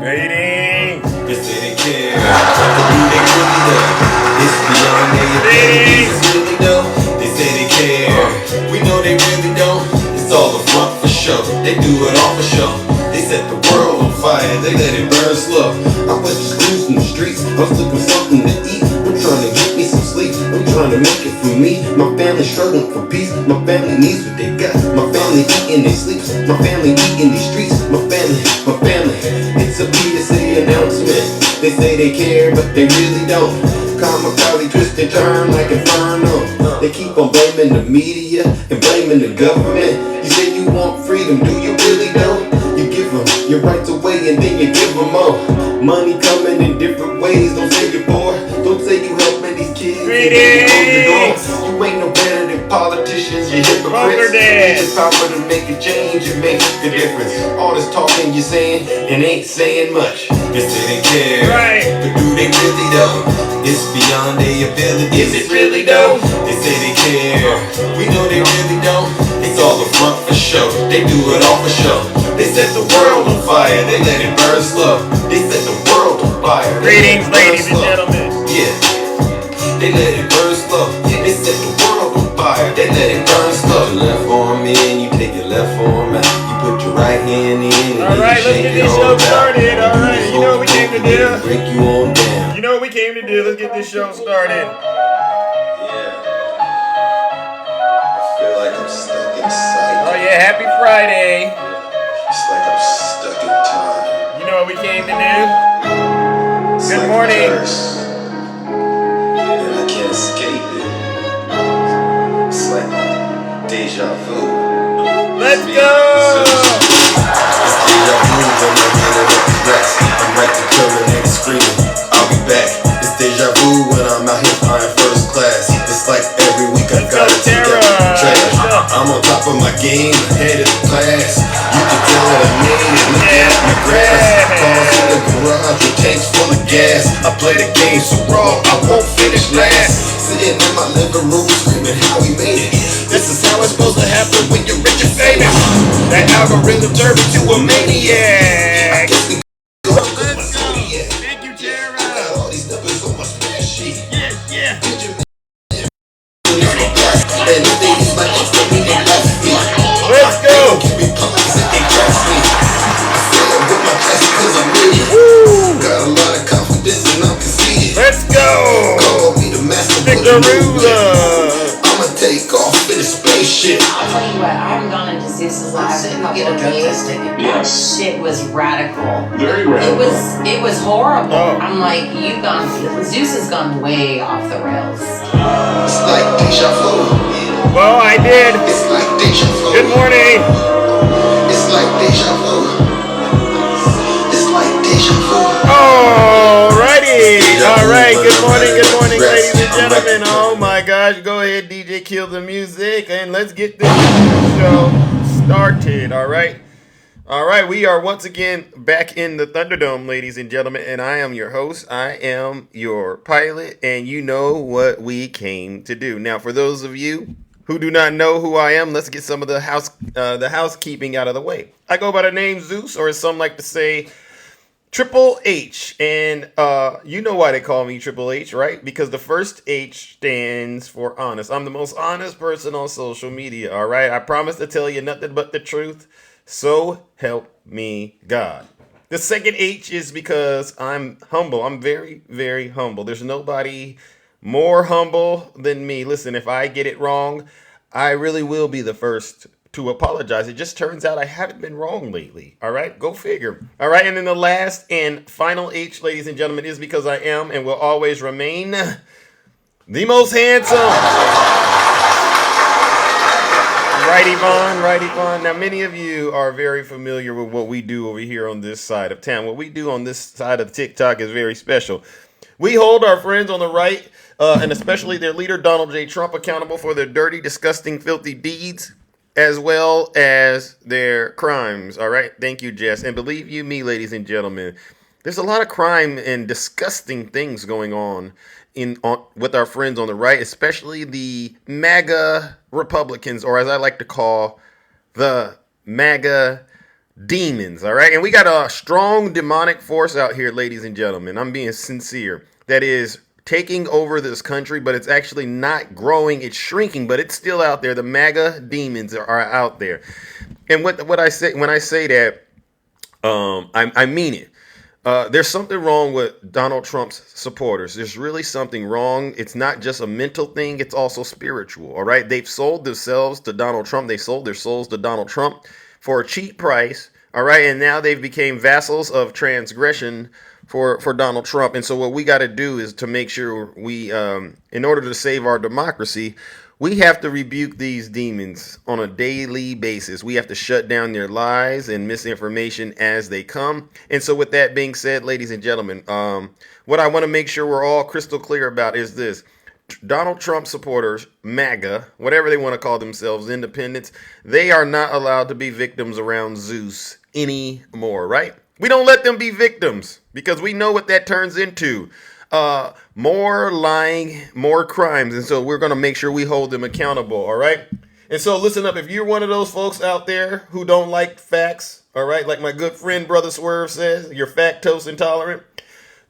Greetings. They say they care, but do they really know? It's beyond their abilities, it's really know. They say they care, we know they really don't. It's all a front for show, they do it all for show. They set the world on fire, they let it burn slow. I was just cruising the streets, I was looking for something to eat. I'm trying to get me some sleep, I'm trying to make it for me. My family struggling for peace, my family needs what they got. My family eating they sleep, my family eating these streets. My family, it's a PSA announcement. They say they care, but they really don't. Kamikaze twist and turn like Inferno. They keep on blaming the media and blaming the government. You say you want freedom, do you really know? You give them your rights away and then you give them more. Money coming in different ways, don't say you're poor. Don't say you helping these kids and then you close the door. You ain't no better than politicians, you hypocrites. You use your power to make a change and make a difference. All this talking you're saying and ain't saying much. They say they care, but do they really know? It's beyond their ability. Is it really though? They say they care, we know they really don't. It's all a front for show, they do it all for show. They set the world on fire, they let it burn slow. They set the world on fire. Greetings, ladies and gentlemen. Yeah, they let it burn slow. They set the world on fire, they let it burn slow. Your left arm in, you take your left arm out. You put your right hand in. Alright, let's get this show started. Alright, you know what we came to do. Break you on down. You know what we came to do. Let's get this show started. Feel like I'm stuck inside. Oh yeah, happy Friday. It's like I'm stuck in time. You know what we came to do? It's Good like morning. a curse, and I can't escape it. It's like deja vu. Let's It's go. deja vu when I'm handing up the rest. I'm right to kill a nigga screaming, I'll be back. It's deja vu when I'm out here flying first class. It's like every week I gotta take out the trash. I'm on top of my game, ahead of the class. You can tell that I made it, look at my grass. Cars in the garage with tanks full of gas. I play the game so raw, I won't finish last. Sitting in my living room screaming how we made it. This is how it's supposed to happen when you're rich and famous. That algorithm turned me to a maniac. Thank you, Tara. All these numbers on my spreadsheet. Yeah. And if they use my X, that mean they love me. Let's They go. don't give me pumpkins if they trust me. I say it with my chest cause I'm in it. Got a lot of confidence and I'm conceited. Let's go. Call me the master Stick of the the ruler. I'ma take off in a spaceship. I'll tell you what, I haven't gone into Zeus's live in a couple of days. Yes. Shit was radical. Very radical. It was horrible. Oh. I'm like, Zeus has gone way off the rails. It's like deja vu. Well, I did. It's like deja vu. Good morning. It's like deja vu. It's like deja vu. Alrighty. Alright, good morning, ladies and gentlemen. Oh my gosh, go ahead, DJ, kill the music, and let's get this show started, alright? Alright, we are once again back in the Thunderdome, ladies and gentlemen, and I am your host, I am your pilot, and you know what we came to do. Now, for those of you who do not know who I am, let's get some of the housekeeping out of the way. I go by the name Zeus, or as some like to say, Triple H, and you know why they call me Triple H, right? Because the first H stands for honest. I'm the most honest person on social media, all right? I promise to tell you nothing but the truth, so help me God. The second H is because I'm humble. I'm very, very humble. There's nobody more humble than me. Listen, if I get it wrong, I really will be the first to apologize. It just turns out I haven't been wrong lately. All right, go figure. All right, and then the last and final H, ladies and gentlemen, is because I am and will always remain the most handsome. Right, Yvonne, right, Yvonne. Now, many of you are very familiar with what we do over here on this side of town. What we do on this side of TikTok is very special. We hold our friends on the right, and especially their leader, Donald J. Trump, accountable for their dirty, disgusting, filthy deeds, as well as their crimes. All right. Thank you, Jess. And believe you me, ladies and gentlemen, there's a lot of crime and disgusting things going on with our friends on the right, especially the MAGA Republicans, or as I like to call the MAGA demons, all right? And we got a strong demonic force out here, ladies and gentlemen. I'm being sincere. That is taking over this country, but it's actually not growing. It's shrinking, but it's still out there. The MAGA demons are out there. And what I say when I say that, I mean it. There's something wrong with Donald Trump's supporters. There's really something wrong. It's not just a mental thing. It's also spiritual. All right. They've sold themselves to Donald Trump. They sold their souls to Donald Trump for a cheap price. All right. And now they've become vassals of transgression for Donald Trump. And so what we got to do is to make sure we, in order to save our democracy, we have to rebuke these demons on a daily basis. We have to shut down their lies and misinformation as they come. And so with that being said, ladies and gentlemen, what I want to make sure we're all crystal clear about is this. Donald Trump supporters, MAGA, whatever they want to call themselves, independents, they are not allowed to be victims around Zeus anymore, right? We don't let them be victims because we know what that turns into. More lying, more crimes. And so we're going to make sure we hold them accountable. All right. And so listen up. If you're one of those folks out there who don't like facts, all right, like my good friend Brother Swerve says, you're lactose intolerant,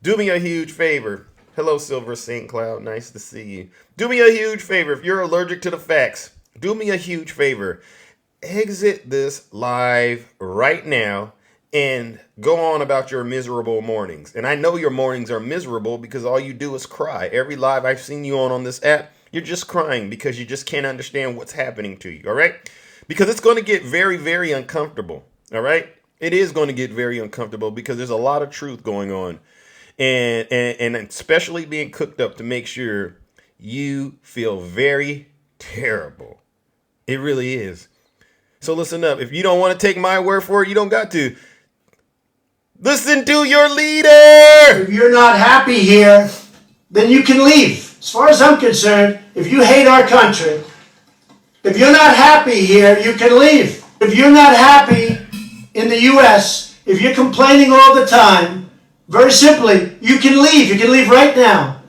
do me a huge favor. Hello, Silver St. Cloud. Nice to see you. Do me a huge favor. If you're allergic to the facts, do me a huge favor. Exit this live right now and go on about your miserable mornings. And I know your mornings are miserable because all you do is cry. Every live I've seen you on this app, you're just crying because you just can't understand what's happening to you, all right? Because it's going to get very, very uncomfortable, all right? It is going to get very uncomfortable because there's a lot of truth going on. And especially being cooked up to make sure you feel very terrible. It really is. So listen up. If you don't want to take my word for it, you don't got to. Listen to your leader. If you're not happy here, then you can leave. As far as I'm concerned, if you hate our country, if you're not happy here, you can leave. If you're not happy in the U.S., if you're complaining all the time, very simply, you can leave. You can leave right now.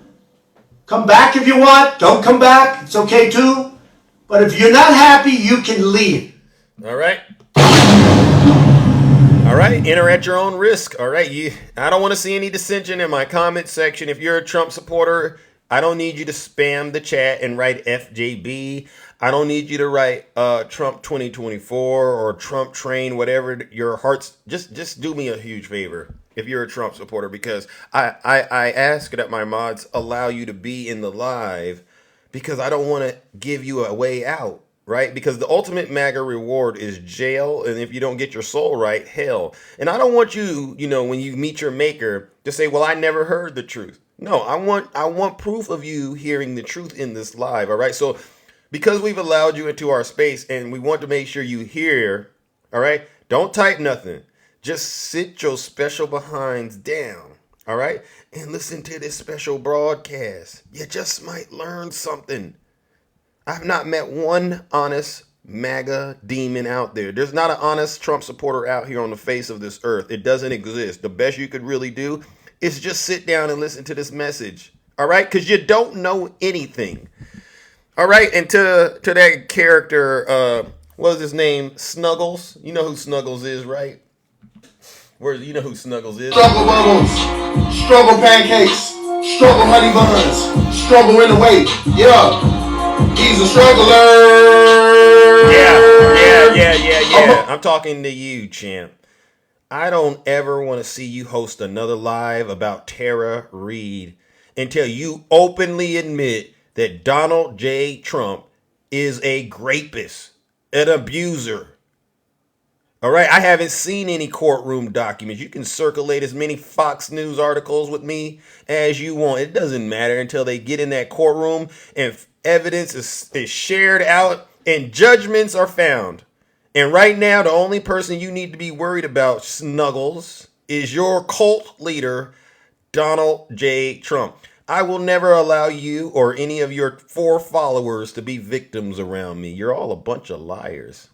Come back if you want. Don't come back. It's okay too. But if you're not happy, you can leave. All right. All right, enter at your own risk. All right, I don't want to see any dissension in my comment section. If you're a Trump supporter, I don't need you to spam the chat and write FJB. I don't need you to write Trump 2024 or Trump train, whatever your heart's. Just do me a huge favor if you're a Trump supporter, because I ask that my mods allow you to be in the live because I don't want to give you a way out. Right? Because the ultimate MAGA reward is jail. And if you don't get your soul right, hell. And I don't want you, when you meet your maker to say, well, I never heard the truth. No, I want proof of you hearing the truth in this live. All right. So because we've allowed you into our space and we want to make sure you hear. All right. Don't type nothing. Just sit your special behinds down. All right. And listen to this special broadcast. You just might learn something. I've not met one honest MAGA demon out there. There's not an honest Trump supporter out here on the face of this earth. It doesn't exist. The best you could really do is just sit down and listen to this message. All right? Because you don't know anything. All right? And to that character, what was his name? Snuggles. You know who Snuggles is, right? You know who Snuggles is? Struggle bubbles, struggle pancakes, struggle honey buns, struggle in the weight. Yeah. He's a struggler. Yeah. I'm talking to you, champ. I don't ever want to see you host another live about Tara Reid until you openly admit that Donald J. Trump is a rapist, an abuser. All right, I haven't seen any courtroom documents. You can circulate as many Fox News articles with me as you want. It doesn't matter until they get in that courtroom and evidence is shared out and judgments are found. And right now, the only person you need to be worried about, Snuggles, is your cult leader, Donald J. Trump. I will never allow you or any of your 4 followers to be victims around me. You're all a bunch of liars.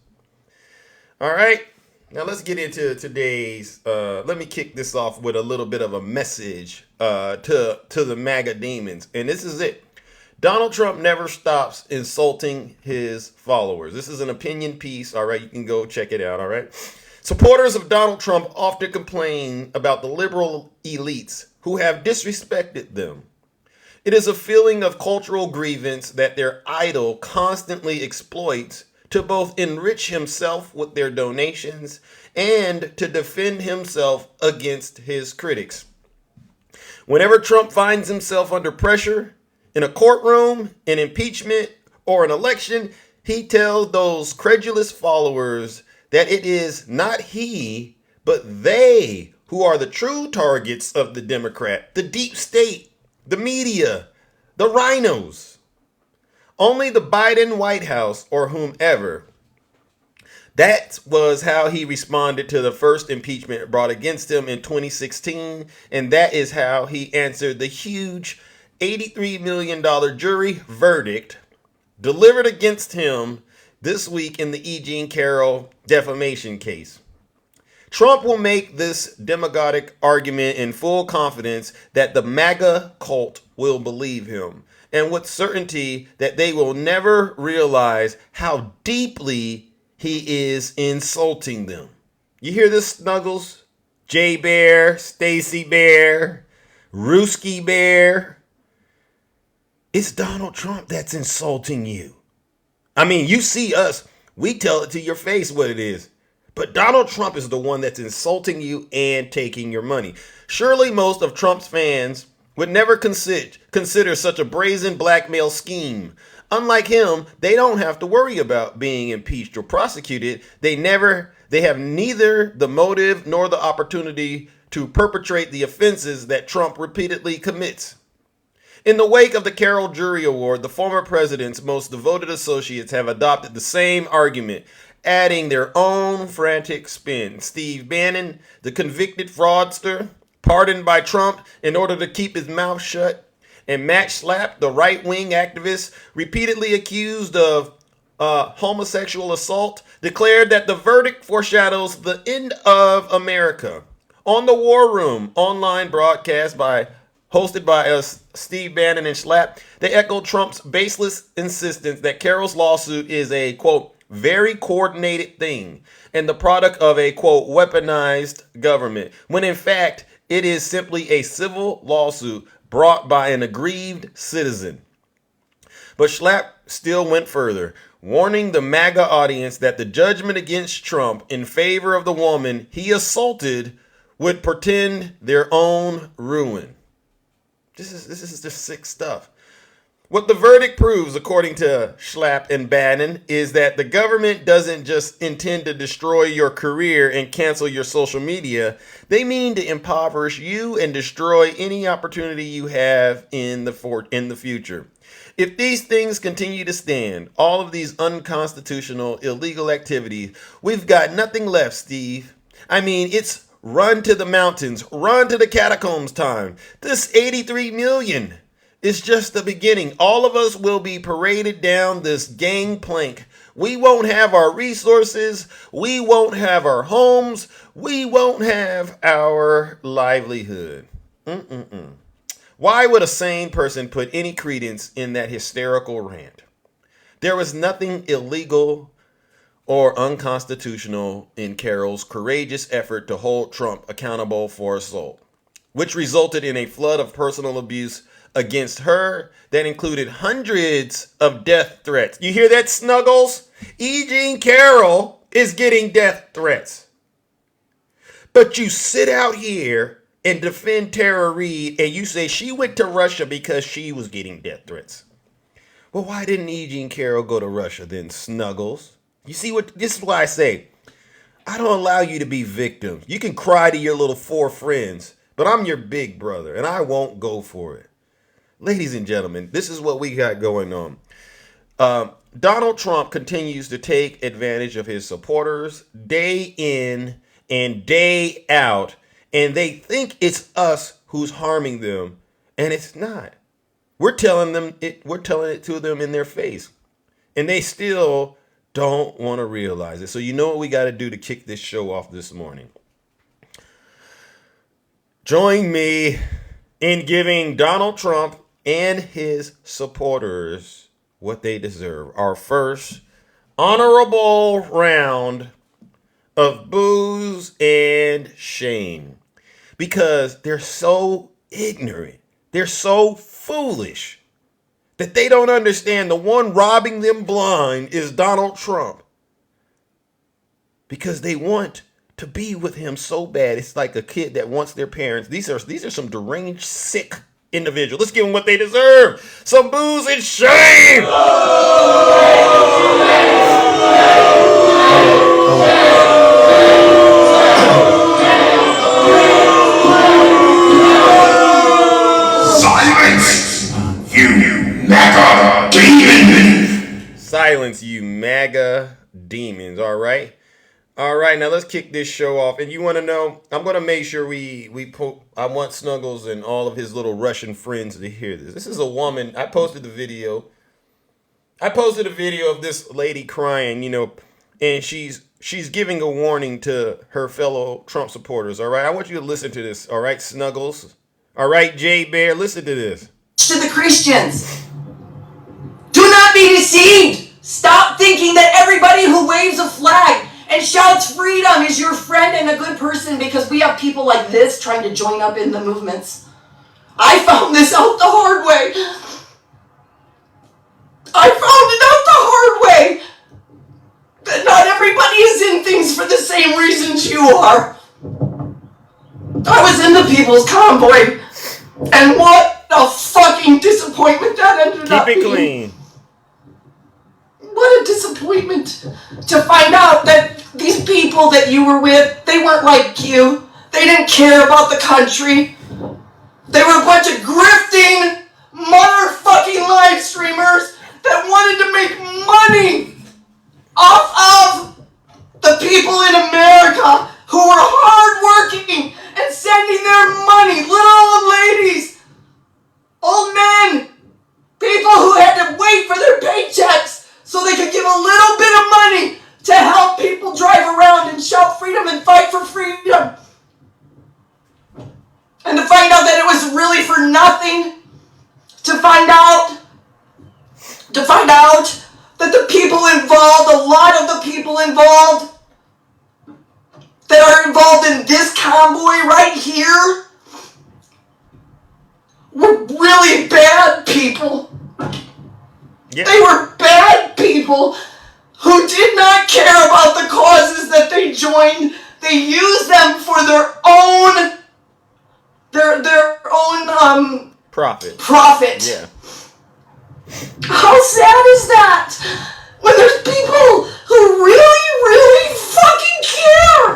All right. Now let's get into today's, let me kick this off with a little bit of a message to the MAGA demons. And this is it. Donald Trump never stops insulting his followers. This is an opinion piece. All right. You can go check it out. All right. Supporters of Donald Trump often complain about the liberal elites who have disrespected them. It is a feeling of cultural grievance that their idol constantly exploits to both enrich himself with their donations and to defend himself against his critics. Whenever Trump finds himself under pressure, in a courtroom, in impeachment, or an election, he tells those credulous followers that it is not he, but they who are the true targets of the Democrat, the deep state, the media, the rhinos. Only the Biden White House or whomever. That was how he responded to the first impeachment brought against him in 2016, and that is how he answered the huge $83 million jury verdict delivered against him this week in the E. Jean Carroll defamation case. Trump will make this demagogic argument in full confidence that the MAGA cult will believe him, and with certainty that they will never realize how deeply he is insulting them. You hear this, Snuggles? Jay Bear, Stacy Bear, Rooski Bear. It's Donald Trump that's insulting you. I mean, you see us, we tell it to your face what it is. But Donald Trump is the one that's insulting you and taking your money. Surely most of Trump's fans would never consider such a brazen blackmail scheme. Unlike him, they don't have to worry about being impeached or prosecuted. They have neither the motive nor the opportunity to perpetrate the offenses that Trump repeatedly commits. In the wake of the Carroll Jury Award, the former president's most devoted associates have adopted the same argument, adding their own frantic spin. Steve Bannon, the convicted fraudster, pardoned by Trump in order to keep his mouth shut, and Matt Schlapp, the right-wing activist, repeatedly accused of homosexual assault, declared that the verdict foreshadows the end of America. On the War Room online broadcast hosted by Steve Bannon and Schlapp, they echoed Trump's baseless insistence that Carroll's lawsuit is a, quote, very coordinated thing and the product of a, quote, weaponized government, when in fact it is simply a civil lawsuit brought by an aggrieved citizen. But Schlapp still went further, warning the MAGA audience that the judgment against Trump in favor of the woman he assaulted would portend their own ruin. This is just sick stuff. What the verdict proves, according to Schlapp and Bannon, is that the government doesn't just intend to destroy your career and cancel your social media. They mean to impoverish you and destroy any opportunity you have in the future. If these things continue to stand, all of these unconstitutional, illegal activities, we've got nothing left, Steve. I mean, it's run to the mountains, run to the catacombs time. This 83 million is just the beginning. All of us will be paraded down this gangplank. We won't have our resources. We won't have our homes. We won't have our livelihood. Why would a sane person put any credence in that hysterical rant? There was nothing illegal or unconstitutional in Carroll's courageous effort to hold Trump accountable for assault, which resulted in a flood of personal abuse against her that included hundreds of death threats. You hear that, Snuggles? E. Jean Carroll is getting death threats. But you sit out here and defend Tara Reade and you say she went to Russia because she was getting death threats. Well, why didn't E. Jean Carroll go to Russia then, Snuggles? You see what? This is why I say, I don't allow you to be victims. You can cry to your little four friends, but I'm your big brother and I won't go for it. Ladies and gentlemen, this is what we got going on. Donald Trump continues to take advantage of his supporters day in and day out, and they think it's us who's harming them, and it's not. We're telling it to them in their face, and they still don't want to realize it. So you know what we got to do to kick this show off this morning? Join me in giving Donald Trump and his supporters what they deserve. Our first honorable round of booze and shame because they're so ignorant. They're so foolish that they don't understand the one robbing them blind is Donald Trump because they want to be with him so bad. It's like a kid that wants their parents. These are some deranged, sick individuals. Let's give them what they deserve. Some booze and shame. Silence, you MAGA demon! Silence, you MAGA demons. All right. All right, now let's kick this show off. And you want to know, I'm going to make sure I want Snuggles and all of his little Russian friends to hear this. This is a woman. I posted a video of this lady crying, and she's giving a warning to her fellow Trump supporters, all right? I want you to listen to this, all right, Snuggles? All right, Jay Bear, listen to this. To the Christians, do not be deceived. Stop thinking that everybody who waves a flag and shouts freedom is your friend and a good person because we have people like this trying to join up in the movements. I found this out the hard way. That not everybody is in things for the same reasons you are. I was in the People's Convoy, and what a fucking disappointment that ended up being. Keep it clean. What a disappointment to find out that these people that you were with, they weren't like you. They didn't care about the country. They were a bunch of grifting motherfucking live streamers that wanted to make money off of the people in America who were hardworking and sending their money, little old ladies, old men, people who had to wait for their paychecks so they could give a little bit of money to help people drive around and shout freedom and fight for freedom. And to find out that it was really for nothing. To find out that the people involved, a lot of the people involved that are involved in this convoy right here were really bad people. Yeah. They were bad people who did not care about the causes that they joined. They used them for their own profit. Yeah. How sad is that? When there's people who really, really fucking care.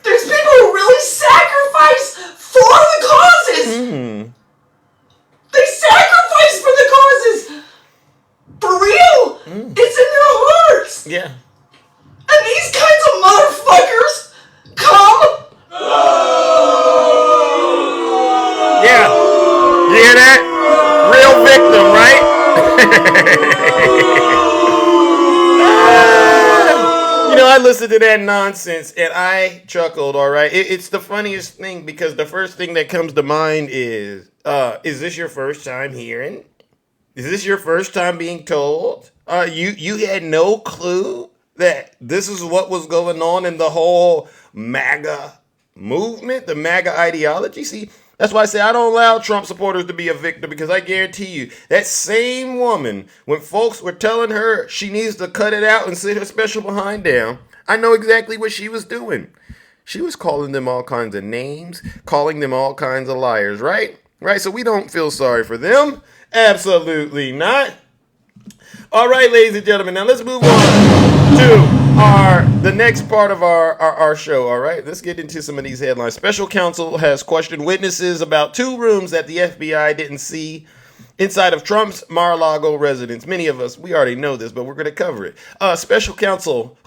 There's people who really sacrifice for the causes. They sacrifice for the causes. For real. It's in their hearts. Yeah. And these kinds of motherfuckers come. Yeah. You hear that? Real victim, right? I listened to that nonsense and I chuckled, all right? It's the funniest thing because the first thing that comes to mind is this your first time hearing? Is this your first time being told? You had no clue that this is what was going on in the whole MAGA movement, the MAGA ideology? See, that's why I say I don't allow Trump supporters to be a victim because I guarantee you, that same woman, when folks were telling her she needs to cut it out and sit her special behind down, I know exactly what she was doing. She was calling them all kinds of names, calling them all kinds of liars, right? Right, so we don't feel sorry for them. Absolutely not. All right, ladies and gentlemen, now let's move on to the next part of our show, all right? Let's get into some of these headlines. Special counsel has questioned witnesses about 2 rooms that the FBI didn't see inside of Trump's Mar-a-Lago residence. Many of us, we already know this, but we're going to cover it. Special counsel,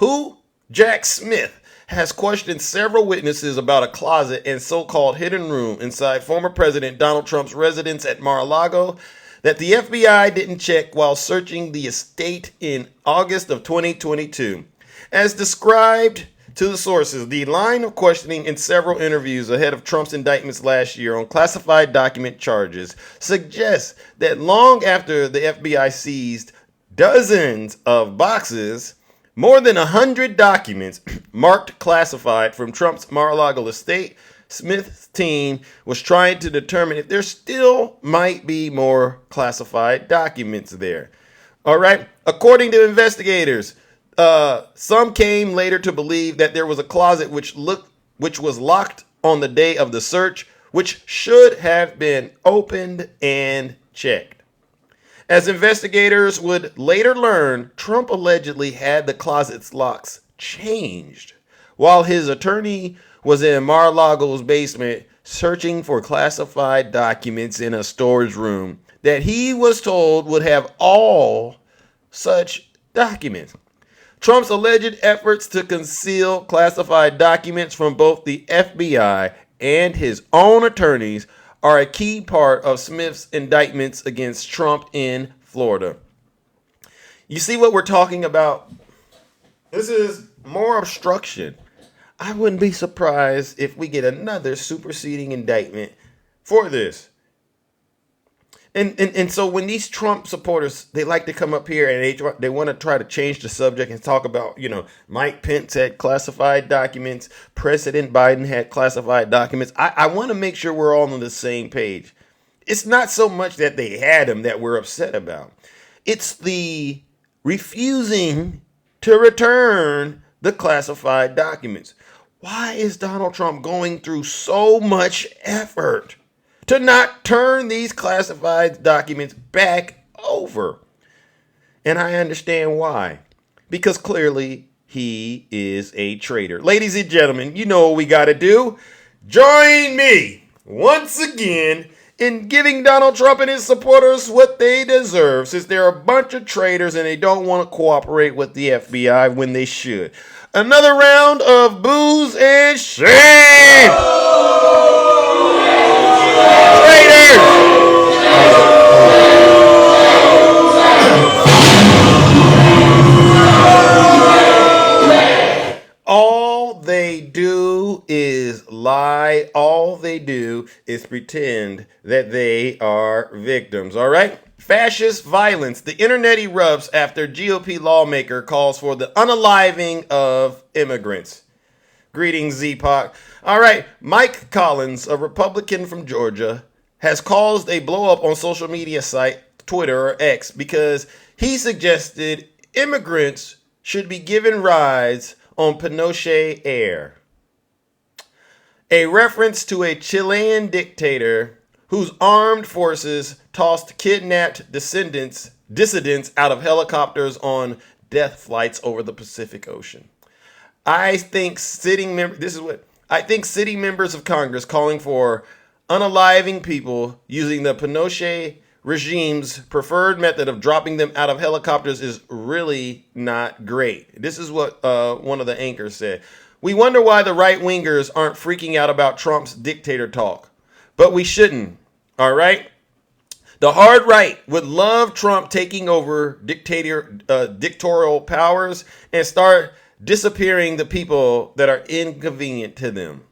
Jack Smith, has questioned several witnesses about a closet and so-called hidden room inside former President Donald Trump's residence at Mar-a-Lago that the FBI didn't check while searching the estate in August of 2022. As described to the sources, the line of questioning in several interviews ahead of Trump's indictments last year on classified document charges suggests that long after the FBI seized dozens of boxes More than 100 documents marked classified from Trump's Mar-a-Lago estate. Smith's team was trying to determine if there still might be more classified documents there. All right. According to investigators, some came later to believe that there was a closet which was locked on the day of the search, which should have been opened and checked. As investigators would later learn, Trump allegedly had the closet's locks changed while his attorney was in Mar-a-Lago's basement searching for classified documents in a storage room that he was told would have all such documents. Trump's alleged efforts to conceal classified documents from both the FBI and his own attorneys are a key part of Smith's indictments against Trump in Florida. You see what we're talking about? This is more obstruction. I wouldn't be surprised if we get another superseding indictment for this. And so when these Trump supporters, they like to come up here and they want to try to change the subject and talk about, Mike Pence had classified documents, President Biden had classified documents. I want to make sure we're all on the same page. It's not so much that they had them that we're upset about. It's the refusing to return the classified documents. Why is Donald Trump going through so much effort to not turn these classified documents back over? And I understand why. Because clearly he is a traitor. Ladies and gentlemen, you know what we got to do. Join me once again in giving Donald Trump and his supporters what they deserve, since they're a bunch of traitors and they don't want to cooperate with the FBI when they should. Another round of booze and shame. All they do is lie. All they do is pretend that they are victims. All right? Fascist violence. The internet erupts after GOP lawmaker calls for the unaliving of immigrants. Greetings, Z-Pac. All right. Mike Collins, a Republican from Georgia, has caused a blow up on social media site Twitter or X because he suggested immigrants should be given rides on Pinochet Air, a reference to a Chilean dictator whose armed forces tossed kidnapped dissidents out of helicopters on death flights over the Pacific Ocean. I think sitting members of Congress calling for unaliving people using the Pinochet regime's preferred method of dropping them out of helicopters is really not great. This is what one of the anchors said. We wonder why the right-wingers aren't freaking out about Trump's dictator talk. But we shouldn't, all right? The hard right would love Trump taking over dictatorial powers and start disappearing the people that are inconvenient to them.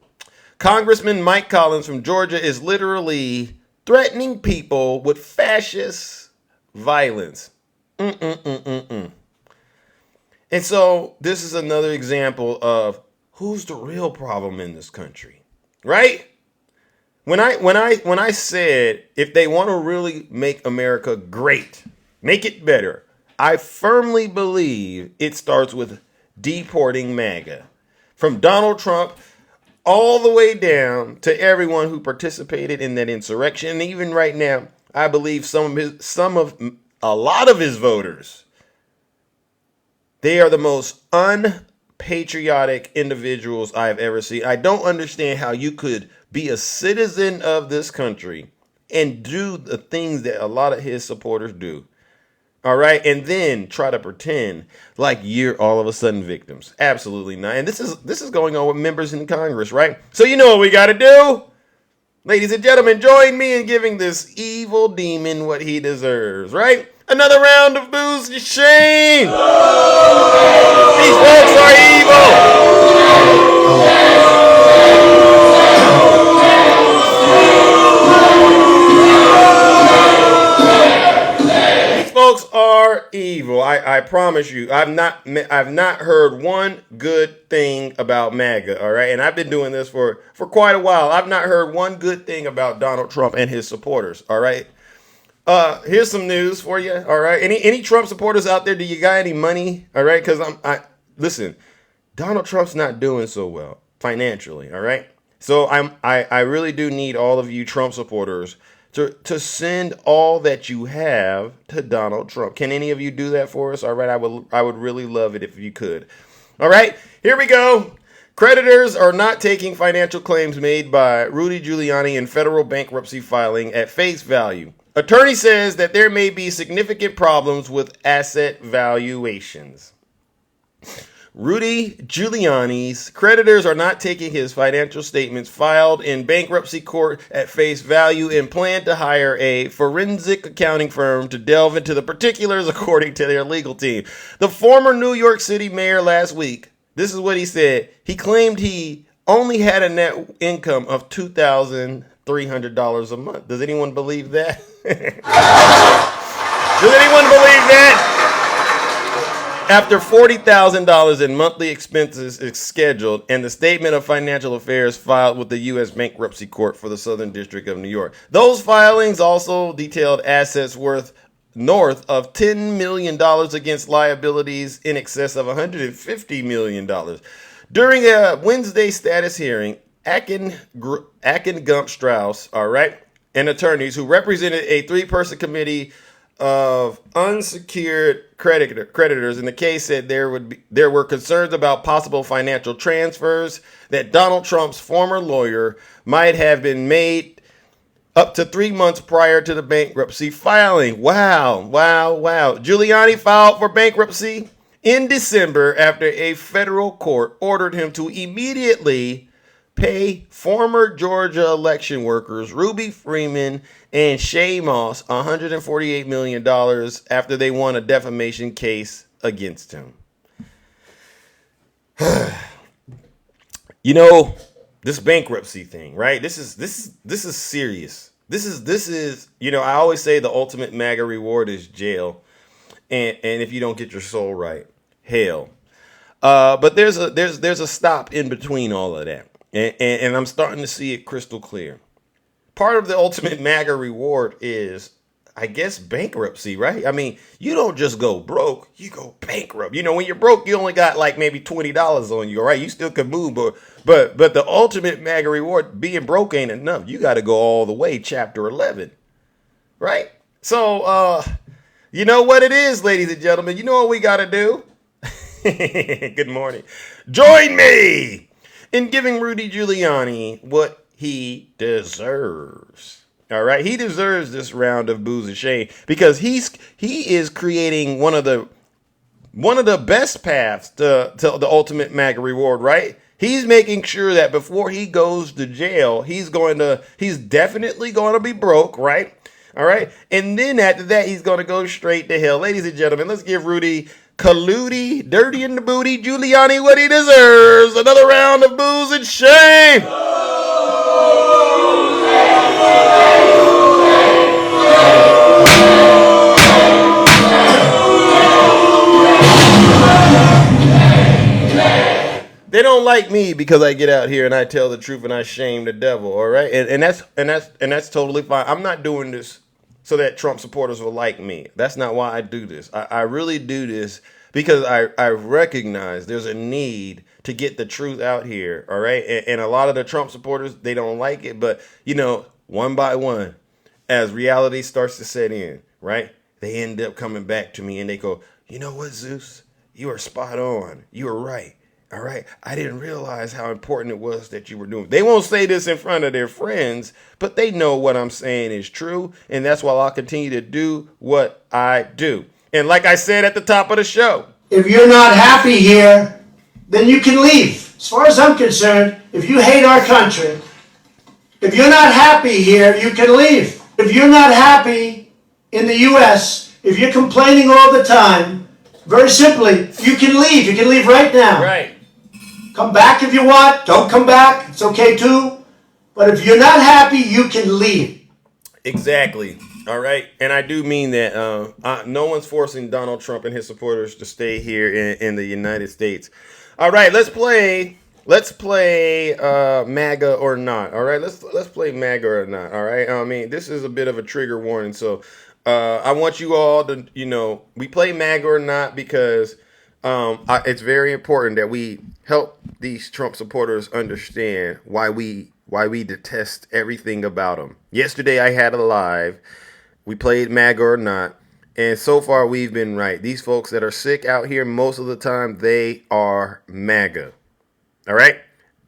Congressman Mike Collins from Georgia is literally threatening people with fascist violence. And so this is another example of who's the real problem in this country, right? When I said if they want to really make America great, make it better, I firmly believe it starts with deporting MAGA. From Donald Trump all the way down to everyone who participated in that insurrection. And even right now, I believe a lot of his voters, they are the most unpatriotic individuals I've ever seen. I don't understand how you could be a citizen of this country and do the things that a lot of his supporters do. All right. And then try to pretend like you're all of a sudden victims. Absolutely not. And this is going on with members in Congress, right? So you know what we got to do? Ladies and gentlemen, join me in giving this evil demon what he deserves, right? Another round of booze and shame. These folks are evil. Folks are evil. I I promise you, I've not heard one good thing about MAGA. All right, and I've been doing this for quite a while. I've not heard one good thing about Donald Trump and his supporters. All right. Here's some news for you. All right. Any Trump supporters out there? Do you got any money? All right, because listen. Donald Trump's not doing so well financially. All right. So I really do need all of you Trump supporters to send all that you have to Donald Trump. Can any of you do that for us? All right. I would really love it if you could. All right. Here we go. Creditors are not taking financial claims made by Rudy Giuliani in federal bankruptcy filing at face value. Attorney says that there may be significant problems with asset valuations. Rudy Giuliani's creditors are not taking his financial statements filed in bankruptcy court at face value and plan to hire a forensic accounting firm to delve into the particulars, according to their legal team. The former New York City mayor last week, this is what he said. He claimed he only had a net income of $2,300 a month. Does anyone believe that? Does anyone believe that? After $40,000 in monthly expenses is scheduled and the statement of financial affairs filed with the U.S. Bankruptcy Court for the Southern District of New York. Those filings also detailed assets worth north of $10 million against liabilities in excess of $150 million. During a Wednesday status hearing, Akin Gump Strauss, all right, and attorneys who represented a three-person committee of unsecured creditors in the case said there were concerns about possible financial transfers that Donald Trump's former lawyer might have been made up to 3 months prior to the bankruptcy filing. Wow. Giuliani filed for bankruptcy in December after a federal court ordered him to immediately pay former Georgia election workers Ruby Freeman and Shay Moss $148 million after they won a defamation case against him. You know, this bankruptcy thing, right? This is serious. This is I always say the ultimate MAGA reward is jail, and if you don't get your soul right, hell. But there's a stop in between all of that. And I'm starting to see it crystal clear. Part of the ultimate MAGA reward is, I guess, bankruptcy, right? I mean, you don't just go broke, you go bankrupt. When you're broke, you only got like maybe $20 on you, right? You still can move, but the ultimate MAGA reward, being broke ain't enough. You got to go all the way, chapter 11, right? So, you know what it is, ladies and gentlemen. You know what we got to do? Good morning. Join me in giving Rudy Giuliani what he deserves. All right, he deserves this round of booze and shame because he is creating one of the best paths to the ultimate MAGA reward. Right, he's making sure that before he goes to jail, he's definitely going to be broke. Right, all right, and then after that, he's going to go straight to hell. Ladies and gentlemen, let's give Rudy Kaludi, dirty in the booty, Giuliani what he deserves. Another round of booze and shame. They don't like me because I get out here and I tell the truth and I shame the devil. All right, and that's totally fine. I'm not doing this so that Trump supporters will like me. That's not why I do this. I really do this because I recognize there's a need to get the truth out here, all right? And a lot of the Trump supporters, they don't like it, but, one by one, as reality starts to set in, right, they end up coming back to me and they go, you know what, Zeus? You are spot on. You are right. All right. I didn't realize how important it was that you were doing. They won't say this in front of their friends, but they know what I'm saying is true. And that's why I'll continue to do what I do. And like I said at the top of the show, if you're not happy here, then you can leave. As far as I'm concerned, if you hate our country, if you're not happy here, you can leave. If you're not happy in the U.S., if you're complaining all the time, very simply, you can leave. You can leave right now. Right. Come back if you want. Don't come back. It's okay too. But if you're not happy, you can leave. Exactly. All right, and I do mean that. No one's forcing Donald Trump and his supporters to stay here in the United States. All right, let's play. Let's play MAGA or not. All right, let's play MAGA or not. All right. I mean, this is a bit of a trigger warning, so I want you all to, we play MAGA or not because it's very important that we help these Trump supporters understand why we detest everything about them. Yesterday, I had a live. We played MAGA or not. And so far, we've been right. These folks that are sick out here, most of the time, they are MAGA. All right?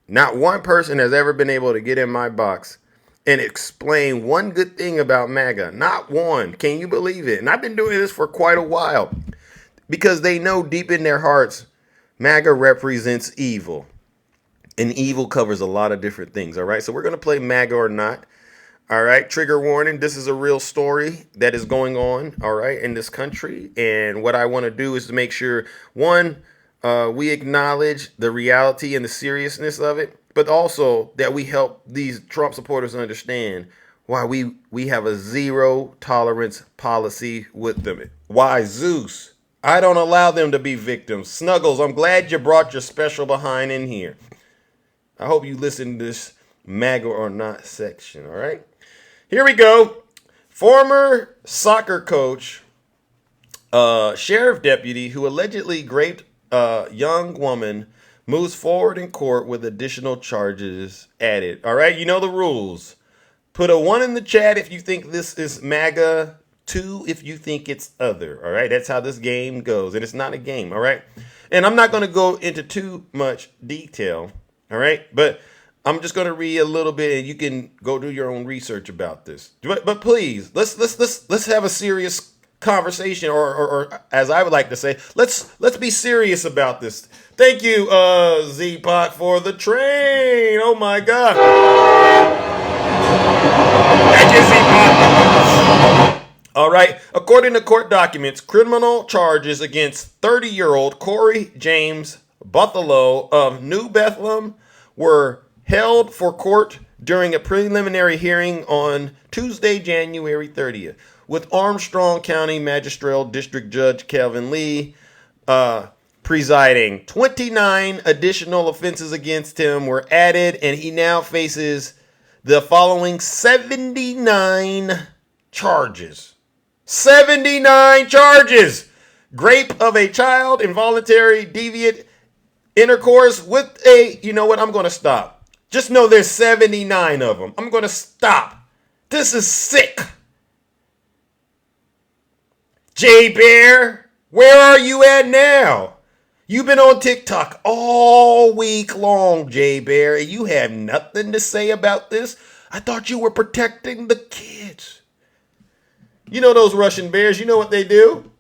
Not one person has ever been able to get in my box and explain one good thing about MAGA. Not one. Can you believe it? And I've been doing this for quite a while because they know deep in their hearts, MAGA represents evil. And evil covers a lot of different things. All right? So we're going to play MAGA or not. All right, trigger warning. This is a real story that is going on, all right, in this country. And what I want to do is to make sure, one, we acknowledge the reality and the seriousness of it, but also that we help these Trump supporters understand why we have a zero tolerance policy with them. Why, Zeus? I don't allow them to be victims. Snuggles, I'm glad you brought your special behind in here. I hope you listen to this MAGA or not section, all right? Here we go. Former soccer coach, sheriff deputy who allegedly raped a young woman moves forward in court with additional charges added. All right, you know the rules. Put a 1 in the chat if you think this is MAGA, 2 if you think it's other. All right, that's how this game goes. And it's not a game, all right? And I'm not going to go into too much detail, all right? But I'm just going to read a little bit, and you can go do your own research about this. But please, let's have a serious conversation, or as I would like to say, let's be serious about this. Thank you, Z-Pot, for the train. Oh my God! Thank you, Z-Pot. All right. According to court documents, criminal charges against 30-year-old Corey James Buffalo of New Bethlehem were held for court during a preliminary hearing on Tuesday, January 30th, with Armstrong County Magistrate District Judge Kelvin Lee presiding. 29 additional offenses against him were added, and he now faces the following 79 charges. 79 charges! Rape of a child, involuntary deviant intercourse with a, you know what, I'm going to stop. Just know there's 79 of them. I'm going to stop. This is sick. Jay Bear, where are you at now? You've been on TikTok all week long, Jay Bear, and you have nothing to say about this. I thought you were protecting the kids. You know those Russian bears, you know what they do?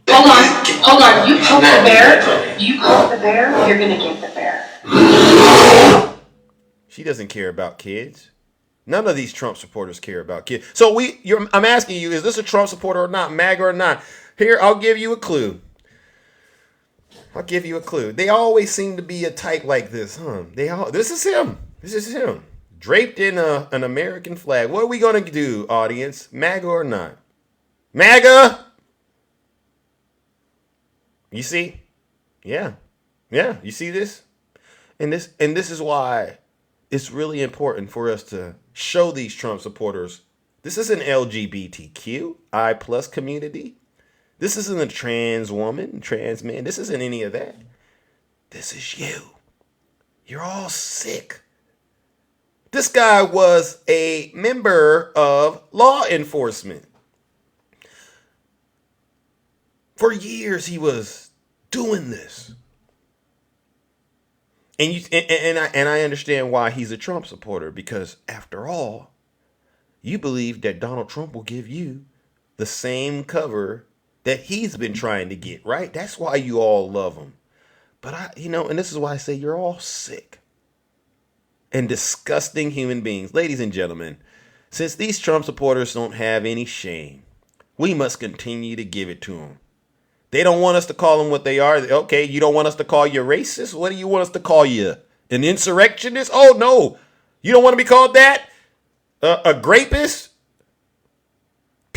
Hold on. You poke the bear. You poke the bear. You're gonna get the bear. She doesn't care about kids. None of these Trump supporters care about kids. So I'm asking you, is this a Trump supporter or not, MAGA or not? Here, I'll give you a clue. They always seem to be a type like this, huh? This is him. Draped in an American flag. What are we going to do, audience? MAGA or not? MAGA! You see? Yeah. You see this? And this is why it's really important for us to show these Trump supporters this isn't LGBTQI plus community. This isn't a trans woman, trans man. This isn't any of that. This is you. You're all sick. This guy was a member of law enforcement. For years he was doing this. And I understand why he's a Trump supporter, because after all, you believe that Donald Trump will give you the same cover that he's been trying to get, right? That's why you all love him. But and this is why I say you're all sick and disgusting human beings. Ladies and gentlemen, since these Trump supporters don't have any shame, we must continue to give it to them. They don't want us to call them what they are. Okay, you don't want us to call you racist? What do you want us to call you? An insurrectionist? Oh, no. You don't want to be called that? A grapist?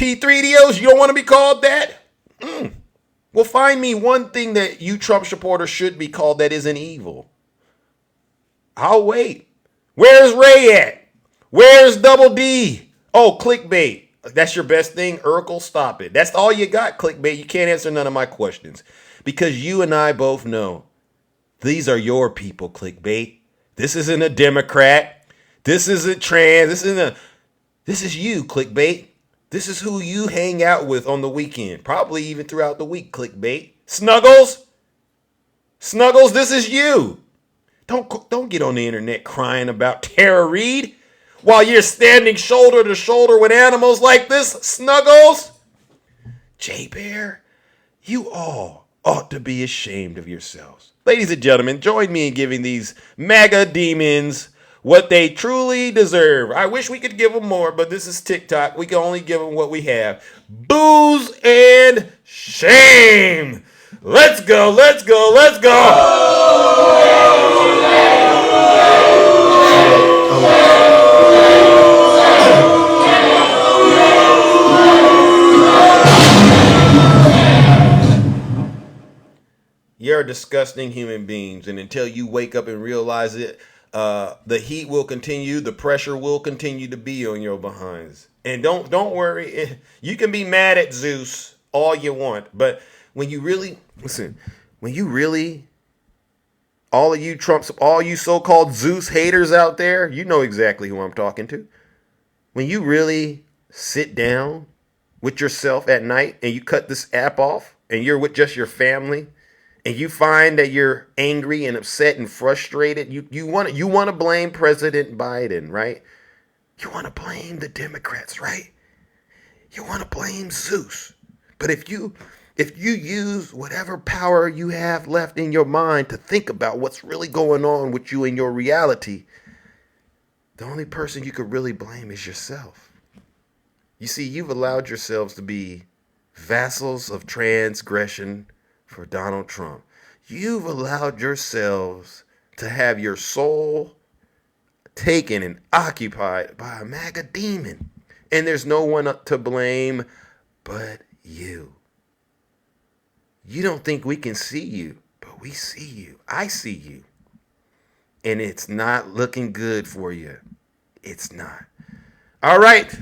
P3DOs, you don't want to be called that? Well, find me one thing that you Trump supporters should be called that isn't evil. I'll wait. Where's Ray at? Where's Double D? Oh, clickbait. That's your best thing? Urkel, stop it. That's all you got, clickbait. You can't answer none of my questions. Because you and I both know these are your people, clickbait. This isn't a Democrat. This isn't trans. This is you, clickbait. This is who you hang out with on the weekend. Probably even throughout the week, clickbait. Snuggles, this is you. Don't get on the internet crying about Tara Reid while you're standing shoulder to shoulder with animals like this, Snuggles. J Bear, you all ought to be ashamed of yourselves. Ladies and gentlemen, join me in giving these MAGA demons what they truly deserve. I wish we could give them more, but this is TikTok. We can only give them what we have. Booze and shame. Let's go, let's go, let's go. You're disgusting human beings, and until you wake up and realize it, the heat will continue, the pressure will continue to be on your behinds. And don't worry, you can be mad at Zeus all you want, but when you really all of you Trumps, all you so-called Zeus haters out there, you know exactly who I'm talking to. When you really sit down with yourself at night and you cut this app off and you're with just your family, and you find that you're angry and upset and frustrated, you want to blame President Biden, right? You want to blame the Democrats, right? You want to blame Zeus. But if you use whatever power you have left in your mind to think about what's really going on with you in your reality, the only person you could really blame is yourself. You see, you've allowed yourselves to be vassals of transgression for Donald Trump. You've allowed yourselves to have your soul taken and occupied by a MAGA demon. And there's no one to blame but you. You don't think we can see you, but we see you. I see you. And it's not looking good for you. It's not. All right.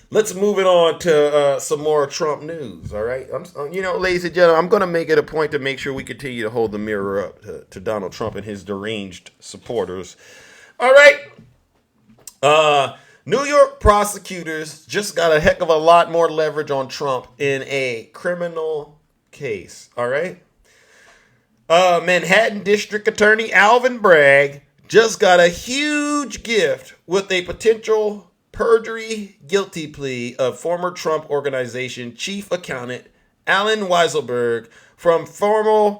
Let's move it on to some more Trump news, all right? Ladies and gentlemen, I'm going to make it a point to make sure we continue to hold the mirror up to Donald Trump and his deranged supporters. All right. New York prosecutors just got a heck of a lot more leverage on Trump in a criminal case, all right? Manhattan District Attorney Alvin Bragg just got a huge gift with a potential perjury guilty plea of former Trump Organization chief accountant Alan Weisselberg from former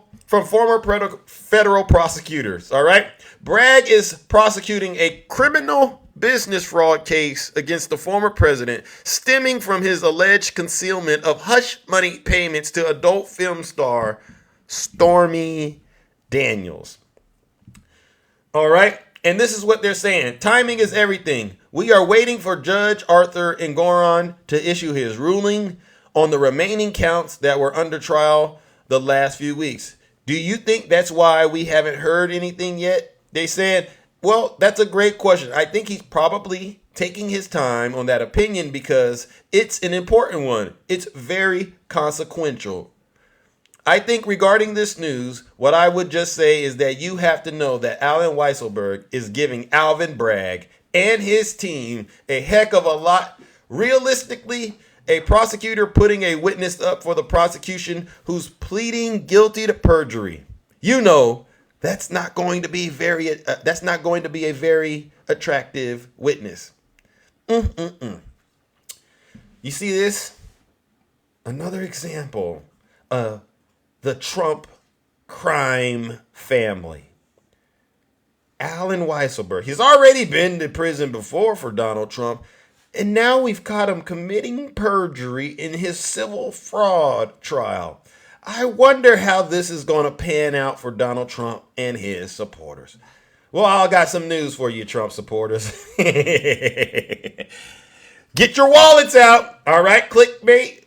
federal prosecutors. All right. Bragg is prosecuting a criminal business fraud case against the former president stemming from his alleged concealment of hush money payments to adult film star Stormy Daniels. All right. And this is what they're saying. Timing is everything. We are waiting for Judge Arthur Engoron to issue his ruling on the remaining counts that were under trial the last few weeks. Do you think that's why we haven't heard anything yet? They said, well, that's a great question. I think he's probably taking his time on that opinion because it's an important one. It's very consequential. I think regarding this news, what I would just say is that you have to know that Alan Weisselberg is giving Alvin Bragg and his team a heck of a lot. Realistically, a prosecutor putting a witness up for the prosecution who's pleading guilty to perjury. You know, that's not going to be a very attractive witness. You see this? Another example of the Trump crime family. Alan Weisselberg. He's already been to prison before for Donald Trump, and now we've caught him committing perjury in his civil fraud trial. I wonder how this is going to pan out for Donald Trump and his supporters. Well, I got some news for you, Trump supporters. Get your wallets out. All right, clickbait.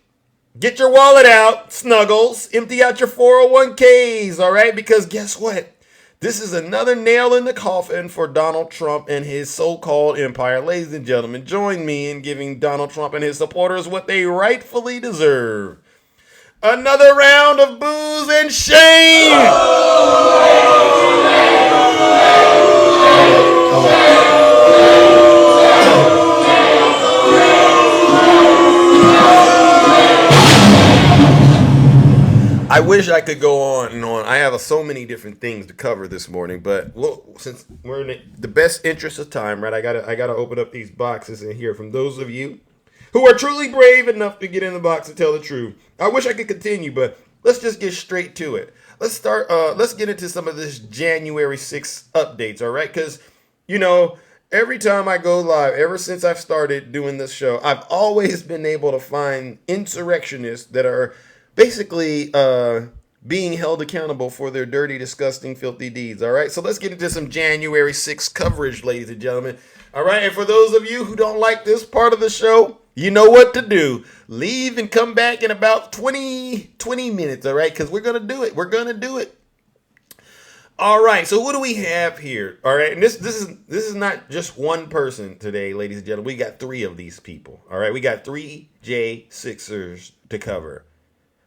Get your wallet out, Snuggles. Empty out your 401ks, all right? Because guess what? This is another nail in the coffin for Donald Trump and his so-called empire. Ladies and gentlemen, join me in giving Donald Trump and his supporters what they rightfully deserve. Another round of booze and shame. I wish I could go on and on. I have so many different things to cover this morning, but look, since we're in the best interest of time, right? I gotta open up these boxes in here from those of you who are truly brave enough to get in the box and tell the truth. I wish I could continue, but let's just get straight to it. Let's start. Let's get into some of this January 6th updates, all right? Because every time I go live, ever since I've started doing this show, I've always been able to find insurrectionists that are basically being held accountable for their dirty, disgusting, filthy deeds. All right, so let's get into some January 6th coverage, ladies and gentlemen. All right, and for those of you who don't like this part of the show, you know what to do. Leave and come back in about 20 minutes, all right, because we're going to do it. We're going to do it. All right, so what do we have here? All right, and this is not just one person today, ladies and gentlemen. We got three of these people. All right, we got three J6ers to cover.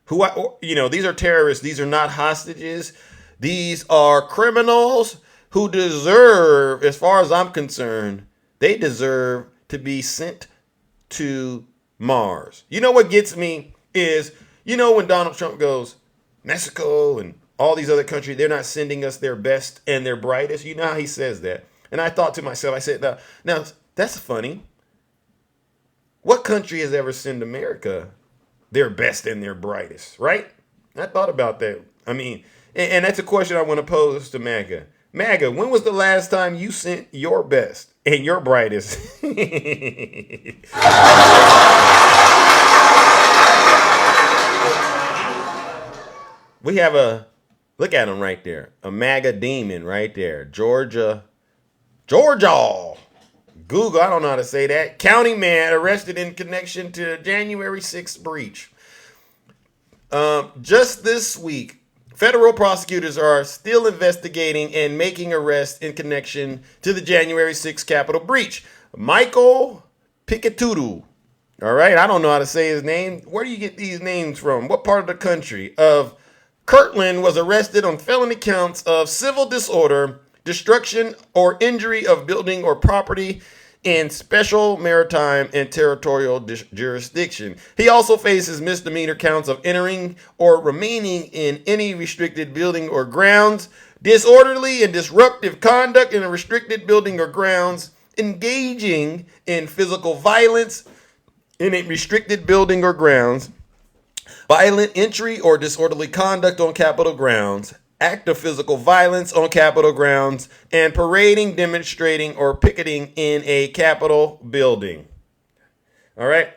These are terrorists. These are not hostages. These are criminals who deserve, as far as I'm concerned, they deserve to be sent to Mars. You know what gets me is, when Donald Trump goes, Mexico and all these other countries, they're not sending us their best and their brightest. You know how he says that. And I thought to myself, I said, now that's funny. What country has ever sent America their best and their brightest, right? I thought about that. I mean, and that's a question I want to pose to MAGA. MAGA, when was the last time you sent your best and your brightest? We have look at him right there. A MAGA demon right there. Georgia. Google, I don't know how to say that. County man arrested in connection to January 6th breach. Just this week, federal prosecutors are still investigating and making arrests in connection to the January 6th Capitol breach. Michael Picatudu. All right, I don't know how to say his name. Where do you get these names from? What part of the country? Of Kirtland was arrested on felony counts of civil disorder, destruction or injury of building or property in special maritime and territorial jurisdiction. He also faces misdemeanor counts of entering or remaining in any restricted building or grounds, disorderly and disruptive conduct in a restricted building or grounds, engaging in physical violence in a restricted building or grounds, violent entry or disorderly conduct on Capitol grounds, act of physical violence on Capitol grounds, and parading, demonstrating, or picketing in a Capitol building. All right.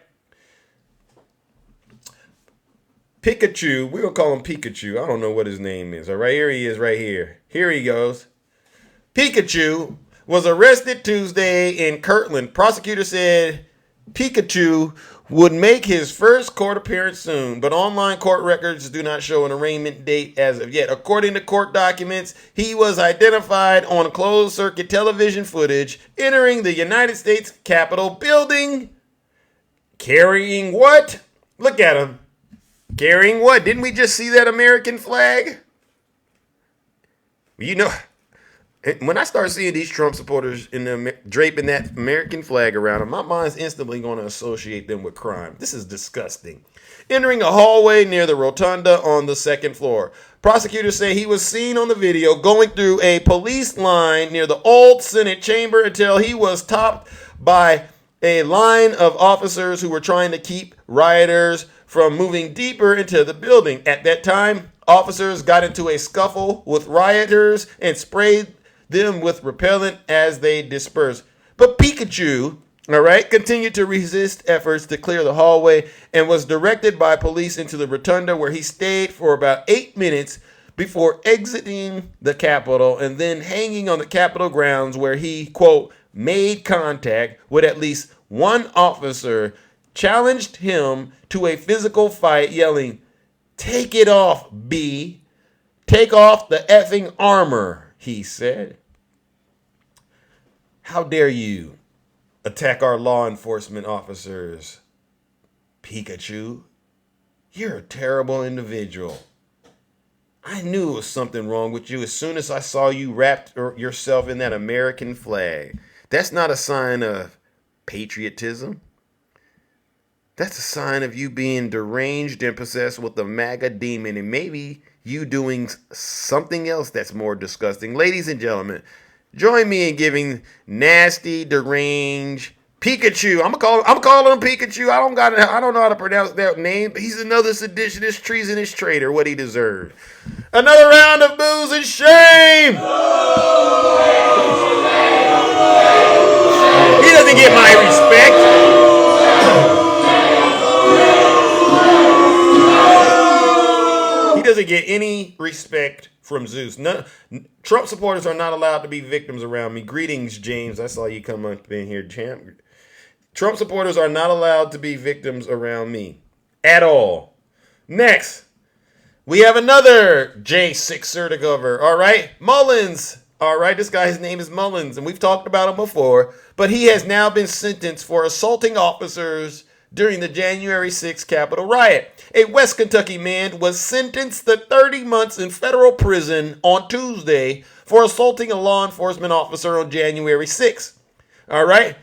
Pikachu, we're going to call him Pikachu. I don't know what his name is. All right, here he is right here. Here he goes. Pikachu was arrested Tuesday in Kirtland. Prosecutor said Pikachu would make his first court appearance soon, but online court records do not show an arraignment date as of yet. According to court documents, he was identified on closed-circuit television footage entering the United States Capitol building. Carrying what? Look at him. Carrying what? Didn't we just see that American flag? When I start seeing these Trump supporters draping that American flag around them, my mind's instantly going to associate them with crime. This is disgusting. Entering a hallway near the rotunda on the second floor. Prosecutors say he was seen on the video going through a police line near the old Senate chamber until he was topped by a line of officers who were trying to keep rioters from moving deeper into the building. At that time, officers got into a scuffle with rioters and sprayed them with repellent as they dispersed. But Pikachu, all right, continued to resist efforts to clear the hallway and was directed by police into the rotunda, where he stayed for about 8 minutes before exiting the Capitol and then hanging on the Capitol grounds, where he, quote, made contact with at least one officer, challenged him to a physical fight, yelling, "Take it off, B. Take off the effing armor," he said. "How dare you attack our law enforcement officers, Pikachu? You're a terrible individual. I knew it was something wrong with you as soon as I saw you wrapped yourself in that American flag. That's not a sign of patriotism. That's a sign of you being deranged and possessed with the MAGA demon, and maybe you doing something else that's more disgusting." Ladies and gentlemen, join me in giving nasty, deranged Pikachu. I'm calling him Pikachu. I don't know how to pronounce that name, but he's another seditionist, treasonous traitor, what he deserved. Another round of boos and shame. He doesn't get my respect. He doesn't get any respect from Zeus. Trump supporters are not allowed to be victims around me. Greetings, James. I saw you come up in here, champ. Trump supporters are not allowed to be victims around me at all. Next, we have another J6er to cover. All right, Mullins. All right, this guy's name is Mullins, and we've talked about him before, but he has now been sentenced for assaulting officers during the January 6th Capitol riot. A West Kentucky man was sentenced to 30 months in federal prison on Tuesday for assaulting a law enforcement officer on January 6th. All right.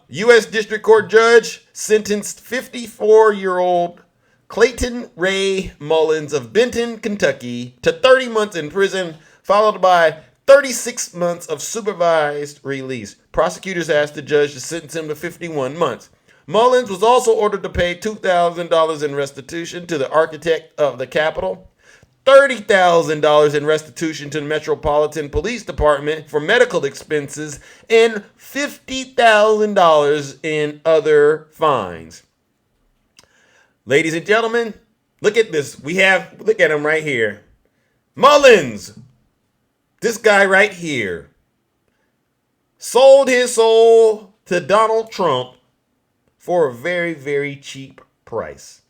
U.S. District Court judge sentenced 54-year-old Clayton Ray Mullins of Benton, Kentucky, to 30 months in prison, followed by 36 months of supervised release. Prosecutors asked the judge to sentence him to 51 months. Mullins was also ordered to pay $2,000 in restitution to the architect of the Capitol, $30,000 in restitution to the Metropolitan Police Department for medical expenses, and $50,000 in other fines. Ladies and gentlemen, look at this. Look at him right here. Mullins, this guy right here, sold his soul to Donald Trump for a very, very cheap price.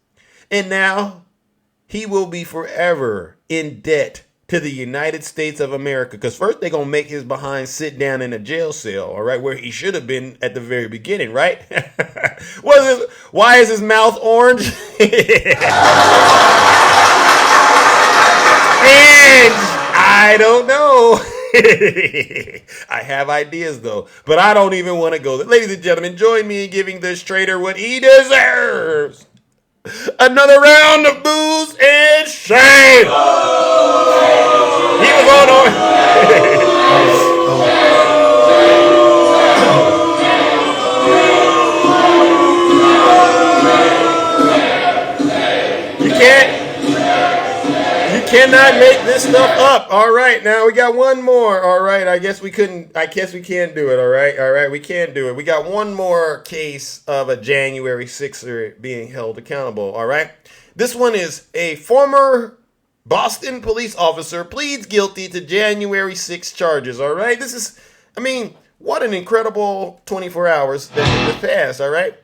And now he will be forever in debt to the United States of America. Because first they're going to make his behind sit down in a jail cell, all right, where he should have been at the very beginning, right? Why is his mouth orange? And I don't know. I have ideas though, but I don't even want to go there. Ladies and gentlemen, join me in giving this traitor what he deserves. Another round of boos and shame. He was on You cannot make this stuff up. All right, now we got one more. All right, I guess we can't do it. All right, we can't do it. We got one more case of a January 6er being held accountable. All right, this one is a former Boston police officer pleads guilty to January 6 charges. All right, what an incredible 24 hours that passed. All right,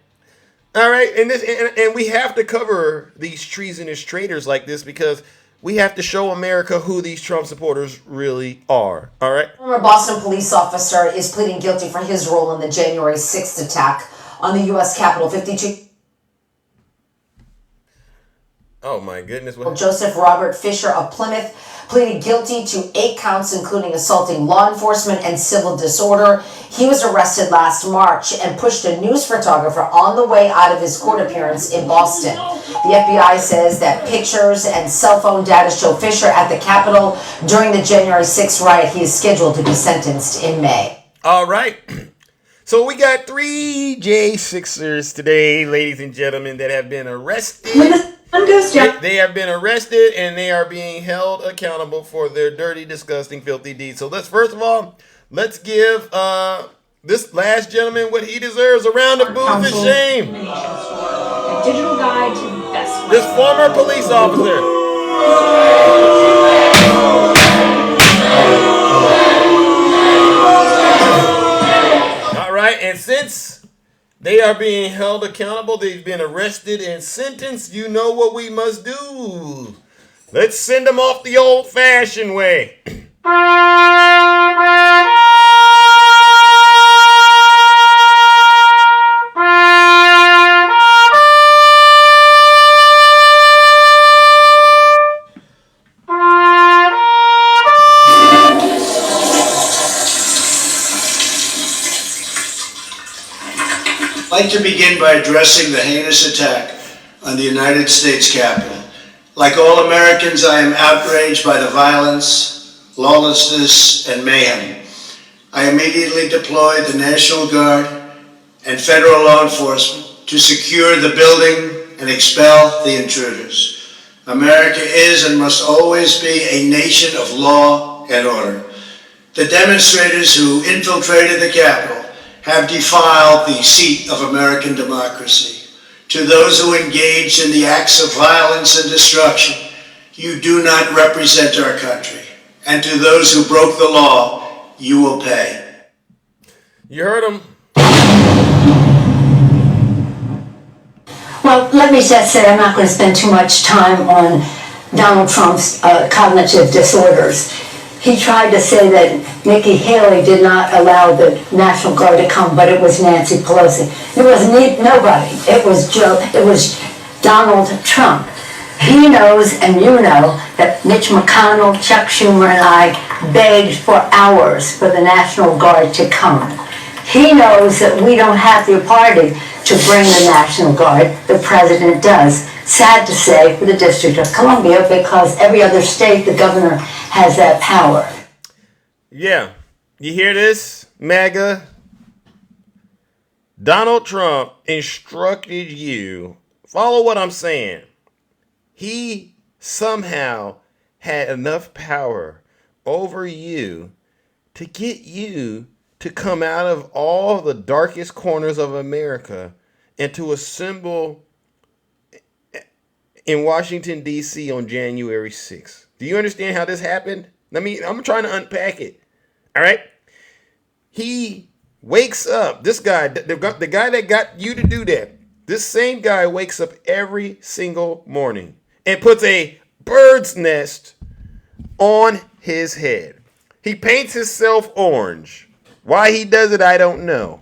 and we have to cover these treasonous traitors like this because we have to show America who these Trump supporters really are. All right. Former Boston police officer is pleading guilty for his role in the January 6th attack on the U.S. Capitol. 52. Oh my goodness. Joseph Robert Fisher of Plymouth pleaded guilty to 8 counts, including assaulting law enforcement and civil disorder. He was arrested last March and pushed a news photographer on the way out of his court appearance in Boston. The FBI says that pictures and cell phone data show Fisher at the Capitol during the January 6th riot. He is scheduled to be sentenced in May. All right. So we got 3 J6ers today, ladies and gentlemen, that have been arrested. They have been arrested and they are being held accountable for their dirty, disgusting, filthy deeds. So let's give this last gentleman what he deserves, a round of boos and shame. A digital guide to the best way. This former police officer. They are being held accountable. They've been arrested and sentenced. You know what we must do. Let's send them off the old-fashioned way. I'd like to begin by addressing the heinous attack on the United States Capitol. Like all Americans, I am outraged by the violence, lawlessness, and mayhem. I immediately deployed the National Guard and federal law enforcement to secure the building and expel the intruders. America is and must always be a nation of law and order. The demonstrators who infiltrated the Capitol have defiled the seat of American democracy. To those who engaged in the acts of violence and destruction, you do not represent our country. And to those who broke the law, you will pay. You heard him. Well, let me just say I'm not going to spend too much time on Donald Trump's cognitive disorders. He tried to say that Nikki Haley did not allow the National Guard to come, but it was Nancy Pelosi. It was nobody. It was Donald Trump. He knows, and you know, that Mitch McConnell, Chuck Schumer, and I begged for hours for the National Guard to come. He knows that we don't have the authority to bring the National Guard. The president does. Sad to say for the District of Columbia, because every other state, the governor has that power. Yeah. You hear this, MAGA? Donald Trump instructed you. Follow what I'm saying. He somehow had enough power over you to get you to come out of all the darkest corners of America and to assemble in Washington, D.C. on January 6th. Do you understand how this happened? I'm trying to unpack it. All right? He wakes up. This guy, the guy that got you to do that, this same guy wakes up every single morning and puts a bird's nest on his head. He paints himself orange. Why he does it, I don't know.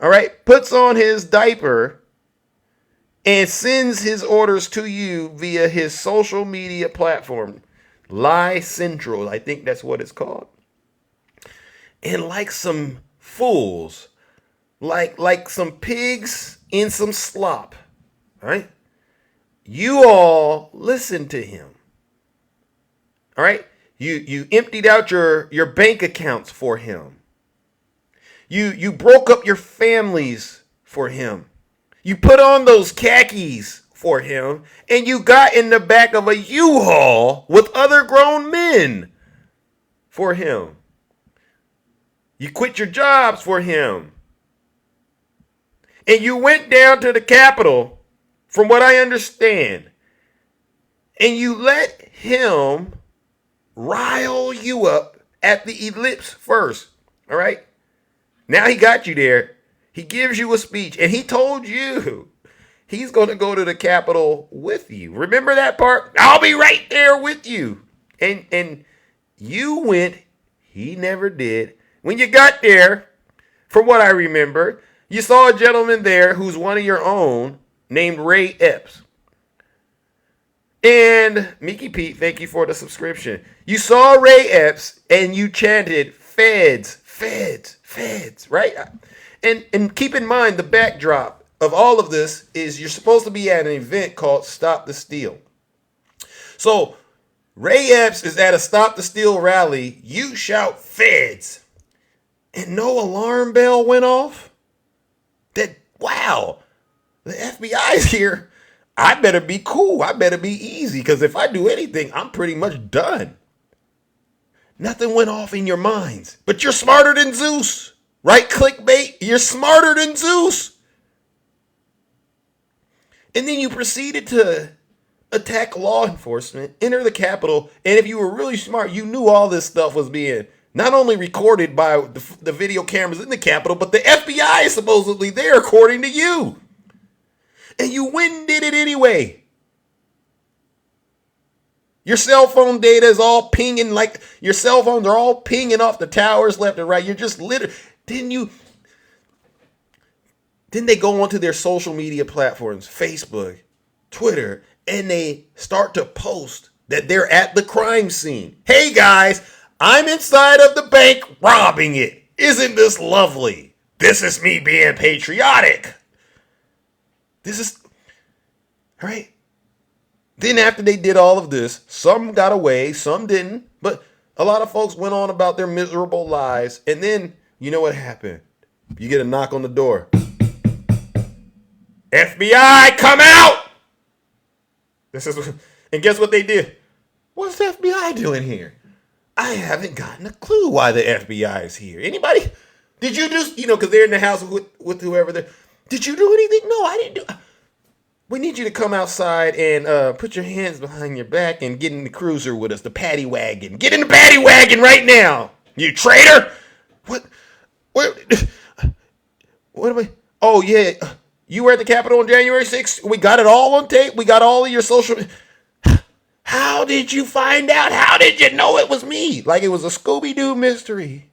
All right? Puts on his diaper and sends his orders to you via his social media platform, Lie Central. I think that's what it's called. And like some fools, like some pigs in some slop, right? You all listen to him. All right? You emptied out your bank accounts for him. You broke up your families for him. You put on those khakis for him, and you got in the back of a U-Haul with other grown men for him. You quit your jobs for him. And you went down to the Capitol, from what I understand, and you let him rile you up at the ellipse first. All right? Now he got you there. He gives you a speech, and he told you he's going to go to the Capitol with you. Remember that part? I'll be right there with you. And you went. He never did. When you got there, from what I remember, you saw a gentleman there who's one of your own named Ray Epps. And Mickey Pete, thank you for the subscription. You saw Ray Epps, and you chanted, "Feds, feds, feds," right? And keep in mind, the backdrop of all of this is you're supposed to be at an event called Stop the Steal. So Ray Epps is at a Stop the Steal rally. You shout "Feds," and no alarm bell went off. Wow, the FBI's here. I better be cool. I better be easy, because if I do anything, I'm pretty much done. Nothing went off in your minds, but you're smarter than Zeus. Right, clickbait? You're smarter than Zeus. And then you proceeded to attack law enforcement, enter the Capitol, and if you were really smart, you knew all this stuff was being not only recorded by the video cameras in the Capitol, but the FBI is supposedly there according to you. And you went and did it anyway. Your cell phone data is all pinging, like your cell phones are all pinging off the towers left and right. You're just literally, didn't they go onto their social media platforms, Facebook, Twitter, and they start to post that they're at the crime scene. Hey guys, I'm inside of the bank robbing it. Isn't this lovely? This is me being patriotic. This is, all right. Then after they did all of this, some got away, some didn't, but a lot of folks went on about their miserable lives. And then, you know what happened? You get a knock on the door. FBI, come out! And guess what they did? What's the FBI doing here? I haven't gotten a clue why the FBI is here. Anybody? Did you just, because they're in the house with whoever they're. Did you do anything? No, I didn't do. We need you to come outside and put your hands behind your back and get in the cruiser with us, the paddy wagon. Get in the paddy wagon right now, you traitor! What am I? Oh, yeah. You were at the Capitol on January 6th. We got it all on tape. We got all of your social. How did you find out? How did you know it was me? Like it was a Scooby-Doo mystery.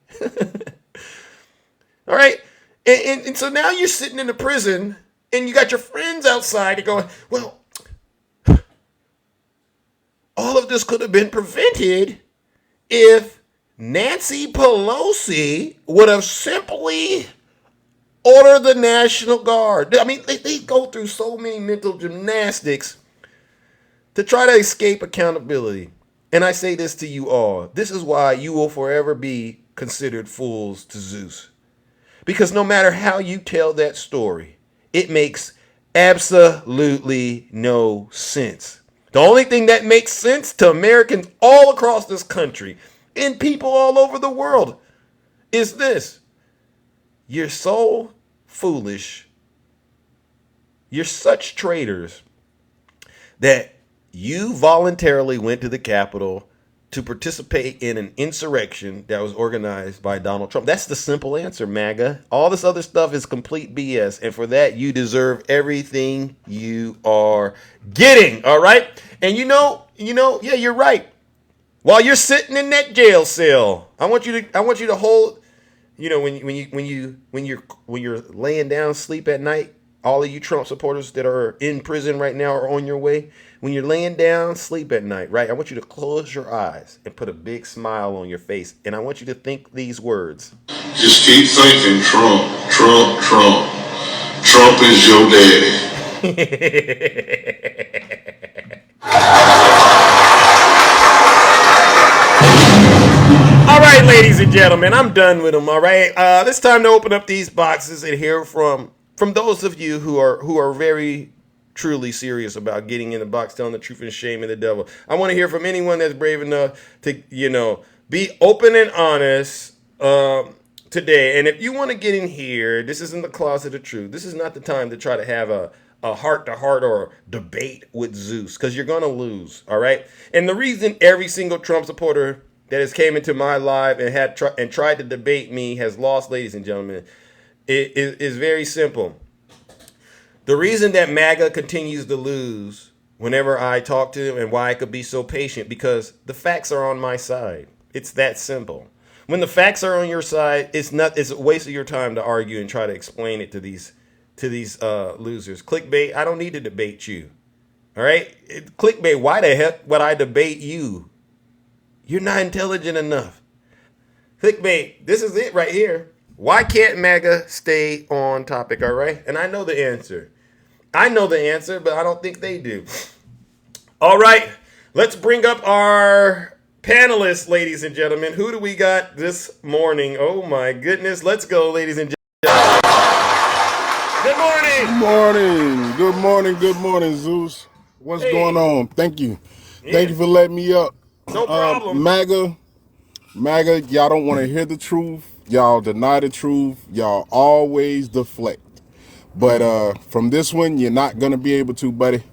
All right. And so now you're sitting in the prison and you got your friends outside and going, well, all of this could have been prevented if Nancy Pelosi would have simply ordered the National Guard. I mean, they go through so many mental gymnastics to try to escape accountability. And I say this to you all. This is why you will forever be considered fools to Zeus. Because no matter how you tell that story, it makes absolutely no sense. The only thing that makes sense to Americans all across this country and people all over the world is this. You're so foolish. You're such traitors that you voluntarily went to the Capitol to participate in an insurrection that was organized by Donald Trump. That's the simple answer, MAGA. All this other stuff is complete BS. And for that, you deserve everything you are getting. All right. And yeah, you're right. While you're sitting in that jail cell, I want you to hold, when you're laying down sleep at night, all of you Trump supporters that are in prison right now or on your way, when you're laying down sleep at night, right? I want you to close your eyes and put a big smile on your face. And I want you to think these words. Just keep thinking Trump, Trump, Trump. Trump is your daddy. All right, ladies and gentlemen, I'm done with them. All right. It's time to open up these boxes and hear from those of you who are very truly serious about getting in the box, telling the truth and shaming the devil. I want to hear from anyone that's brave enough to, be open and honest today. And if you want to get in here, this isn't the closet of truth. This is not the time to try to have a heart-to-heart or debate with Zeus, because you're going to lose, all right? And the reason every single Trump supporter that has came into my life and tried to debate me has lost, ladies and gentlemen, is very simple. The reason that MAGA continues to lose whenever I talk to them and why I could be so patient, because the facts are on my side. It's that simple. When the facts are on your side, it's a waste of your time to argue and try to explain it to these losers. Clickbait, I don't need to debate you. All right? Clickbait, why the heck would I debate you? You're not intelligent enough. Clickbait, this is it right here. Why can't MAGA stay on topic, all right? And I know the answer. But I don't think they do. All right, let's bring up our panelists, ladies and gentlemen. Who do we got this morning? Oh, my goodness. Let's go, ladies and gentlemen. Good morning. Good morning, Zeus. What's going on? Thank you. Yeah. Thank you for letting me up. No problem. MAGA, y'all don't want to hear the truth. Y'all deny the truth. Y'all always deflect. But from this one, you're not going to be able to, buddy.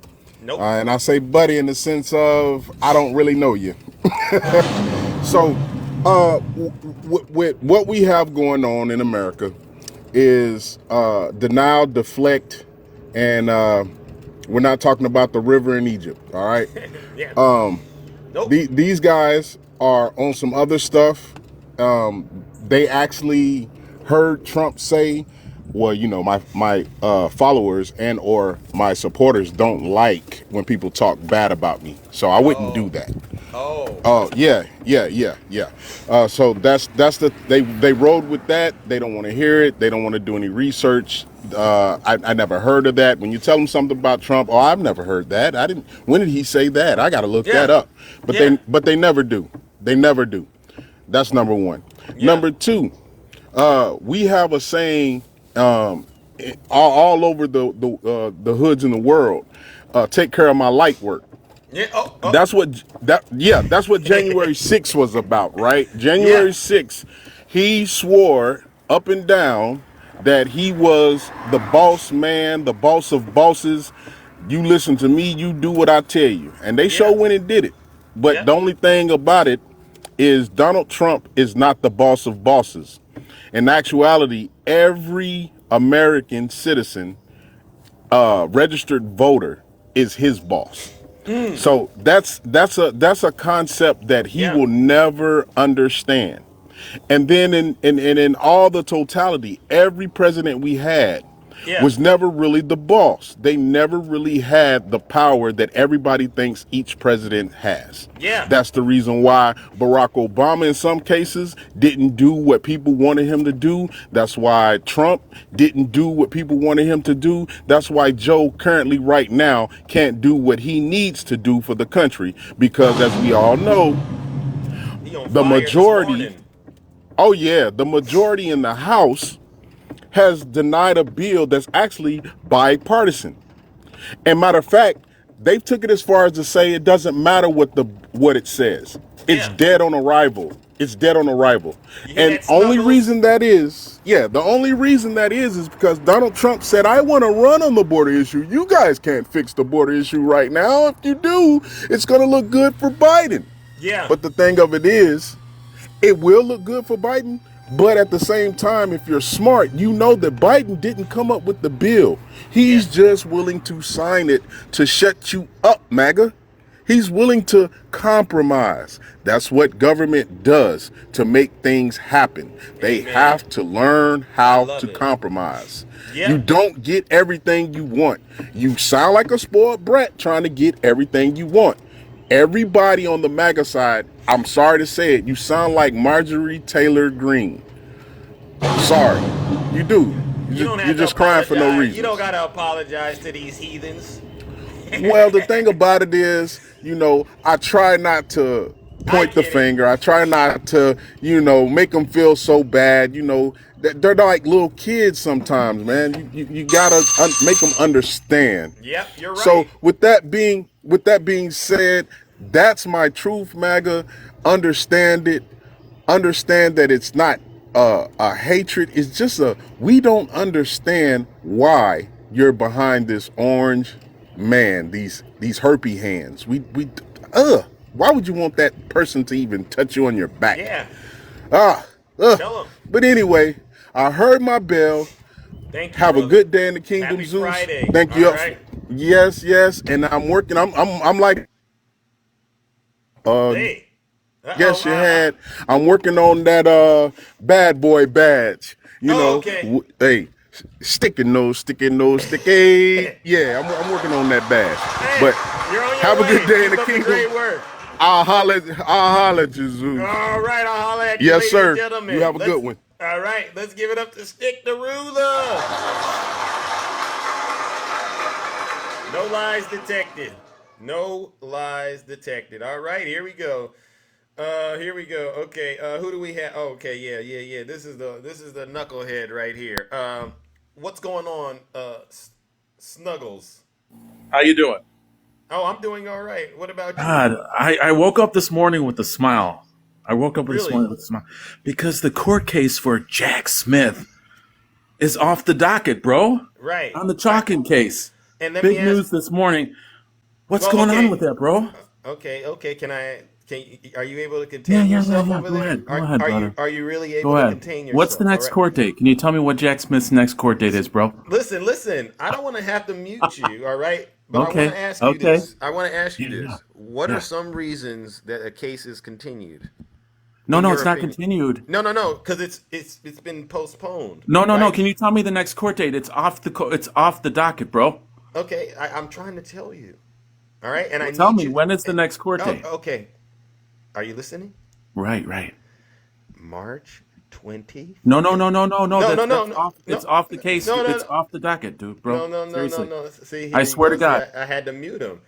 Nope. And I say buddy in the sense of I don't really know you. So With what we have going on in America is denial, deflect, and we're not talking about the river in Egypt. All right. Yeah. Nope. These guys are on some other stuff. They actually heard Trump say, well, you know, my followers and or my supporters don't like when people talk bad about me, so I wouldn't do that. Oh yeah. So that's they rode with that. They don't want to hear it. They don't want to do any research. I never heard of that. When you tell them something about Trump, oh, I've never heard that. I didn't. When did he say that? I got to look that up. But they never do. They never do. That's number one. Number two, we have a saying all over the hoods in the world. Take care of my light work. Yeah. That's what January 6th was about, right? January 6th, he swore up and down that he was the boss man, the boss of bosses. You listen to me, you do what I tell you. And they sure went and did it. But the only thing about it is Donald Trump is not the boss of bosses. In actuality, every American citizen, registered voter, is his boss. So that's a concept that he will never understand. And then in all the totality, every president we had was never really the boss. They never really had the power that everybody thinks each president has. That's the reason why Barack Obama in some cases didn't do what people wanted him to do. That's why Trump didn't do what people wanted him to do. That's why Joe currently right now can't do what he needs to do for the country, because as we all know, the majority the majority in the House has denied a bill that's actually bipartisan. And matter of fact, they've took it as far as to say it doesn't matter what it says. It's dead on arrival. It's dead on arrival. And the only reason that is because Donald Trump said, I want to run on the border issue. You guys can't fix the border issue right now. If you do, it's going to look good for Biden. But the thing of it is, it will look good for Biden. But at the same time, if you're smart, you know that Biden didn't come up with the bill. He's just willing to sign it to shut you up, MAGA. He's willing to compromise. That's what government does to make things happen. They have to learn how to compromise. You don't get everything you want. You sound like a spoiled brat trying to get everything you want. Everybody on the MAGA side, I'm sorry to say it, you sound like Marjorie Taylor Greene. Sorry, you do. You're just crying for no reason. You don't gotta apologize to these heathens. Well, the thing about it is, you know, I try not to point the finger. I try not to, you know, make them feel so bad. You know, they're like little kids sometimes, man. You gotta make them understand. Yep, you're right. So with that being said, that's my truth, MAGA. Understand it. Understand that it's not a hatred. It's just we don't understand why you're behind this orange man, these herpy hands. Why would you want that person to even touch you on your back? Tell 'em. But anyway, I heard my bell. Thank you. Have brother. a good day in the kingdom, Happy Zeus. Friday. Thank you. All right. Yes, and I'm working. I'm like Hey. Yes, you had. I'm working on that bad boy badge. You know, okay. Hey, sticky nose, sticky. Yeah, I'm working on that badge. Hey, but you're on your have way. a good day in Keep the up kingdom. Great work. I'll holler at you, Zeus. All right, I'll holler at you, Yes, ladies sir. and gentlemen. You have a good one. All right, let's give it up to Stick the Ruler. No lies detected. No lies detected. All right, here we go. Okay, who do we have? Oh, okay, yeah. This is the knucklehead right here. What's going on, Snuggles? How you doing? Oh, I'm doing all right. What about you? God, I woke up this morning with a smile. This morning with a smile because the court case for Jack Smith is off the docket, bro. Right. On the Chalkin case. And Big news this morning. What's going on with that, bro? Okay. Can I Are you able to contain yourself over Go there? ahead. Go ahead, brother. Are you really Go able to ahead. contain What's the yourself? All next right. court date? Can you tell me what Jack Smith's next court date is, bro? Listen. I don't want to have to mute you. All right. But I want Okay. to ask you Okay. this. I want to ask you Yeah. this. What are Yeah. some reasons that a case is continued? No, In no, your it's not opinion? continued. No, because it's been postponed. No, no, no. Right? Can you tell me the next court date? It's off the docket, bro. Okay, I'm trying to tell you. All right, and I Well, tell need me you. when is the next court Oh, date? okay. Are you listening? Right. March 20. No, no, no, no, no, no. No, That's no, no, that's no, off. It's no, off the case. no, It's no, off the docket, dude, bro. Seriously. no. See, I here you swear to go. See, God. I had to mute him.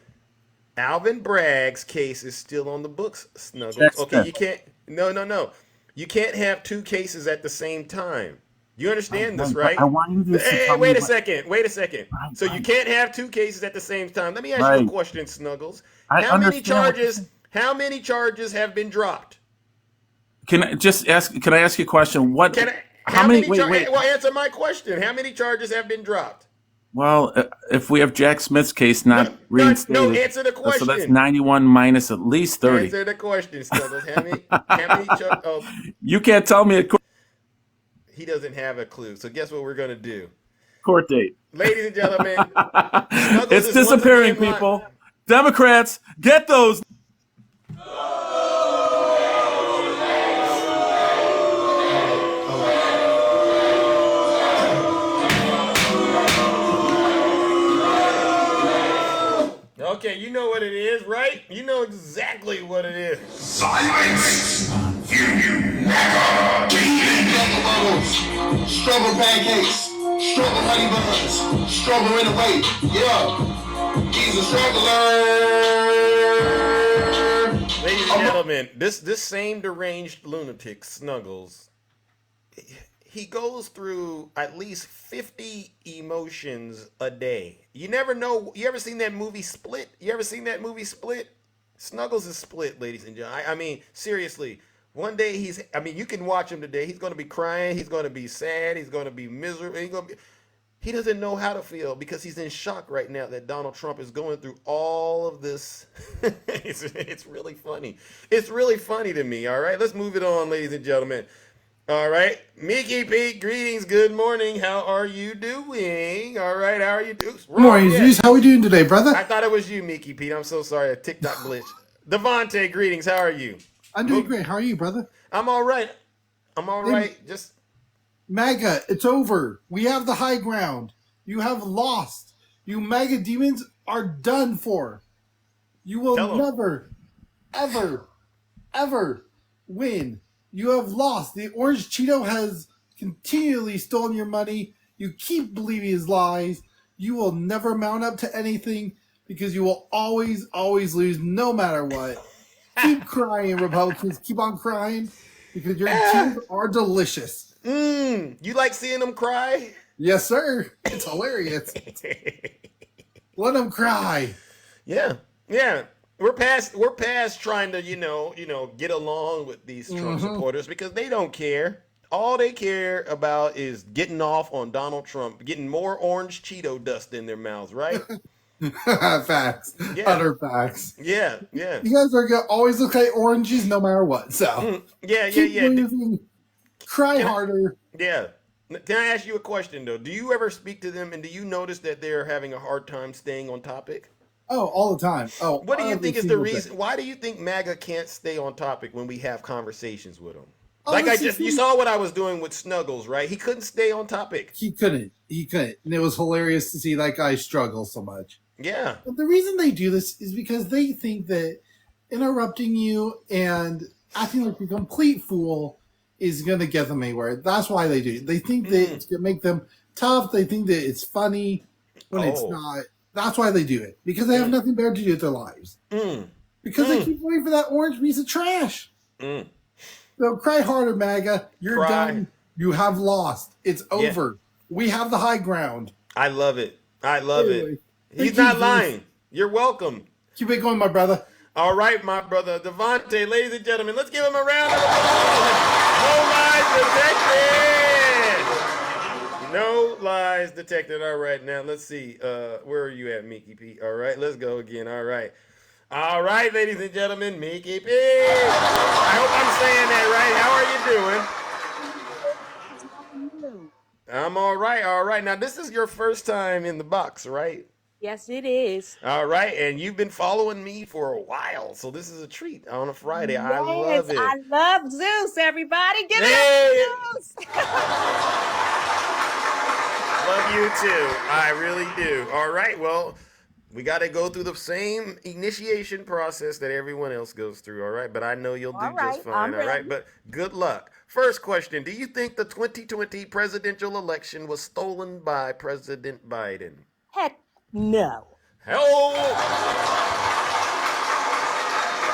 Alvin Bragg's case is still on the books, Jack Snuggles. Okay, Smith. you can't. No. You can't have two cases at the same time. You understand this, Right, but right? I want you just to Hey, tell me wait a what. second. Wait a second. Right, So you right, can't have two cases at the same time. Let me ask you a right. question, Snuggles. I How many understand what you're charges? saying. How many charges have been dropped? Can I just ask? Can I ask you a question? What? Can I? How How many? many? Wait. Well, answer my question. How many charges have been dropped? Well, if we have Jack Smith's case No, not no. reinstated, Answer the so that's question. 91 minus at least 30. Answer the question, Snuggles. How many? How many? Oh, You can't tell me a he doesn't have a clue. So guess what we're gonna do, court date. ladies and gentlemen? Snuggles It's is once disappearing, again people. Democrats, get those. Okay, you know what it is, right? You know exactly what it is. Silence! Struggle bubbles, struggle pancakes, struggle honey buns, struggle in the way. Yeah, he's a struggler. Ladies and gentlemen, this same deranged lunatic, Snuggles, he goes through at least 50 emotions a day. You never know. You ever seen that movie Split? You ever seen that movie Split? Snuggles is split, ladies and gentlemen. I mean, seriously. One day you can watch him today. He's going to be crying. He's going to be sad. He's going to be miserable. He doesn't know how to feel because he's in shock right now that Donald Trump is going through all of this. It's really funny. It's really funny to me. All right, let's move it on, ladies and gentlemen. All right, Mickey Pete, greetings. Good morning. How are you doing? All right, how are you doing? Good morning, Zeus. How are we doing today, brother? I thought it was you, Mickey Pete. I'm so sorry. A TikTok glitch. Devontae, greetings. How are you? I'm doing great. How are you, brother? I'm all right. I'm all right. Just MAGA, it's over. We have the high ground. You have lost. You MAGA demons are done for. You will never, ever win. You have lost. The Orange Cheeto has continually stolen your money. You keep believing his lies. You will never mount up to anything because you will always lose no matter what. Keep crying, Republicans. Keep on crying because your teams are delicious. You like seeing them cry? Yes, sir. It's hilarious. Let them cry. Yeah. We're past trying to, get along with these Trump supporters because they don't care. All they care about is getting off on Donald Trump, getting more orange Cheeto dust in their mouths, right? Facts. Yeah. Utter facts. Yeah. You guys are going to always look like oranges no matter what. So Yeah. Believing, cry harder. Yeah. Can I ask you a question, though? Do you ever speak to them, and do you notice that they're having a hard time staying on topic? Oh, all the time. Oh, what do you think is the reason? Day. Why do you think MAGA can't stay on topic when we have conversations with them? You saw what I was doing with Snuggles, right? He couldn't stay on topic. He couldn't. And it was hilarious to see that guy struggle so much. Yeah. But the reason they do this is because they think that interrupting you and acting like a complete fool is going to get them anywhere. That's why they do it. They think that it's going to make them tough. They think that it's funny when it's not. That's why they do it. Because they have nothing better to do with their lives. Because they keep waiting for that orange piece of trash. So cry harder, MAGA. You're done. You have lost. It's over. We have the high ground. I love it. It. He's not lying. You're welcome. Keep it going, my brother. All right, my brother. Devontae, ladies and gentlemen, let's give him a round of applause. No lies detected. No lies detected. All right, now let's see. Where are you at, Mickey P? All right, let's go again. All right. All right, ladies and gentlemen, Mickey P. I hope I'm saying that right. How are you doing? I'm all right, all right. Now, this is your first time in the box, right? Yes, it is. All right, and you've been following me for a while, so this is a treat on a Friday. I Yes, love it. I love Zeus. Everybody, give it Hey! up for Zeus. Love you too. I really do. All right, well, we got to go through the same initiation process that everyone else goes through, all right? But I know you'll do All just right, fine, I'm all right? ready. But good luck. First question, do you think the 2020 presidential election was stolen by President Biden? Heck no. Hell!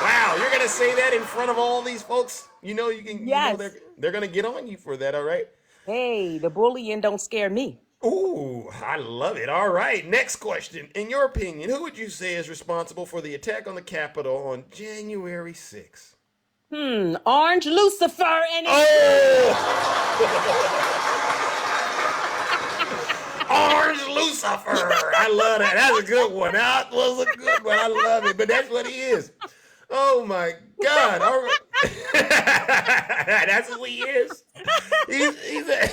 Wow, you're gonna say that in front of all these folks? You know Yes. they're gonna get on you for that, all right? Hey, the bullying don't scare me. Ooh, I love it. All right, next question. In your opinion, who would you say is responsible for the attack on the Capitol on January 6th? Orange Lucifer and his Orange Lucifer. I love that. That's a good one. That was a good one. I love it. But that's what he is. Oh my God. All right. That's who he is. He's a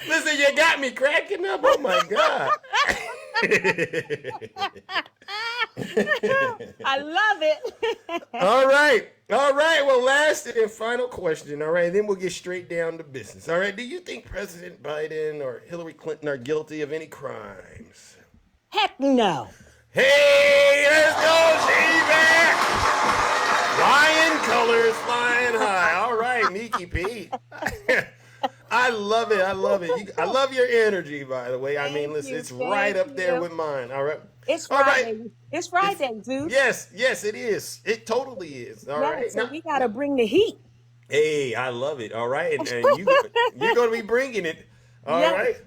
Listen, you got me cracking up. Oh my God. I love it. All right. All right. Well, last and final question. All right. Then we'll get straight down to business. All right. Do you think President Biden or Hillary Clinton are guilty of any crimes? Heck no. Hey, let's go, Steve! Flying colors, flying high. All right, Mickey P. I love it. I love it. I love your energy, by the way. I mean, listen, it's right up there with mine. All right. It's All Friday. right. It's Friday, Zeus. Yes, it is. It totally is. All right. So we gotta bring the heat. Hey, I love it. All right, and you're gonna be bringing it. All right.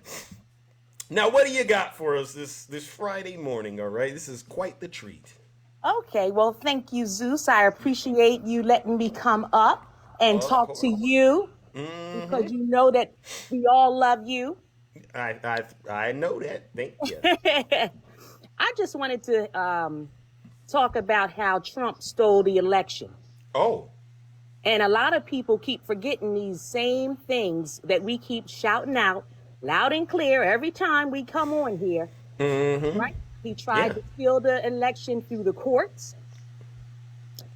Now, what do you got for us this Friday morning? All right, this is quite the treat. Okay, well, thank you, Zeus. I appreciate you letting me come up and talk to you because you know that we all love you. I know that. Thank you. I just wanted to talk about how Trump stole the election. Oh. And a lot of people keep forgetting these same things that we keep shouting out loud and clear every time we come on here. Right? He tried to steal the election through the courts.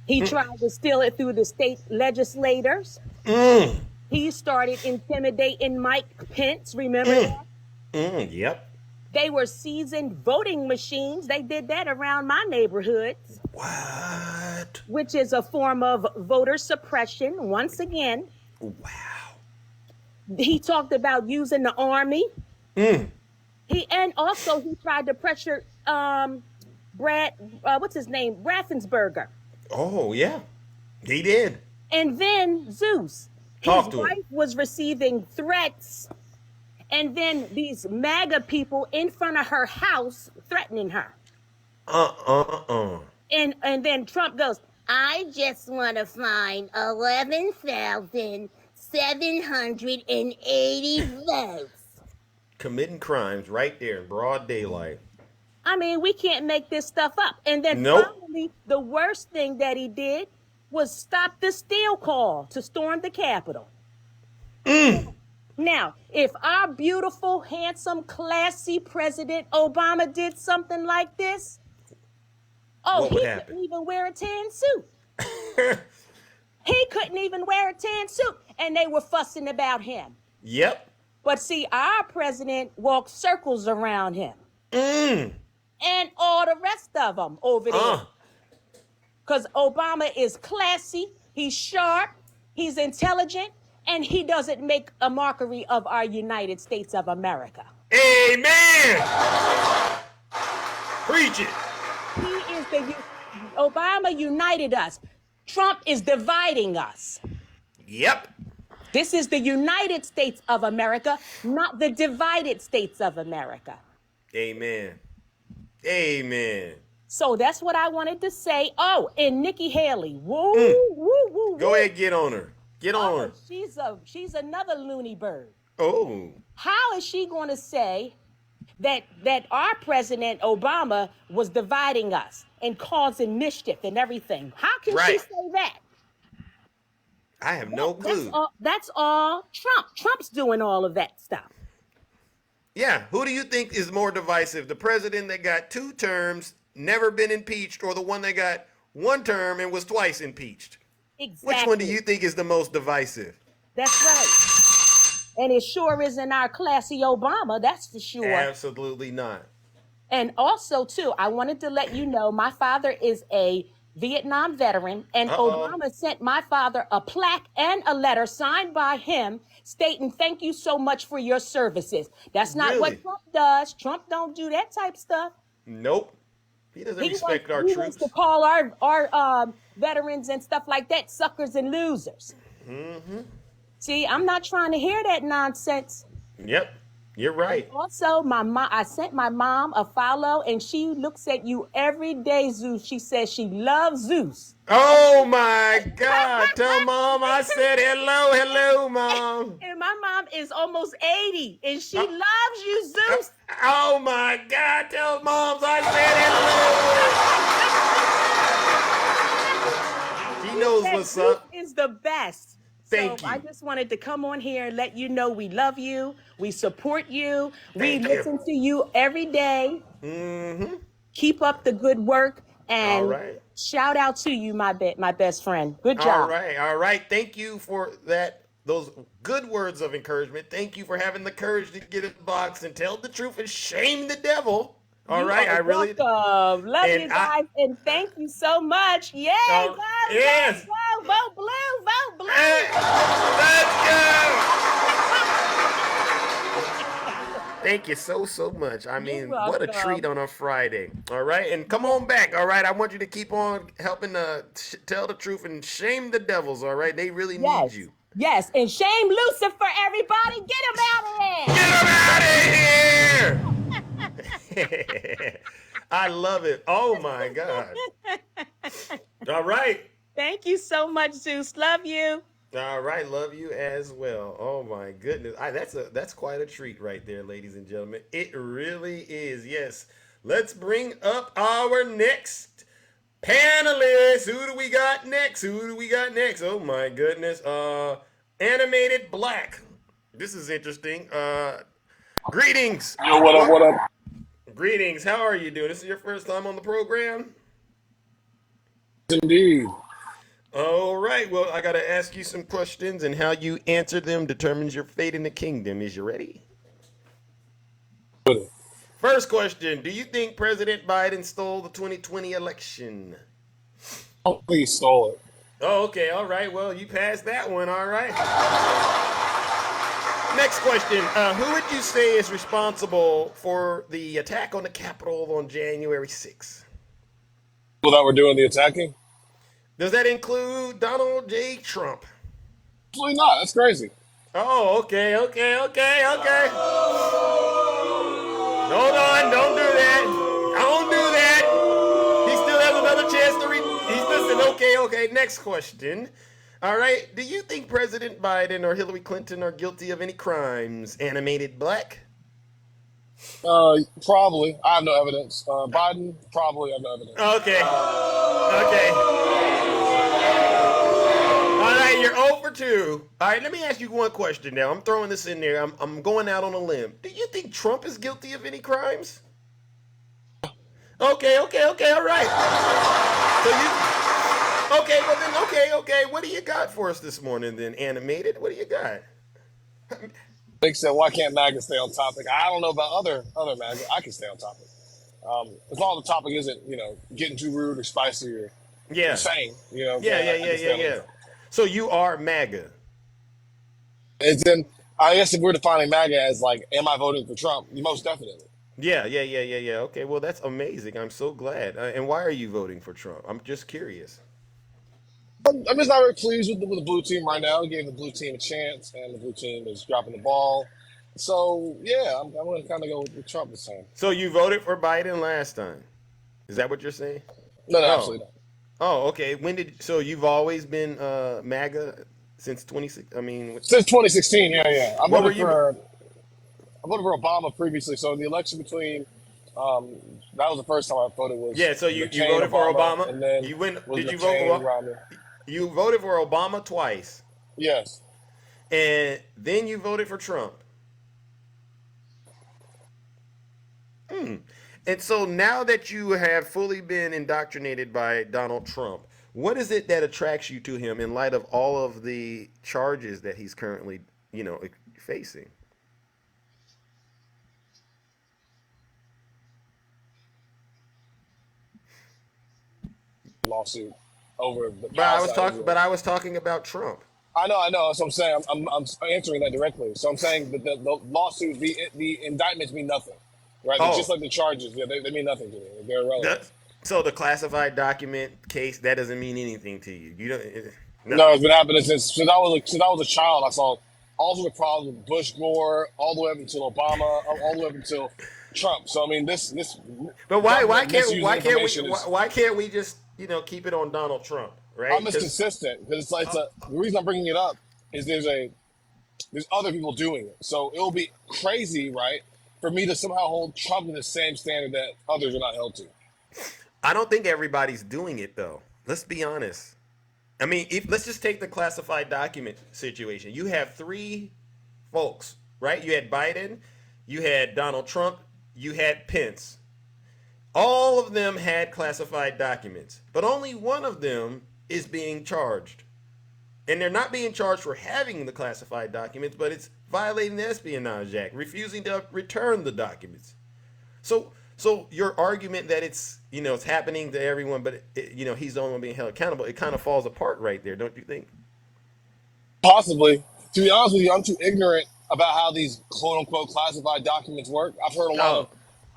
He tried to steal it through the state legislators. He started intimidating Mike Pence. Remember that? Yep. They were seasoned voting machines. They did that around my neighborhood. What? Which is a form of voter suppression, once again. Wow. He talked about using the army. He tried to pressure what's his name? Raffensperger. Oh, yeah. He did. And then Zeus. His wife was receiving threats. And then these MAGA people in front of her house threatening her. And then Trump goes, I just want to find 11,780 votes. Committing crimes right there in broad daylight. I mean, we can't make this stuff up. And then finally, the worst thing that he did was stop the steal call to storm the Capitol. Now, if our beautiful, handsome, classy President Obama did something like this, he couldn't even wear a tan suit. He couldn't even wear a tan suit, and they were fussing about him. Yep. But see, our president walked circles around him. And all the rest of them over there. Because Obama is classy, he's sharp, he's intelligent, and he doesn't make a mockery of our United States of America. Amen. Preach it. Obama united us. Trump is dividing us. Yep. This is the United States of America, not the divided states of America. Amen. Amen. So that's what I wanted to say. Oh, and Nikki Haley. Woo, woo, woo. Go ahead, get on her. Get on her. She's another loony bird. Oh. How is she going to say that our President Obama was dividing us and causing mischief and everything? How can she say that? I have no clue. That's all Trump. Trump's doing all of that stuff. Yeah, who do you think is more divisive? The president that got 2 terms, never been impeached, or the one that got 1 term and was twice impeached? Exactly. Which one do you think is the most divisive? That's right. And it sure isn't our classy Obama, that's for sure. Absolutely not. And also, too, I wanted to let you know my father is a Vietnam veteran, and Obama sent my father a plaque and a letter signed by him stating, "Thank you so much for your services." That's not what Trump does. Trump don't do that type stuff. Nope. He doesn't respect our troops. He wants to call our veterans and stuff like that suckers and losers. Mm-hmm. See, I'm not trying to hear that nonsense. Yep. You're right. And also, I sent my mom a follow, and she looks at you every day, Zeus. She says she loves Zeus. Oh my God! Tell Mom I said hello, Mom. And my mom is almost 80, and she loves you, Zeus. Oh my God! Tell Moms I said hello. She knows what's up. Zeus is the best. Thank you. I just wanted to come on here and let you know we love you, we support you, we listen to you every day. Mm-hmm. Keep up the good work, and shout out to you, my best friend. Good job. All right. Thank you for that. Those good words of encouragement. Thank you for having the courage to get in the box and tell the truth and shame the devil. All right, I really love you guys, and thank you so much. Yay! Yes. Vote blue, vote blue. Let's go. Thank you so much. I mean, what a treat on a Friday. All right, and come on back. All right, I want you to keep on helping tell the truth and shame the devils. All right, they really need you. Yes, and shame Lucifer, everybody. Get him out of here. Get him out of here. I love it. Oh my God. All right. Thank you so much, Zeus. Love you. All right, love you as well. Oh my goodness. That's quite a treat right there, ladies and gentlemen. It really is. Yes. Let's bring up our next panelist. Who do we got next? Oh my goodness. Animated Black. This is interesting. Greetings. Yo, what up? Greetings. How are you doing? This is your first time on the program? Indeed. All right. Well, I got to ask you some questions, and how you answer them determines your fate in the kingdom. Is you ready? First question. Do you think President Biden stole the 2020 election? Oh, he stole it. Oh, okay. All right. Well, you passed that one. All right. Next question. Who would you say is responsible for the attack on the Capitol on January 6th? People that were doing the attacking? Does that include Donald J. Trump? Absolutely not. That's crazy. Oh, okay. Hold on. Don't do that. He still has another chance to read. He's listening. Okay. Next question. All right. Do you think President Biden or Hillary Clinton are guilty of any crimes? Animated Black? Probably. I have no evidence. Biden, probably have no evidence. Okay. All right, you're 0 for 2. All right, let me ask you one question now. I'm throwing this in there. I'm going out on a limb. Do you think Trump is guilty of any crimes? Okay, all right. Okay. What do you got for us this morning then, Animated? What do you got? Nick said, why can't MAGA stay on topic? I don't know about other MAGA. I can stay on topic. As long as the topic isn't, getting too rude or spicy or insane, Yeah. So you are MAGA. And then, I guess if we're defining MAGA as like, am I voting for Trump? Most definitely. Yeah. Okay, well, that's amazing. I'm so glad. And why are you voting for Trump? I'm just curious. I'm just not very pleased with the blue team right now. Gave the blue team a chance, and the blue team is dropping the ball. So, yeah, I'm going to kind of go with Trump this time. So you voted for Biden last time? Is that what you're saying? No, absolutely not. Oh, okay. So you've always been MAGA since 26. I mean, Since 2016, yeah. what were you? I voted for Obama previously. So the election between, that was the first time I voted was Yeah, so you McCain, voted for Obama, Obama. and then You went. was Did you vote? McCain, Romney. You voted for Obama twice, Yes. and then you voted for Trump. Hmm. And so now that you have fully been indoctrinated by Donald Trump, what is it that attracts you to him in light of all of the charges that he's currently, facing? Lawsuit over the But I was Palestine talking. Israel. But I was talking about Trump. I know. That's what I'm saying. I'm answering that directly. So I'm saying that the lawsuit, the indictments mean nothing, right? They're just Oh, like the charges. Yeah, they mean nothing to me. They're irrelevant. so the classified document case that doesn't mean anything to you. You don't. No, Nothing. it's been happening since I was a child. I saw all of the problems with Bush, Gore, all the way up until Obama, all the way up until Trump. So I mean, this But why government can't misusing why can't we information is. why can't we just keep it on Donald Trump, right? I'm just consistent because the reason I'm bringing it up is there's other people doing it. So it'll be crazy, right, for me to somehow hold Trump to the same standard that others are not held to. I don't think everybody's doing it though. Let's be honest. I mean, let's just take the classified document situation. You have three folks, right? You had Biden, you had Donald Trump, you had Pence. All of them had classified documents, but only one of them is being charged. And they're not being charged for having the classified documents, but it's violating the Espionage Act, refusing to return the documents. So your argument that it's happening to everyone, but he's the only one being held accountable, it kind of falls apart right there, don't you think? Possibly. To be honest with you, I'm too ignorant about how these quote unquote classified documents work. Oh,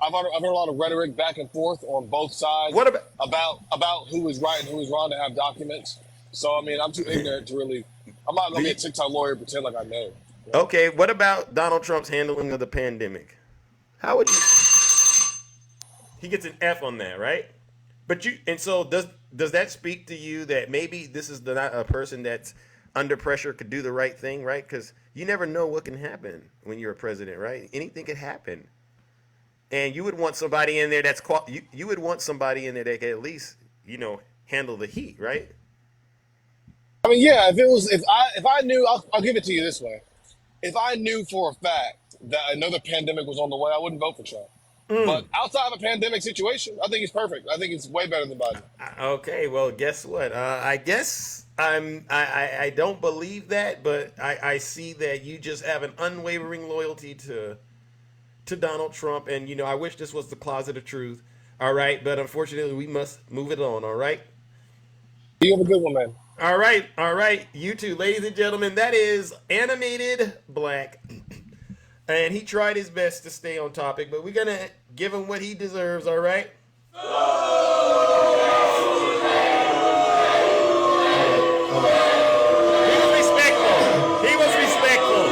I've heard a lot of rhetoric back and forth on both sides what about? about who is right and who is wrong to have documents. So I mean, I'm too ignorant to really. I'm not gonna be a TikTok lawyer and pretend like I know. Okay, what about Donald Trump's handling of the pandemic? How would you? He gets an F on that, right? But so does that speak to you that maybe this is not a person that's under pressure could do the right thing, right? Because you never know what can happen when you're a president, right? Anything could happen, and you would want somebody in there you would want somebody in there that can at least handle the heat, right? I mean, yeah. If I knew, I'll give it to you this way. If I knew for a fact that another pandemic was on the way, I wouldn't vote for Trump. But outside of a pandemic situation, I think he's perfect. I think it's way better than Biden. Okay, well, guess what? I guess I don't believe that, but I see that you just have an unwavering loyalty to Donald Trump, and I wish this was the closet of truth. All right, but unfortunately, we must move it on. All right. You have a good one, man. All right. You too, ladies and gentlemen. That is Animated Black. And he tried his best to stay on topic, but we're going to give him what he deserves, all right? He was respectful.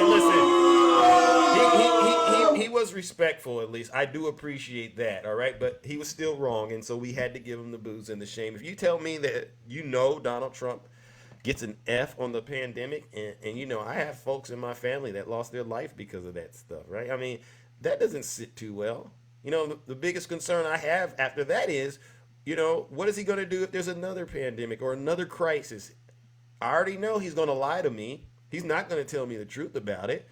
Listen. He was respectful, at least. I do appreciate that, all right? But he was still wrong, and so we had to give him the booze and the shame. If you tell me that Donald Trump gets an F on the pandemic, and I have folks in my family that lost their life because of that stuff, right? I mean, that doesn't sit too well. The biggest concern I have after that is, what is he going to do if there's another pandemic or another crisis? I already know he's going to lie to me. He's not going to tell me the truth about it.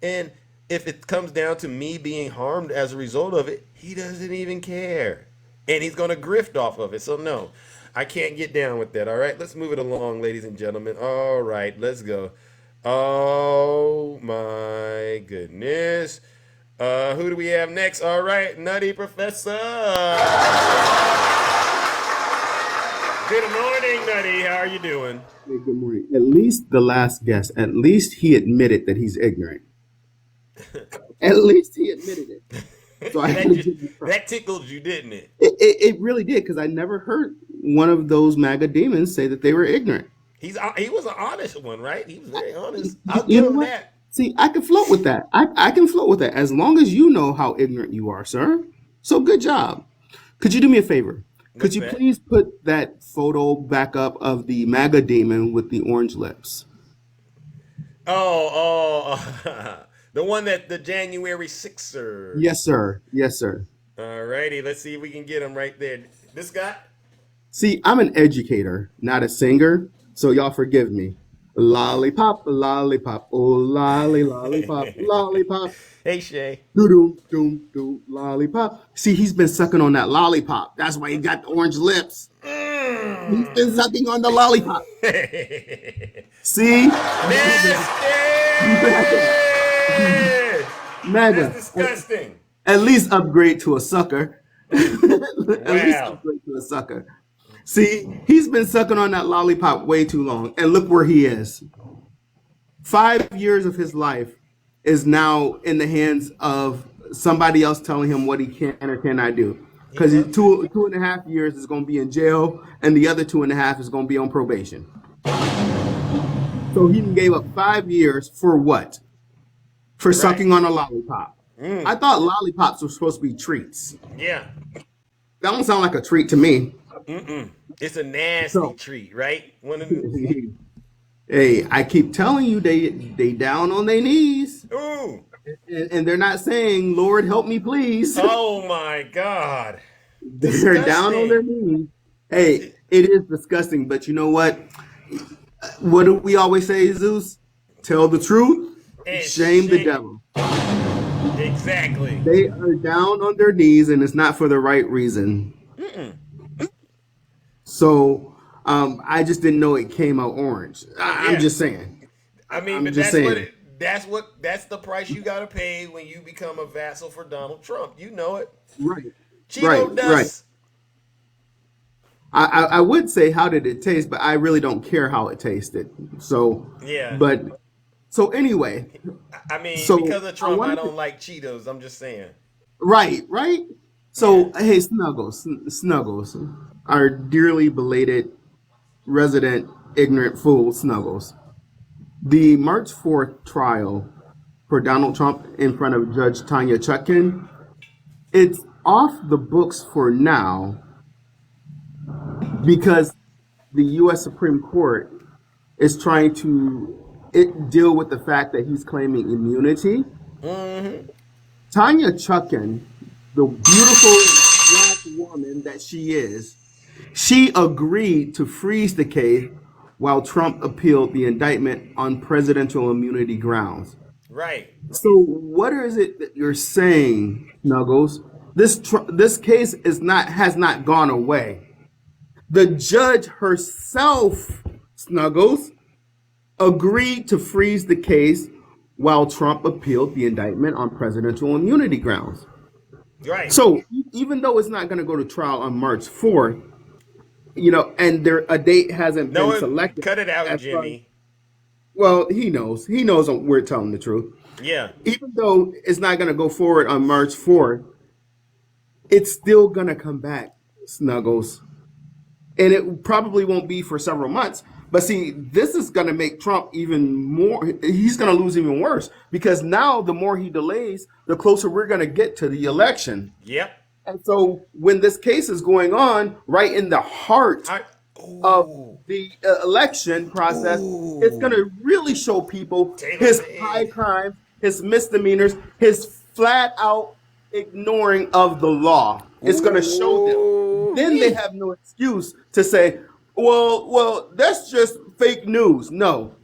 And if it comes down to me being harmed as a result of it, he doesn't even care. And he's going to grift off of it. So no, I can't get down with that. All right, let's move it along, ladies and gentlemen. All right, let's go. Oh my goodness. Who do we have next? All right, Nutty Professor. Good morning, Nutty. How are you doing? Hey, good morning. At least the last guest, at least he admitted that he's ignorant. At least he admitted it. So that tickled you, didn't it? It really did, because I never heard one of those MAGA demons say that they were ignorant. He was an honest one, right? He was very honest. I'll give him that. See, I can float with that. I can float with that as long as you know how ignorant you are, sir. So good job. Could you do me a favor? Could you please put that photo back up of the MAGA demon with the orange lips? The one that the January 6er. Yes, sir. Yes, sir. All righty, let's see if we can get him right there. This guy? See, I'm an educator, not a singer, so y'all forgive me. Lollipop, lollipop, oh lolly, lollipop, lollipop. Hey, Shay. Doom, doom, doom, lollipop. See, he's been sucking on that lollipop. That's why he got the orange lips. He's been sucking on the lollipop. See? MAGA. That's disgusting. At least upgrade to a sucker. At least upgrade to a sucker. See, he's been sucking on that lollipop way too long. And look where he is. 5 years of his life is now in the hands of somebody else telling him what he can or cannot do. Because 2.5 years is going to be in jail, and the other 2.5 is going to be on probation. So he gave up 5 years for what? For sucking on a lollipop. I thought lollipops were supposed to be treats. Yeah. That don't sound like a treat to me. It's a nasty treat, right? One of the. Hey, I keep telling you, they down on their knees. Ooh. And they're not saying, Lord, help me, please. Oh, my God. They're down on their knees. Hey, it is disgusting, but you know what? What do we always say, Zeus? Tell the truth, and shame the devil. Exactly. They are down on their knees, and it's not for the right reason. So I just didn't know it came out orange. I'm just saying. I mean, but that's the price you got to pay when you become a vassal for Donald Trump. You know it. Right. Cheeto dust. I would say, how did it taste? But I really don't care how it tasted. So yeah. But so anyway. I mean, because of Trump, I don't like Cheetos. I'm just saying. Right. So hey, Snuggles, our dearly belated resident ignorant fool, Snuggles. The March 4th trial for Donald Trump in front of Judge Tanya Chutkan, it's off the books for now because the U.S. Supreme Court is trying to deal with the fact that he's claiming immunity. Tanya Chutkan, the beautiful black woman that she is, she agreed to freeze the case while Trump appealed the indictment on presidential immunity grounds. Right. So what is it that you're saying, Snuggles? This case has not gone away. The judge herself, Snuggles, agreed to freeze the case while Trump appealed the indictment on presidential immunity grounds. Right. So even though it's not going to go to trial on March 4th, and a date hasn't been selected. Cut it out, Jimmy. Well, he knows we're telling the truth. Yeah. Even though it's not going to go forward on March 4th, it's still going to come back, Snuggles. And it probably won't be for several months. But see, this is going to make Trump even more, he's going to lose even worse. Because now the more he delays, the closer we're going to get to the election. Yep. And so when this case is going on right in the heart of the election process, it's going to really show people his high crime, his misdemeanors, his flat out ignoring of the law. It's going to show them. Then they have no excuse to say, well, that's just fake news. No.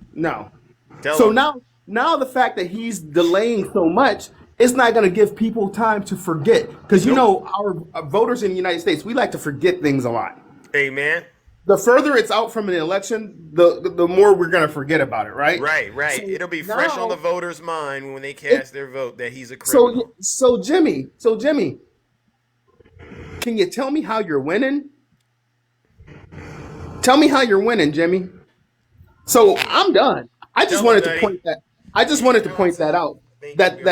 So now the fact that he's delaying so much, it's not going to give people time to forget. Because, our voters in the United States, we like to forget things a lot. Amen. The further it's out from an election, the more we're going to forget about it, right? Right. So it'll be fresh on the voters' mind when they cast their vote that he's a criminal. So Jimmy, can you tell me how you're winning? Tell me how you're winning, Jimmy. So I'm done. I just wanted to point that out. That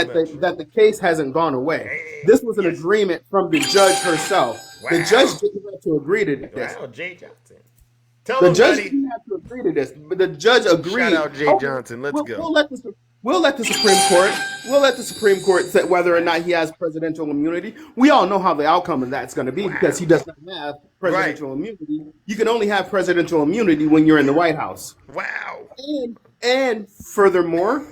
the case hasn't gone away. This was an agreement from the judge herself. Wow. The judge didn't have to agree to this. Wow, Jay Johnson. The judge didn't have to agree to this, but the judge agreed. Shout out Jay Johnson. Let's go. We'll let the Supreme Court. We'll let the Supreme Court say whether or not he has presidential immunity. We all know how the outcome of that's going to be because he does not have Right. presidential immunity. You can only have presidential immunity when you're in the White House. Wow. And furthermore,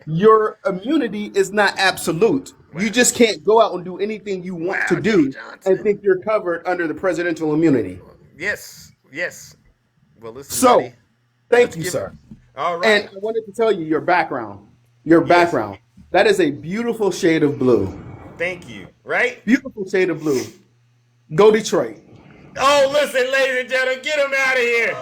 your immunity is not absolute. You just can't go out and do anything you want to do and think you're covered under the presidential immunity. Yes. Yes. Well, listen, So, Nutty. thank you, sir. All right. And I wanted to tell you your background. Your background. That is a beautiful shade of blue. Thank you. Right? Beautiful shade of blue. Go Detroit. Oh, listen, ladies and gentlemen, get him out of here.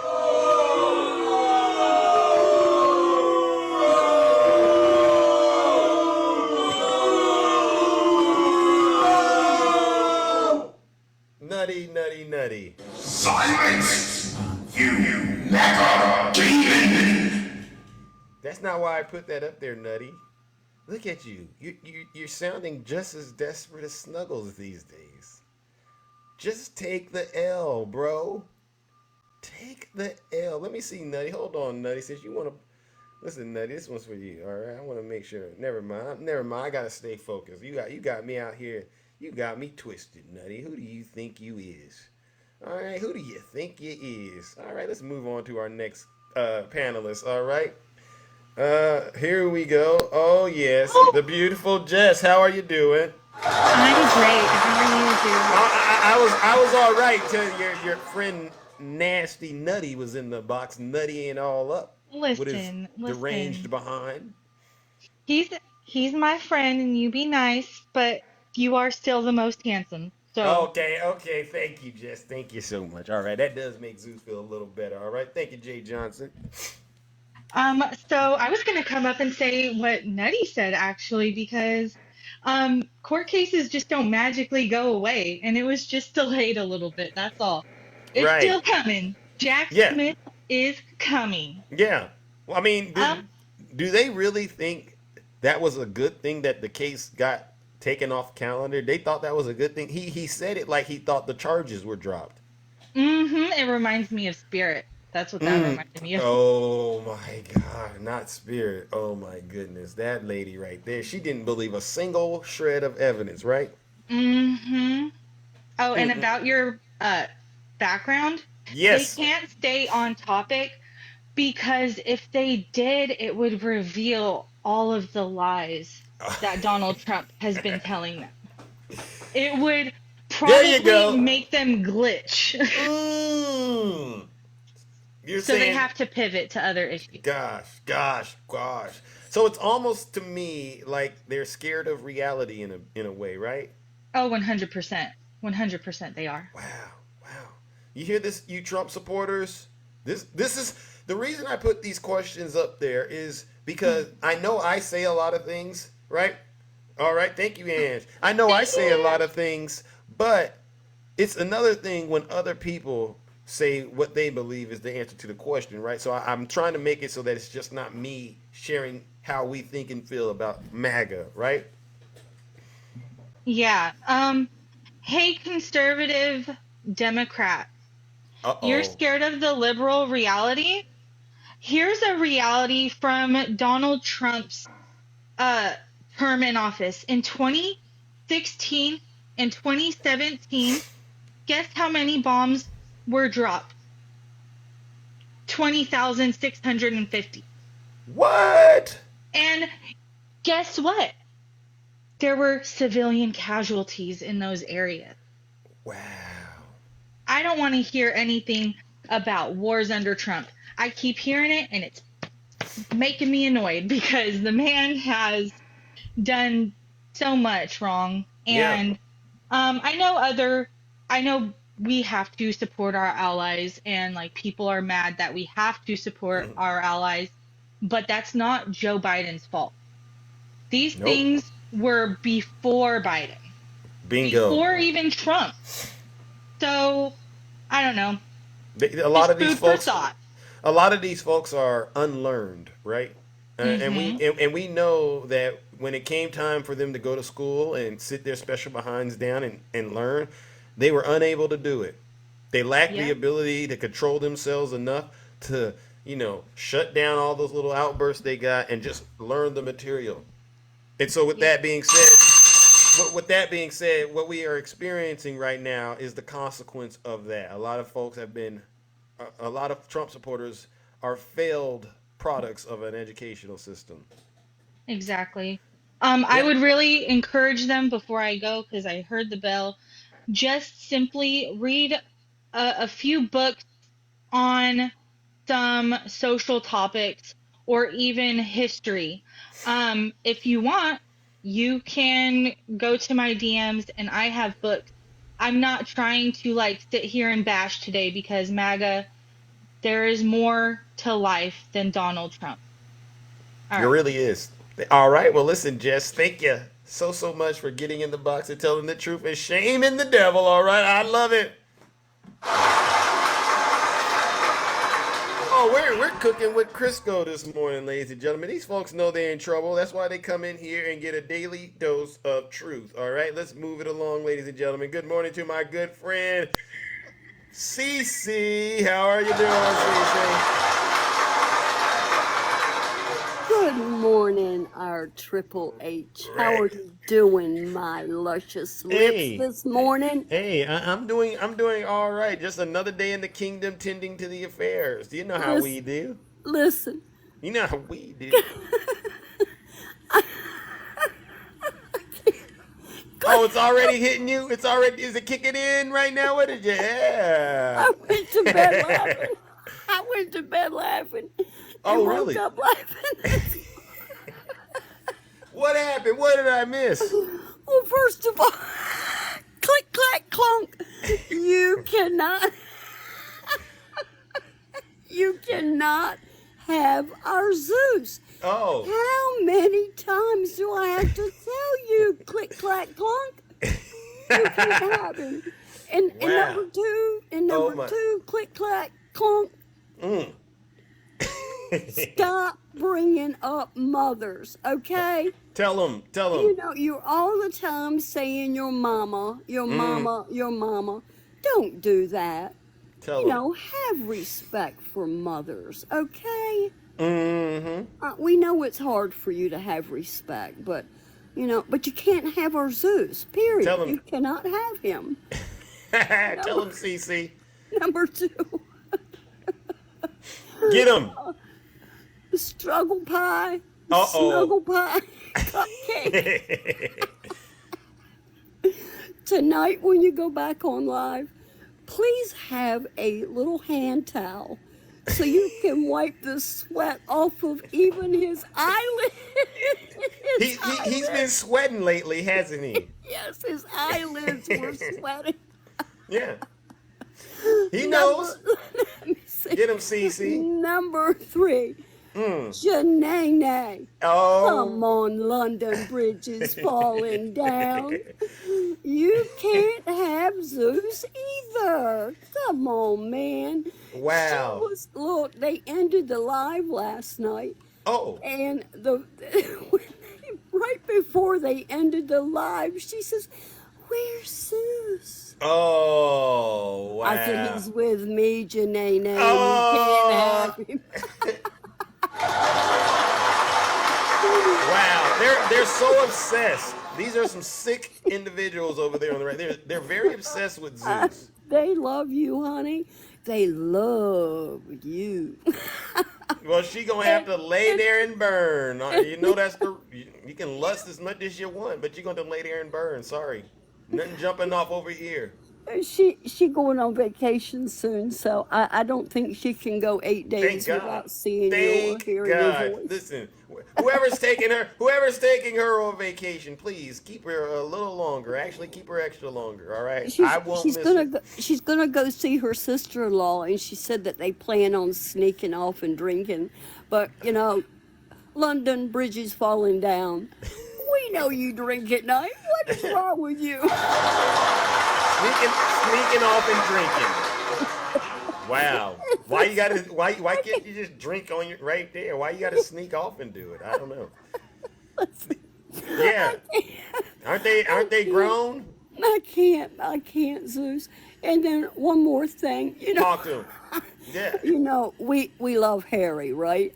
Nutty, nutty, nutty. Silence! You never demon! That's not why I put that up there, Nutty. Look at you. You're sounding just as desperate as Snuggles these days. Just take the L, bro. Take the L. Let me see, Nutty. Hold on, Nutty. Since you want to listen, Nutty, this one's for you. All right. I want to make sure. Never mind. Never mind. I gotta stay focused. You got me out here. You got me twisted, Nutty. Who do you think you is? All right. Who do you think you is? All right. Let's move on to our next panelist. All right. Here we go. Oh yes, the beautiful Jess. How are you doing? I'm great. How are you doing? I was all right till your friend Nasty Nutty was in the box, nutty and all up with his deranged behind. He's my friend, and you be nice, but you are still the most handsome. So Okay. Thank you, Jess. Thank you so much. All right, that does make Zeus feel a little better. All right, thank you, Jay Johnson. so I was gonna come up and say what Nutty said actually, because court cases just don't magically go away, and it was just delayed a little bit. That's all. It's Right. still coming. Jack Yeah. Smith is coming. Yeah. Well, I mean, do they really think that was a good thing that the case got taken off calendar? They thought that was a good thing. He said it like he thought the charges were dropped. It reminds me of Spirit. That's what that reminded me of. Oh my God, not Spirit. Oh my goodness, that lady right there. She didn't believe a single shred of evidence, right? Oh, and about your background, yes, they can't stay on topic because if they did, it would reveal all of the lies that Donald Trump has been telling them. It would probably make them glitch. You're so they have to pivot to other issues. Gosh. So it's almost to me like they're scared of reality in a way, right? Oh, 100%. 100% they are. Wow. You hear this, you Trump supporters? This is the reason I put these questions up there is because I know I say a lot of things, right? All right, thank you, Ange. I know I say a lot of things, but it's another thing when other people say what they believe is the answer to the question, right? So I'm trying to make it so that it's just not me sharing how we think and feel about MAGA, right? Yeah. Hey, conservative Democrat. You're scared of the liberal reality? Here's a reality from Donald Trump's term in office. In 2016 and 2017, guess how many bombs were dropped? 20,650. What? And guess what? There were civilian casualties in those areas. Wow. I don't want to hear anything about wars under Trump. I keep hearing it, and it's making me annoyed because the man has done so much wrong. And I know we have to support our allies, and like people are mad that we have to support our allies, but that's not Joe Biden's fault. These things were before Biden. Bingo. Before even Trump. So I don't know. A lot of these folks are unlearned, right? And we know that when it came time for them to go to school and sit their special behinds down and learn, they were unable to do it. They lacked the ability to control themselves enough to shut down all those little outbursts they got and just learn the material. And so with that being said, what we are experiencing right now is the consequence of that. A lot of Trump supporters are failed products of an educational system. Exactly. I would really encourage them before I go, because I heard the bell, just simply read a few books on some social topics or even history. If you want, you can go to my DMs and I have books. I'm not trying to like sit here and bash today because MAGA, there is more to life than Donald Trump. All It right. really is. All right. Well, listen, Jess, thank you so much for getting in the box and telling the truth and shaming the devil. All right. I love it. Oh, we're cooking with Crisco this morning, ladies and gentlemen. These folks know they're in trouble. That's why they come in here and get a daily dose of truth. All right. Let's move it along, ladies and gentlemen. Good morning to my good friend, Cece. How are you doing, Cece? Good morning, our Triple H. How are you doing, my luscious lips this morning? Hey, I'm doing all right. Just another day in the kingdom, tending to the affairs. You know how we do. Listen. You know how we do. Oh, it's already hitting you. Is it kicking in right now? What did you have? I went to bed laughing. Oh, really? Woke up laughing. What happened? What did I miss? Well, first of all, click, clack, clunk. You cannot have our Zeus. Oh. How many times do I have to tell you, click, clack, clunk? You can't have him. And number two, click, clack, clunk. Stop bringing up mothers, okay? Tell them. You know, you're all the time saying your mama. Don't do that. Tell them. Have respect for mothers, okay? Mm-hmm. We know it's hard for you to have respect, but you can't have our Zeus, period. Tell him. You cannot have him. Tell him, Cece. Number two. Get him. The struggle pie. Snuggle pie. Cupcake. Tonight when you go back on live, please have a little hand towel so you can wipe the sweat off of even his eyelids. He's been sweating lately, hasn't he? Yes, his eyelids were sweating. Yeah. He knows. Get him, Cece. Number three. Janae. Oh. Come on, London Bridge is falling down. You can't have Zeus either. Come on, man. Wow. Look, they ended the live last night. Oh. And right before they ended the live, she says, "Where's Zeus?" Oh, wow. I said, "He's with me, Janae. Oh. You can't have him." Wow, they're so obsessed. These are some sick individuals over there on the right. They're very obsessed with Zeus. They love you, honey. They love you. Well, she gonna have to lay there and burn. You know you can lust as much as you want, but you're gonna have to lay there and burn. Sorry, nothing jumping off over here. She going on vacation soon, so I don't think she can go 8 days without seeing you or hearing your voice. Listen, whoever's taking her on vacation, please keep her a little longer. Actually, keep her extra longer. All right, I won't miss her. She's gonna go see her sister-in-law, and she said that they plan on sneaking off and drinking. But London Bridge is falling down. We know you drink at night. What is wrong with you? Sneaking off and drinking. Wow. Why can't you just drink on your right there? Why you gotta sneak off and do it? I don't know. Yeah. Aren't they grown? I can't, Zeus. And then one more thing, Talk to him. Yeah. We love Harry, right?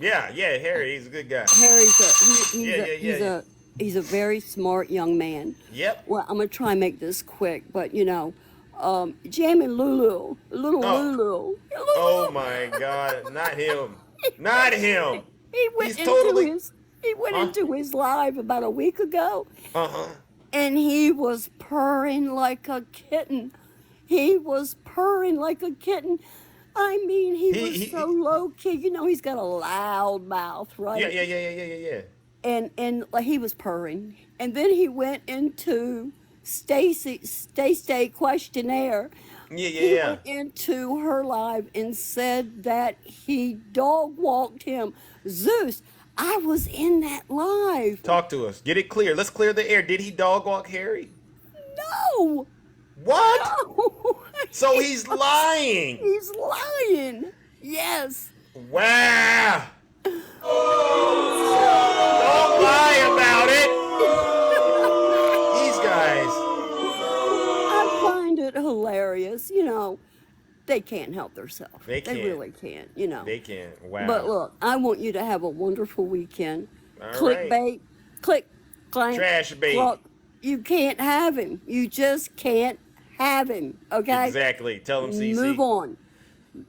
Yeah, Harry, he's a good guy. Harry's Yeah. he's a very smart young man. Yep. Well, I'm gonna try and make this quick, but Jamie Lulu, Lulu. Oh my God, not him. Not him. He went into his live about a week ago. And he was purring like a kitten. He was purring like a kitten. I mean, he was so low key. He's got a loud mouth, right? Yeah. And like, he was purring. And then he went into Stay questionnaire. He went into her live and said that he dog walked him. Zeus, I was in that live. Talk to us. Get it clear. Let's clear the air. Did he dog walk Harry? No. What? No. So he's lying. He's lying. Yes. Wow. Don't lie about it. These guys. I find it hilarious. They can't help themselves. They can't. They really can't, They can't. Wow. But look, I want you to have a wonderful weekend. All Clickbait, click, clank, trash bait. Look, you can't have him. You just can't have him. Okay? Exactly. Tell him, CC. Move on.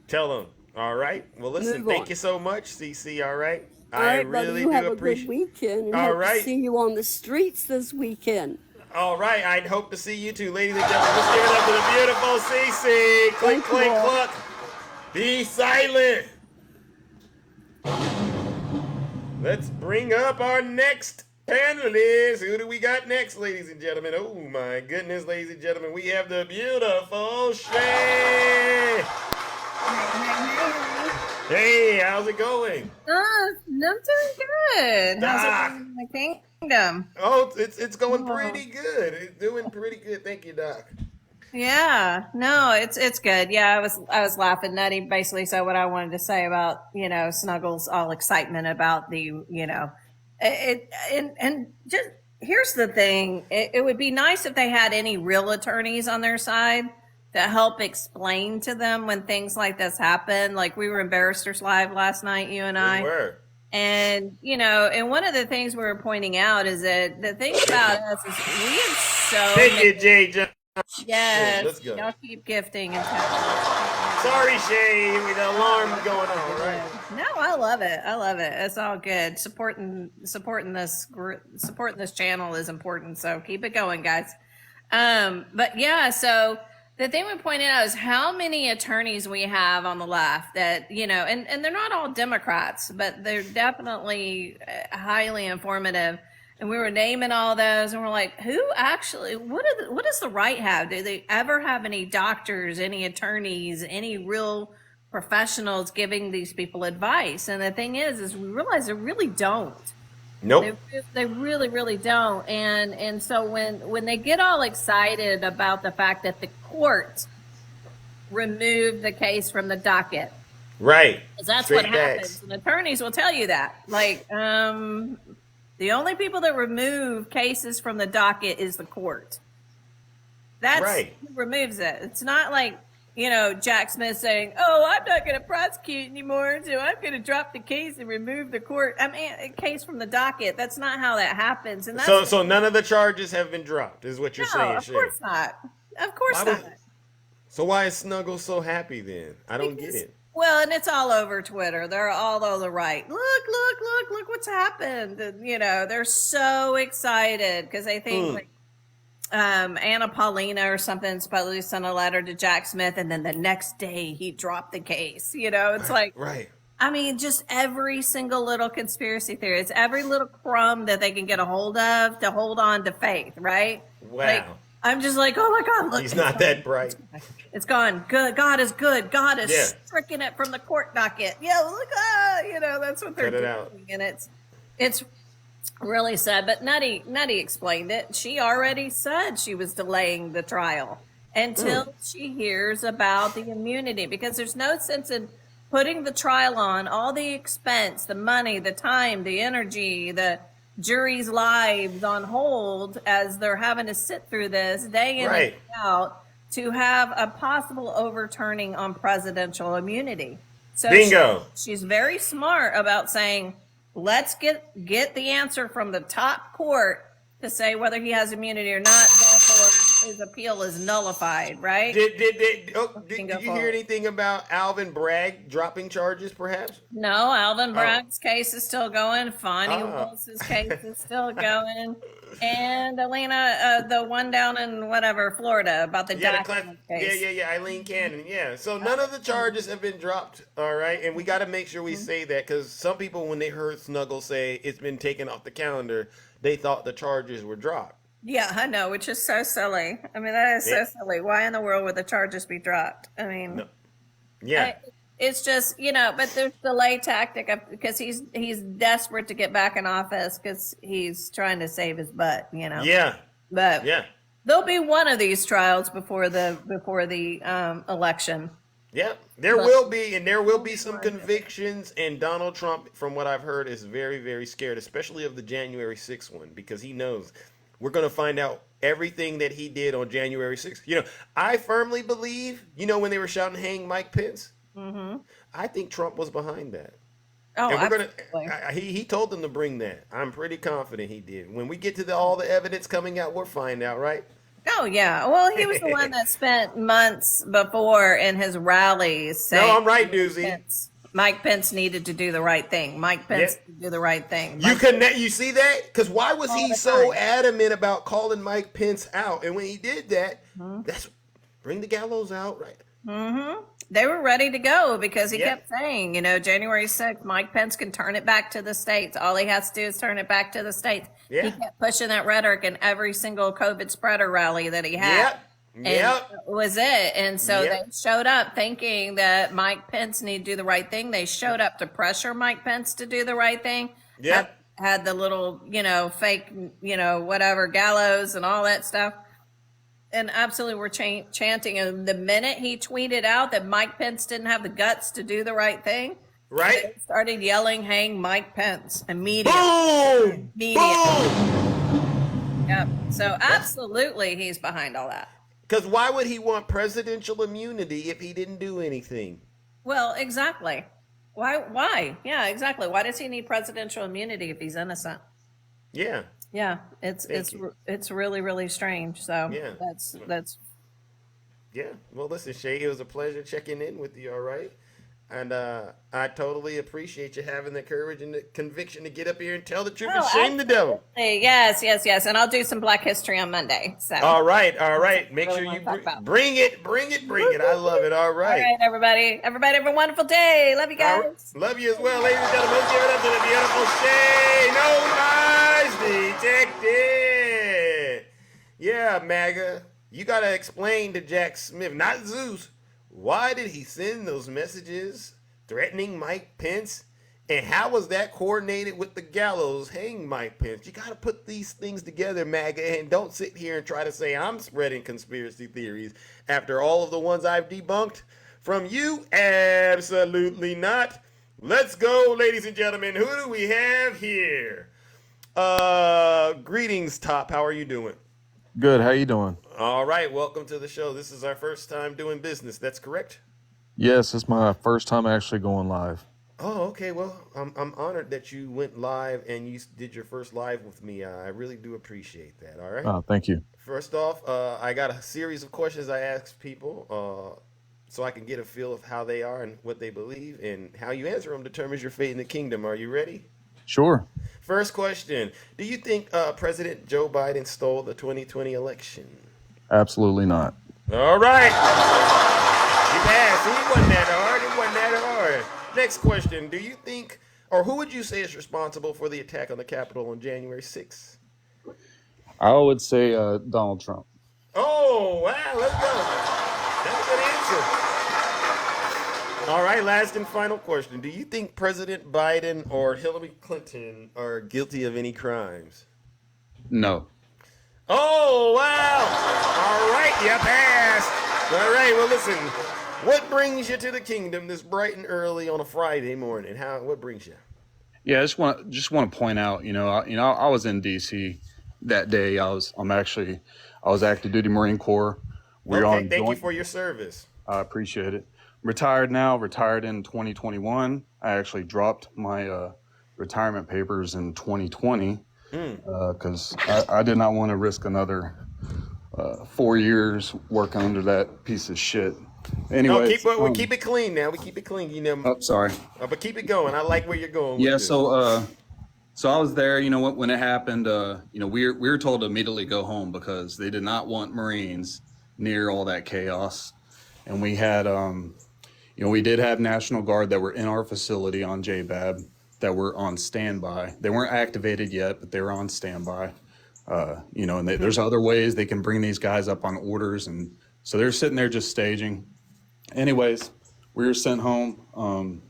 Tell him. All right. Well, listen. Thank you so much, CC. All right. All right, brother, you have a good weekend. And hope to see you on the streets this weekend. All right. I hope to see you too, ladies and gentlemen. Let's give it up to the beautiful CC. Click, click, cluck. Be silent. Let's bring up our next panelist. Who do we got next, ladies and gentlemen? Oh my goodness, ladies and gentlemen, we have the beautiful Shay. Hey, how's it going? I'm doing good. Doc. How's it going in the kingdom? Oh, it's going pretty good. It's doing pretty good. Thank you, Doc. Yeah, no, it's good. Yeah, I was laughing. Nutty basically said what I wanted to say about Snuggles' all excitement about the and just here's the thing. It would be nice if they had any real attorneys on their side to help explain to them when things like this happen. Like we were in Barristers Live last night, you and I. We were. And and one of the things we were pointing out is that the thing about us is we have so Thank you, Jay. Yes, let's go. Y'all keep gifting and Sorry, Shay, with the alarm going on, right? No, I love it. It's all good. Supporting this channel is important. So keep it going, guys. But yeah, so the thing we pointed out is how many attorneys we have on the left that, and they're not all Democrats, but they're definitely highly informative. And we were naming all those, and we're like, who actually, what does the right have? Do they ever have any doctors, any attorneys, any real professionals giving these people advice? And the thing is we realize they really don't. Nope. They really, really don't. And so when they get all excited about the fact that the court removed the case from the docket. Right. Because that's Straight what backs. happens. And attorneys will tell you that. Like, the only people that remove cases from the docket is the court. That's right. Who removes it. It's not like, Jack Smith saying, oh, I'm not going to prosecute anymore, so I'm going to drop the case and remove the court. A case from the docket. That's not how that happens. And that's So none of the charges have been dropped, is what you're saying, of Shay. course not. Of course not. So why is Snuggles so happy then? I don't get it. Well, and it's all over Twitter. They're all over the right. Look what's happened. And, they're so excited because they think Anna Paulina or something supposedly sent a letter to Jack Smith, and then the next day he dropped the case. It's like, right. I mean, just every single little conspiracy theory. It's every little crumb that they can get a hold of to hold on to faith, right? Wow. Like, I'm just like, oh my God, look. He's not that bright. It's gone. Good. God is good. God is stricken it from the court docket. Yeah, look, that's what they're doing. Out. And it's really sad. But Nutty explained it. She already said she was delaying the trial until she hears about the immunity, because there's no sense in putting the trial on, all the expense, the money, the time, the energy, the juries' lives on hold as they're having to sit through this day in and Right. day out to have a possible overturning on presidential immunity. So Bingo. she's very smart about saying, let's get the answer from the top court to say whether he has immunity or not. Therefore, his appeal is nullified, right? Did you hear anything about Alvin Bragg dropping charges, perhaps? No, Alvin Oh. Bragg's case is still going. Fonnie Willis's case is still going. And Alina, the one down in Florida about the document case. Yeah, Eileen Cannon. Yeah. So none of the charges have been dropped. All right. And we got to make sure we say that because some people, when they heard Snuggle say it's been taken off the calendar, they thought the charges were dropped. Yeah, I know, which is so silly. I mean, that is so silly. Why in the world would the charges be dropped? I mean, Yeah. it's just, but there's delay tactic because he's desperate to get back in office because he's trying to save his butt, Yeah. But Yeah. there'll be one of these trials before the election. Yeah, there will be some convictions, and Donald Trump, from what I've heard, is very, very scared, especially of the January 6th one, because he knows we're going to find out everything that he did on January 6th. I firmly believe, when they were shouting, "Hang Mike Pence," I think Trump was behind that. Oh, and we're absolutely. he told them to bring that. I'm pretty confident he did. When we get to all the evidence coming out, we'll find out, right? Oh, yeah. Well, he was the one that spent months before in his rallies saying, No, I'm right, Doozy. Mike Pence needed to do the right thing. Mike Pence to do the right thing. You see that? Because why was he so adamant about calling Mike Pence out? And when he did that, that's bring the gallows out, right? Mm-hmm. They were ready to go because he kept saying, January 6th, Mike Pence can turn it back to the states. All he has to do is turn it back to the states. Yeah. He kept pushing that rhetoric in every single COVID spreader rally that he had. And that was it. And so they showed up thinking that Mike Pence needed to do the right thing. They showed up to pressure Mike Pence to do the right thing. Yeah. Had the little, fake, whatever, gallows and all that stuff. And absolutely were chanting. And the minute he tweeted out that Mike Pence didn't have the guts to do the right thing, they started yelling, "Hang Mike Pence," immediately. Boom! Yep. So absolutely he's behind all that. Because why would he want presidential immunity if he didn't do anything? Well, exactly. Why? Yeah, exactly. Why does he need presidential immunity if he's innocent? Yeah. Yeah, it's really, really strange. So that's Yeah. Well, listen, Shay, it was a pleasure checking in with you. All right. And I totally appreciate you having the courage and the conviction to get up here and tell the truth and shame the devil. Yes. And I'll do some Black History on Monday. So all right. Make sure you bring it. I love it. All right. All right, everybody. Everybody have a wonderful day. Love you guys. Right. Love you as well, ladies and gentlemen. Let's give it up to the beautiful Shay. No lies detected. Yeah, MAGA. You got to explain to Jack Smith, not Zeus. Why did he send those messages threatening Mike Pence? And how was that coordinated with the gallows? Hang Mike Pence. You got to put these things together, MAGA, and don't sit here and try to say I'm spreading conspiracy theories after all of the ones I've debunked from you. Absolutely not. Let's go, ladies and gentlemen. Who do we have here? Greetings, Top. How are you doing? Good. How you doing? All right. Welcome to the show. This is our first time doing business. That's correct? Yes, it's my first time actually going live. Oh, okay. Well, I'm honored that you went live and you did your first live with me. I really do appreciate that. All right. Oh, thank you. First off, I got a series of questions I ask people so I can get a feel of how they are and what they believe, and how you answer them determines your fate in the kingdom. Are you ready? Sure. First question. Do you think President Joe Biden stole the 2020 election? Absolutely not. All right. You passed. It wasn't that hard. Next question. Do you think, or who would you say is responsible for the attack on the Capitol on January 6th? I would say Donald Trump. Oh, wow. Let's go. That's a good answer. All right, last and final question. Do you think President Biden or Hillary Clinton are guilty of any crimes? No. Oh, wow. All right, you passed. All right, well, listen. What brings you to the kingdom this bright and early on a Friday morning? What brings you? Yeah, I just want to point out, I was in D.C. that day. I was active duty Marine Corps. We're Okay, on thank you joint. for your service. I appreciate it. Retired now. Retired in 2021. I actually dropped my retirement papers in 2020 because I did not want to risk another 4 years working under that piece of shit. No, Anyways, we keep it clean now. We keep it clean, oh, sorry. but keep it going. I like where you're going with Yeah, this. so I was there. When it happened, we were told to immediately go home because they did not want Marines near all that chaos, and we had we did have National Guard that were in our facility on JBAB that were on standby. They weren't activated yet, but they were on standby. And there's other ways they can bring these guys up on orders, and so they're sitting there just staging. Anyways, we were sent home,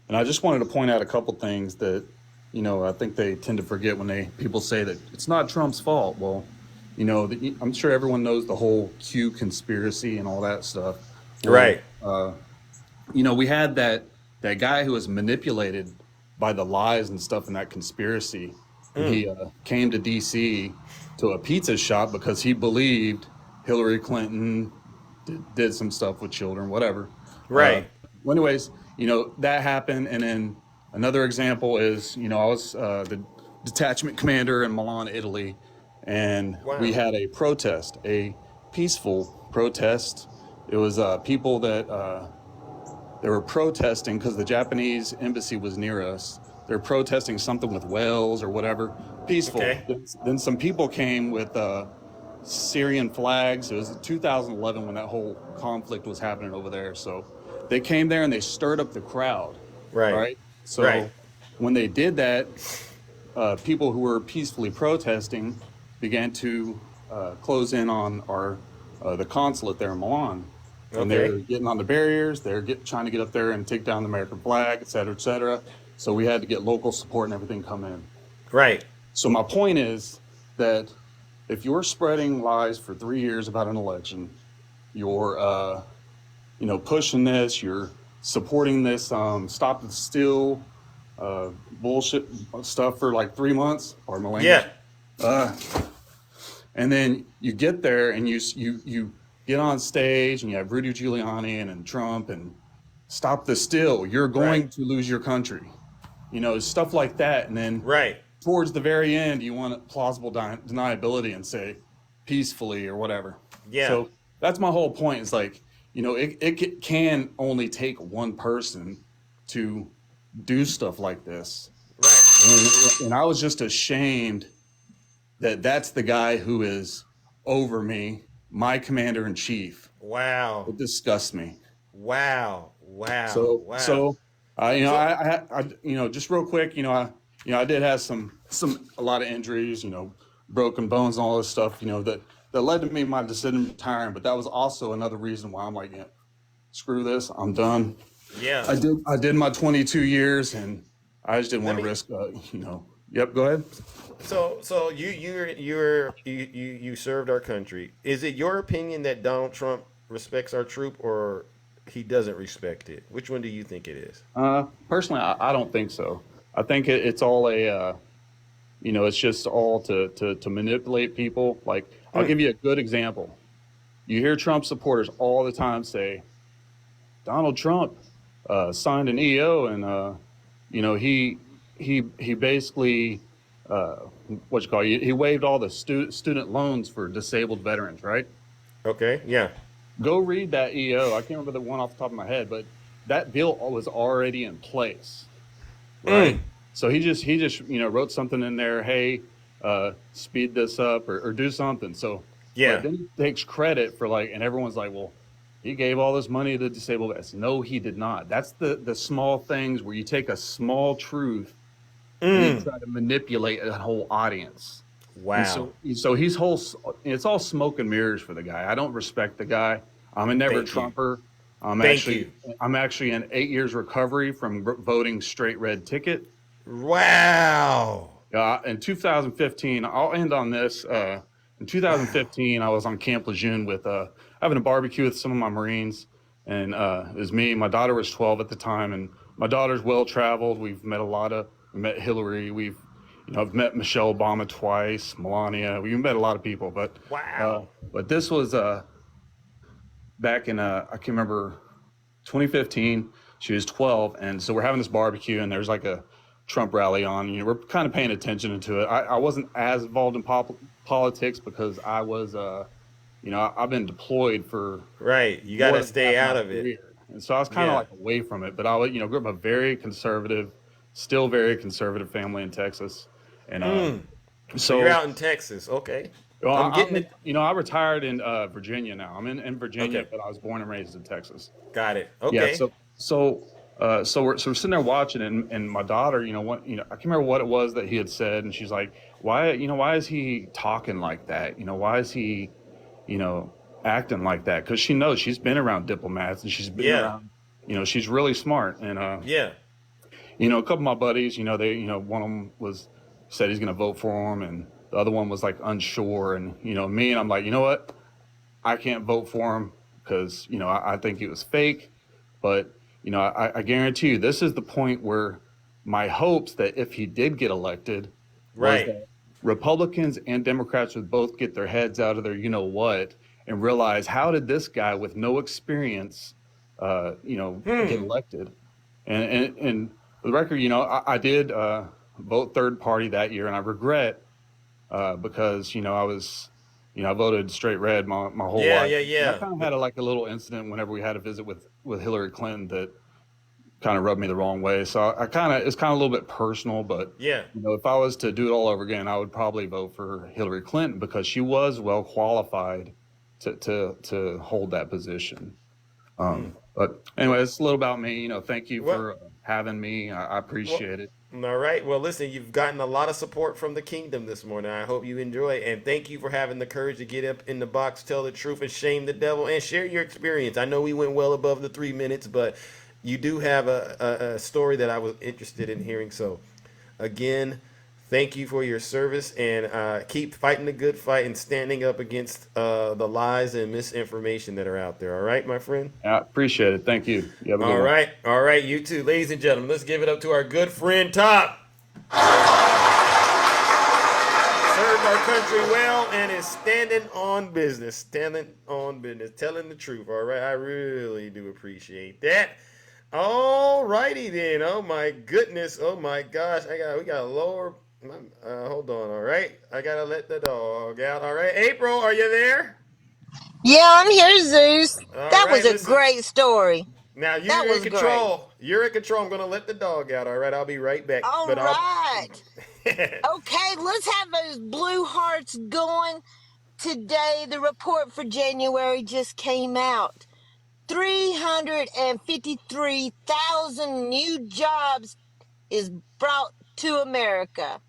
and I just wanted to point out a couple things that, I think they tend to forget when people say that it's not Trump's fault. Well, I'm sure everyone knows the whole Q conspiracy and all that stuff. Right. We had that guy who was manipulated by the lies and stuff in that conspiracy. And he came to D.C. to a pizza shop because he believed Hillary Clinton did some stuff with children, whatever. Right. Well, anyways, that happened. And then another example is, I was the detachment commander in Milan, Italy, and we had a protest, a peaceful protest. It was people that they were protesting because the Japanese embassy was near us. They're protesting something with whales or whatever, peaceful. Okay. Then some people came with Syrian flags. It was 2011 when that whole conflict was happening over there. So they came there and they stirred up the crowd. Right. So when they did that, people who were peacefully protesting began to close in on the consulate there in Milan. And they're getting on the barriers. They're trying to get up there and take down the American flag, et cetera, et cetera. So we had to get local support and everything come in. Right. So my point is that if you're spreading lies for 3 years about an election, you're, pushing this, you're supporting this stop the steal bullshit stuff for like 3 months or millennia. Yeah. And then you get there and you get on stage and you have Rudy Giuliani and Trump and stop the steal. You're going to lose your country. Stuff like that. And then towards the very end, you want plausible deniability and say peacefully or whatever. Yeah. So that's my whole point. Is like, it can only take one person to do stuff like this. Right. And I was just ashamed that that's the guy who is over me, my commander in chief. Wow. It disgusts me. Wow. So just real quick, I did have a lot of injuries, broken bones and all this stuff, that led to me my decision to retire. But that was also another reason why I'm like, screw this, I'm done. Yeah. I did my 22 years, and I just didn't want to risk. Yep. Go ahead. So you served our country. Is it your opinion that Donald Trump respects our troop, or he doesn't respect it? Which one do you think it is? Personally, I don't think so. I think it's all it's just all to manipulate people. Like, I'll give you a good example. You hear Trump supporters all the time say, Donald Trump signed an EO, and he basically he waived all the student loans for disabled veterans, right? Okay, yeah. Go read that EO. I can't remember the one off the top of my head, but that bill was already in place, right? So he just wrote something in there. Hey, speed this up or do something. So yeah, then he takes credit for and everyone's like, well, he gave all this money to disabled vets. No, he did not. That's the small things where you take a small truth and you try to manipulate a whole audience. Wow. And so it's all smoke and mirrors for the guy. I don't respect the guy. I'm a never Trumper. I'm actually in 8 years recovery from voting straight red ticket. Wow. In 2015, I'll end on this. In 2015, I was on Camp Lejeune with having a barbecue with some of my Marines, and it was me. My daughter was 12 at the time, and my daughter's well traveled. We've met a lot of We met Hillary. I've met Michelle Obama twice, Melania. We've met a lot of people, but wow. But this was back in I can remember 2015. She was 12, and so we're having this barbecue, and there's like a Trump rally on. We're kind of paying attention to it. I wasn't as involved in politics because I was, I've been deployed for right. You got more to than stay half out my of it. career. And so I was kind of like away from it. But I, grew up in a very conservative, still very conservative family in Texas, and so you're out in Texas, okay? Well, I'm getting it. I retired in Virginia now. I'm in Virginia, Okay. but I was born and raised in Texas. Got it. Okay. Yeah. So we're sitting there watching, and my daughter, I can't remember what it was that he had said, and she's like, why is he talking like that? Why is he, acting like that? Because she knows she's been around diplomats and she's been around, she's really smart. And a couple of my buddies, one of them said he's going to vote for him, and the other one was like unsure. And me, and I'm like, you know what? I can't vote for him because I think it was fake. But I guarantee you, this is the point where my hopes that if he did get elected, was that Republicans and Democrats would both get their heads out of their what and realize, how did this guy with no experience, get elected? And for the record, I did vote third party that year, and I regret because I voted straight red my whole life. Yeah. And I kind of had a little incident whenever we had a visit with Hillary Clinton that kind of rubbed me the wrong way. So it's kind of a little bit personal, but if I was to do it all over again, I would probably vote for Hillary Clinton because she was well qualified to hold that position. But anyway, it's a little about me. Thank you for having me. I appreciate it. All right. Well, listen, you've gotten a lot of support from the kingdom this morning. I hope you enjoy it. And thank you for having the courage to get up in the box, tell the truth, and shame the devil, and share your experience. I know we went well above the 3 minutes, but you do have a story that I was interested in hearing. So, again, thank you for your service, and keep fighting the good fight and standing up against the lies and misinformation that are out there. All right, my friend? I appreciate it. Thank you. You have a good one. All right, you too. Ladies and gentlemen, let's give it up to our good friend Top. Served our country well and is standing on business, telling the truth. All right, I really do appreciate that. All righty then. Oh my goodness. Oh my gosh. We got to lower. Hold on. All right. I got to let the dog out. All right. April, are you there? Yeah, I'm here, Zeus. All that right, was a great story. Now you're in control. Great. You're in control. I'm going to let the dog out. All right. I'll be right back. All right. Okay, let's have those blue hearts going. Today, the report for January just came out. 353,000 new jobs is brought to America.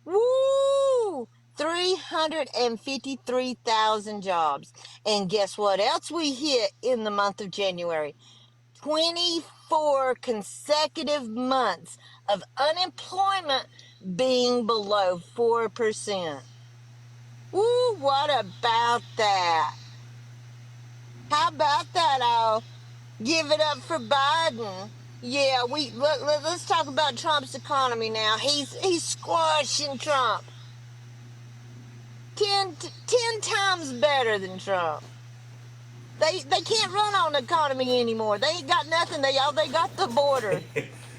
Woo! 353,000 jobs. And guess what else we hit in the month of January? 24 consecutive months of unemployment being below 4%. Woo, what about that? How about that? I'll give it up for Biden. Yeah, let's talk about Trump's economy now. He's squashing Trump. 10 times better than Trump. They can't run on the economy anymore. They ain't got nothing. They got the border.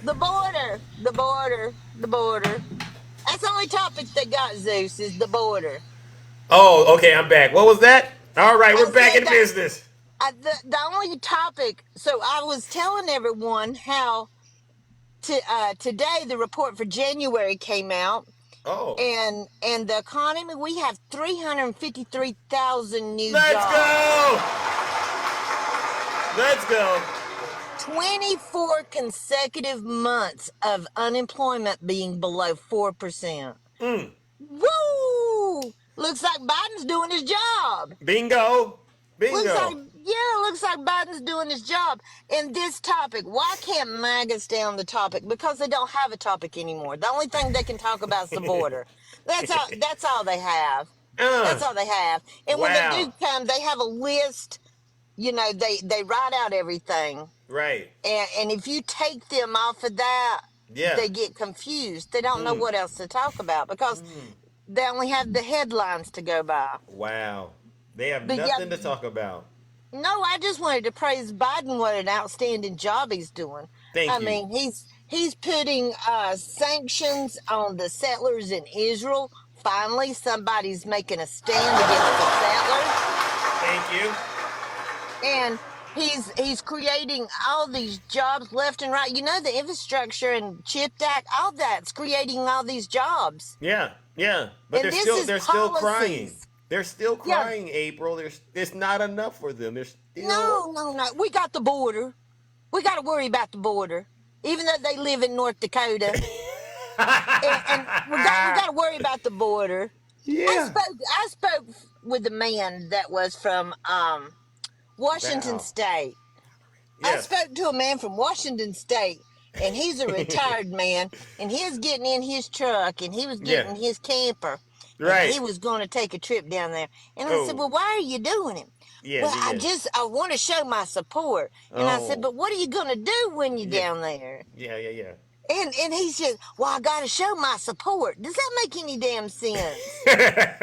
The border. That's the only topic they got, Zeus, is the border. Oh, okay, I'm back. What was that? All right, we're back in business. The only topic, so I was telling everyone how today the report for January came out. Oh. And the economy, we have 353,000 new jobs. Let's go. 24 consecutive months of unemployment being below 4%. Woo! Looks like Biden's doing his job. Bingo. Looks like Biden's doing his job. And this topic, why can't MAGA stay on the topic? Because they don't have a topic anymore. The only thing they can talk about is the border. That's all they have. That's all they have. And when they do come, they have a list. They write out everything. Right. And if you take them off of that, Yeah. they get confused. They don't know what else to talk about because they only have the headlines to go by. Wow. They have But yeah, nothing to talk about. no, I just wanted to praise Biden. What an outstanding job he's doing. I Thank you. mean, he's putting sanctions on the settlers in Israel. Finally, somebody's making a stand against the settlers, Thank you. and he's creating all these jobs left and right. You know, the infrastructure and CHIP Act, all that's creating all these jobs. Yeah, yeah. But And this is they're still crying. policies. They're still Yeah, crying, April. It's not enough for them. They're still no. We got the border. We got to worry about the border, even though they live in North Dakota, and we got to worry about the border. Yeah. I spoke with a man that was from Washington Wow. State. I Yes. spoke to a man from Washington State, and he's a retired man, and he was getting in his truck, and he was Yeah. getting his camper, and he Right. was going to take a trip down there. And I said, Oh. "Well, why are you doing it?" Yeah, Well, yeah, yeah. I want to show my support. And I said, Oh. "But what are you going to do when you're Yeah. down there?" Yeah, yeah, And he said, "Well, I got to show my support." Does that make any damn sense? yeah.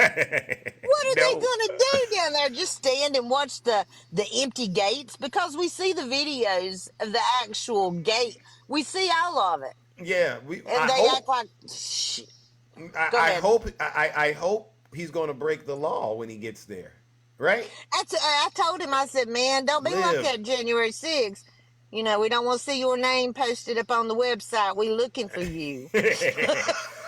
What are they No. gonna do down there? Just stand and watch the empty gates? Because we see the videos of the actual gate. We see all of it, Yeah, I and they hope act like shit. Go I ahead. hope I hope he's going to break the law when he gets there. Right? I told him, I said, "Man, don't be like Live. that January 6th. You know, we don't want to see your name posted up on the website. We looking for you."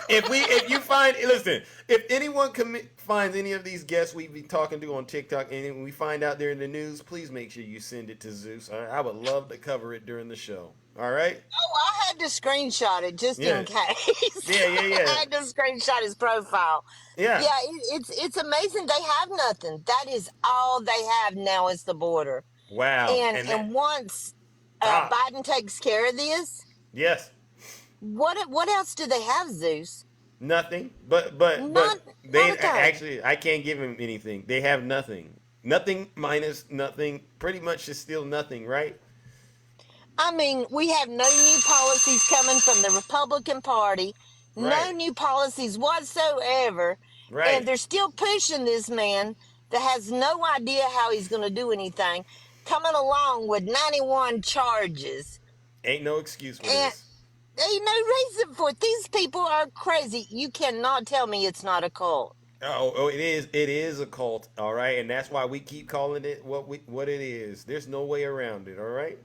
If you find listen, if anyone finds any of these guests we be talking to on TikTok and we find out they're in the news, please make sure you send it to Zeus. All right? I would love to cover it during the show. All right? Oh, I had to screenshot it just Yeah. in case. Yeah, yeah, I yeah. had to screenshot his profile. Yeah. Yeah, it's amazing. They have nothing. That is all they have now is the border. Wow. And that And once stop. Biden takes care of this, Yes. what else do they have, Zeus? Nothing. But Not they a thing. actually I can't give him anything. They have nothing. Nothing minus nothing. Pretty much is still nothing, right? I mean, we have no new policies coming from the Republican Party, no Right. new policies whatsoever, and Right. they're still pushing this man that has no idea how he's going to do anything, coming along with 91 charges. Ain't no excuse for And this. ain't no reason for it. These people are crazy. You cannot tell me it's not a cult. Oh, it is. It is a cult, all right, and that's why we keep calling it what it is. There's no way around it, all right.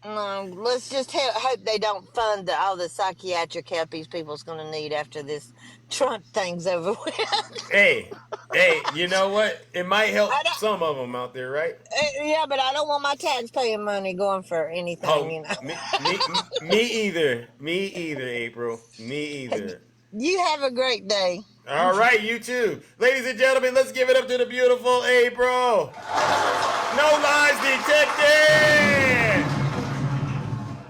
Let's just hope they don't fund all the psychiatric help these people's going to need after this Trump thing's over with. Hey, hey, you know what? It might I help don't, some of them out there, right? yeah, but I don't want my taxpaying money going for anything, Oh, you know. me either. Me either, April. Me either. You have a great day. All right, you too, ladies and gentlemen. Let's give it up to the beautiful April. No lies detected.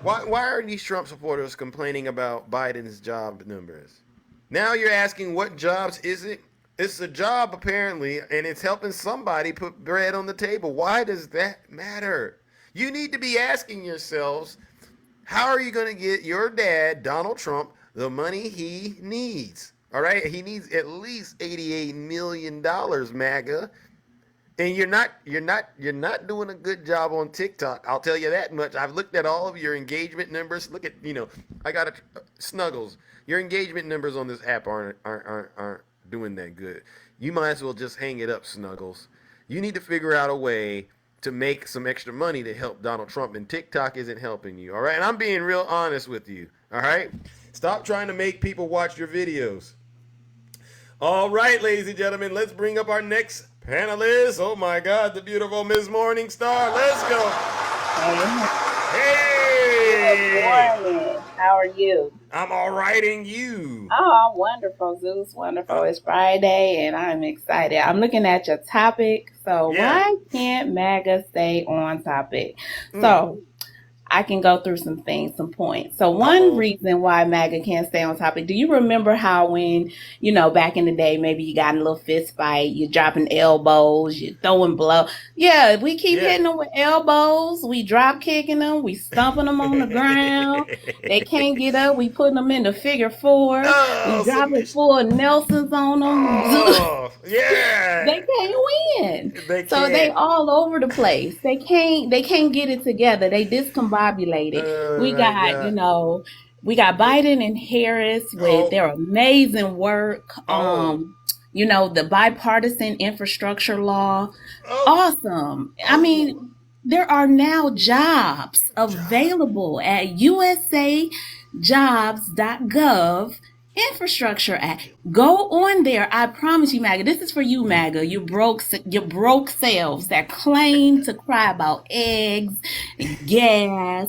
Why are these Trump supporters complaining about Biden's job numbers? Now you're asking what jobs is it? It's a job apparently, and it's helping somebody put bread on the table. Why does that matter? You need to be asking yourselves, how are you going to get your dad, Donald Trump, the money he needs? All right, he needs at least $88 million, MAGA. And you're not doing a good job on TikTok. I'll tell you that much. I've looked at all of your engagement numbers. Look at, I got Snuggles. Your engagement numbers on this app aren't doing that good. You might as well just hang it up, Snuggles. You need to figure out a way to make some extra money to help Donald Trump, and TikTok isn't helping you. All right, and I'm being real honest with you. All right, stop trying to make people watch your videos. All right, ladies and gentlemen, let's bring up our next panelist. Oh my God, the beautiful Miss Morningstar. Let's go. Hey. Good morning. How are you? I'm all right, and you? Oh, wonderful, Zeus. Wonderful. It's Friday, and I'm excited. I'm looking at your topic. So Yeah. why can't MAGA stay on topic? So I can go through some things, some points. So one reason why MAGA can't stay on topic, do you remember how when, back in the day, maybe you got in a little fist fight, you're dropping elbows, you're throwing blow. Yeah, we keep hitting them with elbows, we drop kicking them, we stomping them on the ground. They can't get up, we putting them in the figure four. We dropping full Nelsons on them. Yeah. They can't win. They So they can't. all over the place. They can't get it together. They discombobulated. We got, we got Biden and Harris with their amazing work. The bipartisan infrastructure law. Awesome. I mean, there are now jobs available at usajobs.gov Infrastructure Act. Go on there. I promise you, MAGA. This is for you, MAGA. You broke selves that claim to cry about eggs, gas,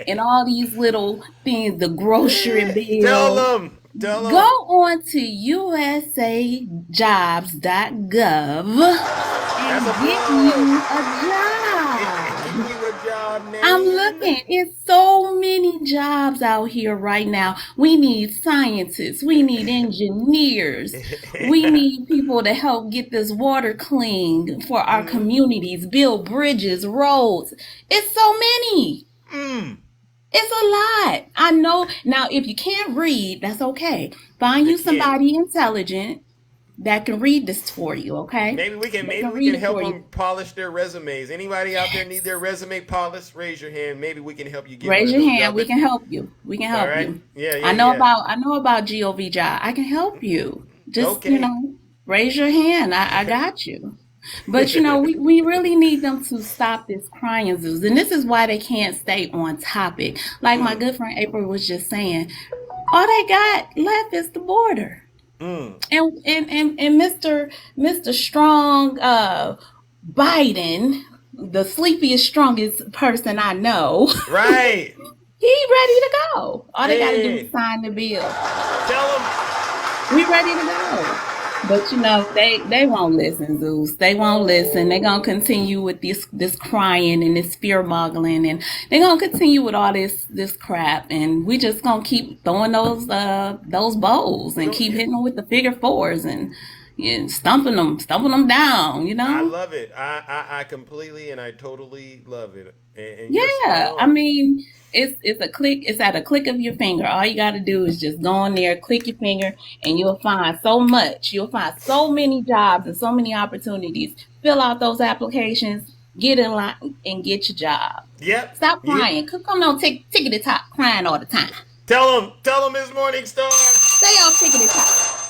and all these little things. The grocery bill. Tell them. Go on to usajobs.gov and get you a job. I'm looking. It's so many jobs out here right now. We need scientists. We need engineers. We need people to help get this water clean for our communities, build bridges, roads. It's so many. It's a lot. I know. Now, if you can't read, that's okay. Find you somebody intelligent that can read this for you, okay? Maybe we can help them polish their resumes. Anybody out there need their resume polished? Raise your hand. Maybe we can help you get Raise your hand. We can help you. We can help you. Yeah, I know about GOV job. I can help you. Just raise your hand. I got you. But we really need them to stop this crying zoos. And this is why they can't stay on topic. Like my good friend April was just saying, all they got left is the border. And Mr. Strong Biden, the sleepiest, strongest person I know. Right. He ready to go. All they gotta do is sign the bill. Tell them. We ready to go. But they won't listen, Zeus. They won't listen. They're gonna continue with this crying and this fear modeling, and they're gonna continue with all this crap, and we just gonna keep throwing those bowls and keep hitting them with the figure fours and stumping them down. I love it. I completely and I totally love it. And I mean, it's a click. It's at a click of your finger. All you got to do is just go on there, click your finger, and you'll find so much. You'll find so many jobs and so many opportunities. Fill out those applications, get in line, and get your job. Yep. Stop crying. Come on, tickety top, crying all the time. Tell them, Ms. Morningstar. Stay off tickety top.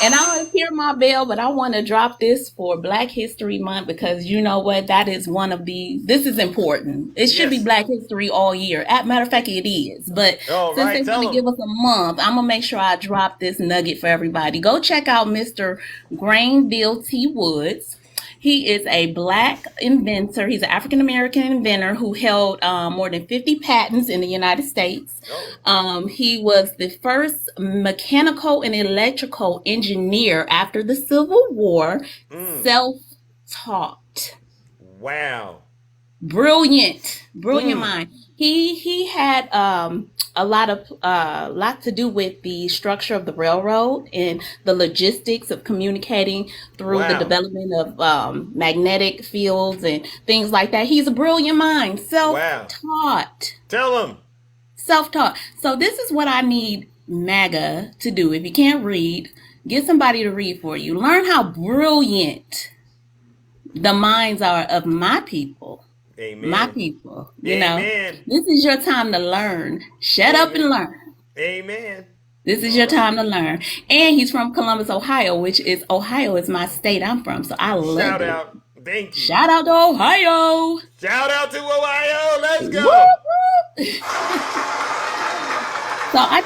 And I don't hear my bell, but I want to drop this for Black History Month because you know what? That is this is important. It should be Black History all year. As a matter of fact, it is. But since they're going to give us a month, I'm going to make sure I drop this nugget for everybody. Go check out Mr. Granville T. Woods. He is a Black inventor. He's an African-American inventor who held more than 50 patents in the United States. He was the first mechanical and electrical engineer after the Civil War, self-taught. Wow. Brilliant mind. He had a lot to do with the structure of the railroad and the logistics of communicating through the development of magnetic fields and things like that. He's a brilliant mind, self-taught. Tell him. Self-taught. So this is what I need MAGA to do. If you can't read, get somebody to read for you. Learn how brilliant the minds are of my people. Amen. My people, this is your time to learn. Shut up and learn. Amen. This is your time to learn. And he's from Columbus, Ohio, Ohio is my state I'm from. So I love it. Shout out. Thank you. Shout out to Ohio. Shout out to Ohio. Let's go. So I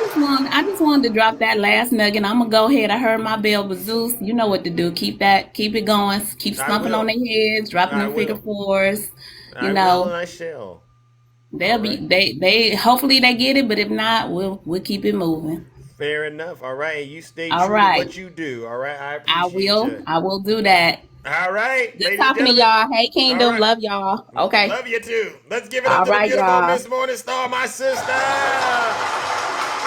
just wanted to drop that last nugget. I'm gonna go ahead. I heard my bell was Zeus. You know what to do. Keep it going. Keep stomping on their heads, dropping them figure fours. I will and I shall. They'll be they hopefully they get it, but if not, we'll keep it moving. Fair enough. All right. You stay All true to right. what you do. All right. I I appreciate will. you. I will do that. All right. Good Ladies and talking to gentlemen. y'all. Hey, All Kingdom. right. Love y'all. Okay. Love you too. Let's give it up All to the right, beautiful y'all. Miss Morningstar, my sister.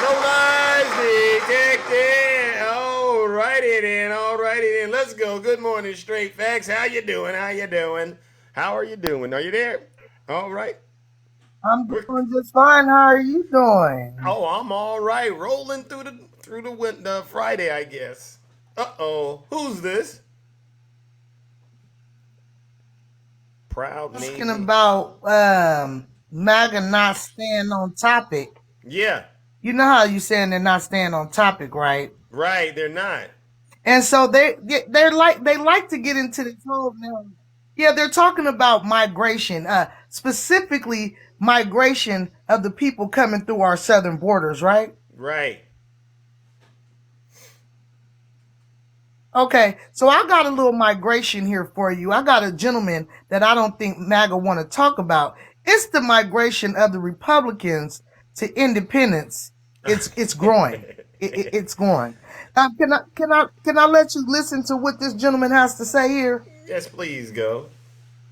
No lies detected. All righty then. All righty then. Let's go. Good morning, Straight Facts. How you doing? How you doing? How are you doing? Are you there? All right. I'm doing just fine. How are you doing? Oh, I'm all right. Rolling through the Friday, I guess. Uh-oh. Who's this? Proud Asking Navy. about MAGA not staying on topic. Yeah. You know how you saying they're not staying on topic, right? Right, they're not. And so they like to get into this whole now. Yeah, they're talking about migration, specifically migration of the people coming through our southern borders, right? Right. Okay, so I got a little migration here for you. I got a gentleman that I don't think MAGA want to talk about. It's the migration of the Republicans to independence. It's growing. It's growing. Can I let you listen to what this gentleman has to say here? Yes, please go.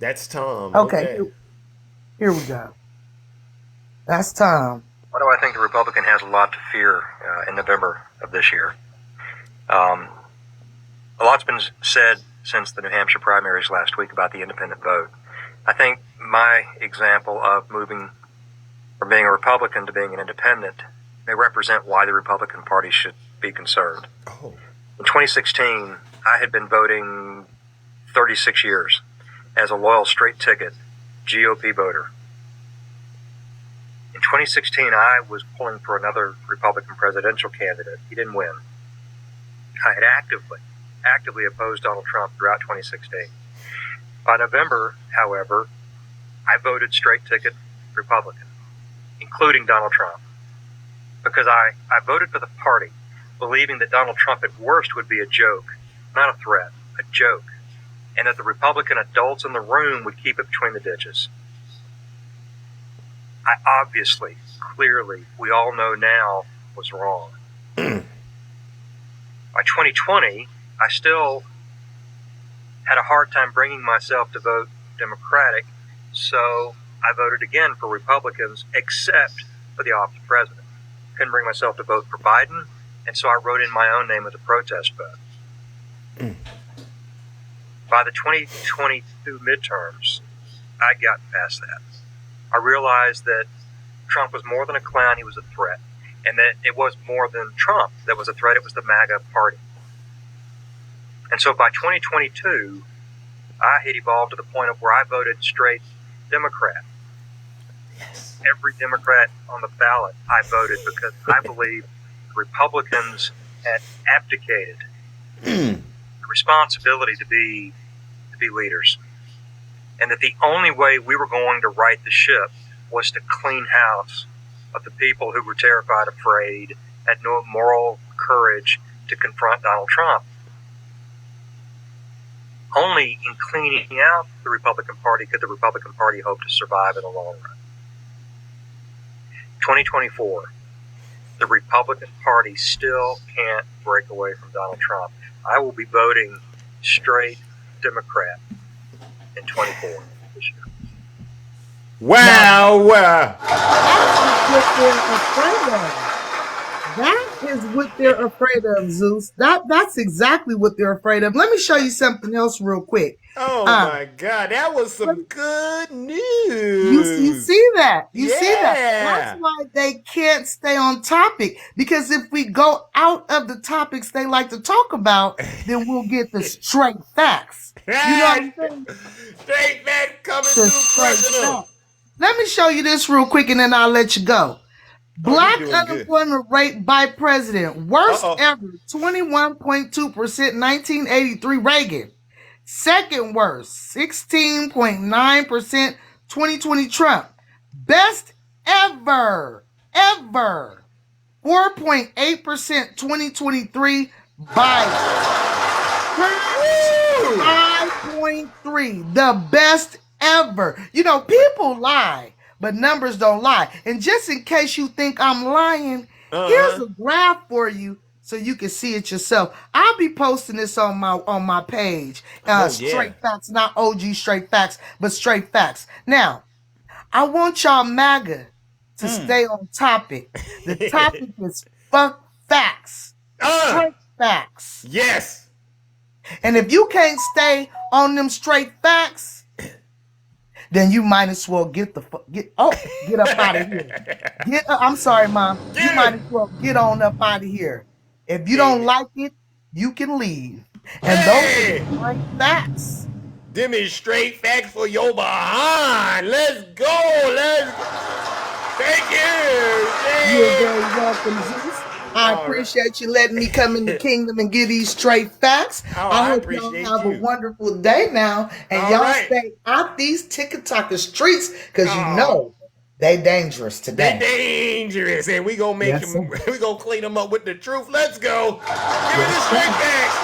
That's Tom. Okay, Okay. here we go. That's Tom. Why do I think the Republican has a lot to fear in November of this year? A lot's been said since the New Hampshire primaries last week about the independent vote. I think my example of moving from being a Republican to being an independent may represent why the Republican Party should be concerned. Oh. In 2016, I had been voting 36 years as a loyal straight ticket GOP voter. In 2016, I was pulling for another Republican presidential candidate. He didn't win. I had actively opposed Donald Trump throughout 2016. By November, however, I voted straight ticket Republican, including Donald Trump, because I voted for the party, believing that Donald Trump at worst would be a joke, not a threat, a joke, and that the Republican adults in the room would keep it between the ditches. I obviously, clearly, we all know now, was wrong. By 2020, I still had a hard time bringing myself to vote Democratic, so I voted again for Republicans, except for the office of president. Couldn't bring myself to vote for Biden, and so I wrote in my own name as a protest vote. By the 2022 midterms, I got past that. I realized that Trump was more than a clown, he was a threat. And that it was more than Trump that was a threat, it was the MAGA party. And so by 2022, I had evolved to the point of where I voted straight Democrat. Yes. Every Democrat on the ballot I voted because I believe Republicans had abdicated the responsibility to be leaders. And that the only way we were going to right the ship was to clean house of the people who were terrified, afraid, had no moral courage to confront Donald Trump. Only in cleaning out the Republican Party could the Republican Party hope to survive in the long run. 2024, the Republican Party still can't break away from Donald Trump. I will be voting straight Democrat in 24 this year. Wow. That is what they're afraid of, Zeus. That's exactly what they're afraid of. Let me show you something else real quick. Oh my God, that was some good news. You see that? You Yeah. see that? That's why they can't stay on topic. Because if we go out of the topics they like to talk about, then we'll get the straight facts. You know what I'm saying? Straight back coming through personal. Let me show you this real quick and then I'll let you go. Black unemployment rate by president. Worst ever, 21.2%, 1983 Reagan. Second worst, 16.9%, 2020 Trump. Best ever, 4.8%, 2023 Biden. 5.3, the best ever. You know, people lie, but numbers don't lie. And just in case you think I'm lying, Here's a graph for you so you can see it yourself. I'll be posting this on my page. Straight facts, not OG straight facts, but straight facts. Now, I want y'all MAGA to stay on topic. The topic is fuck facts. Straight facts. Yes. And if you can't stay on them straight facts, then you might as well get up out of here. I'm sorry, Mom. You might as well get on up out of here. If you don't like it, you can leave. And those are the straight facts. Them is straight facts for your behind. Let's go. Thank you. You're very welcome, Zeus. I appreciate you letting me come in the kingdom and give these straight facts. I hope y'all have a wonderful day now. And y'all stay out these TikTok streets because you know they dangerous today. They dangerous. And we gonna we gonna clean them up with the truth. Let's go. Give me the straight facts.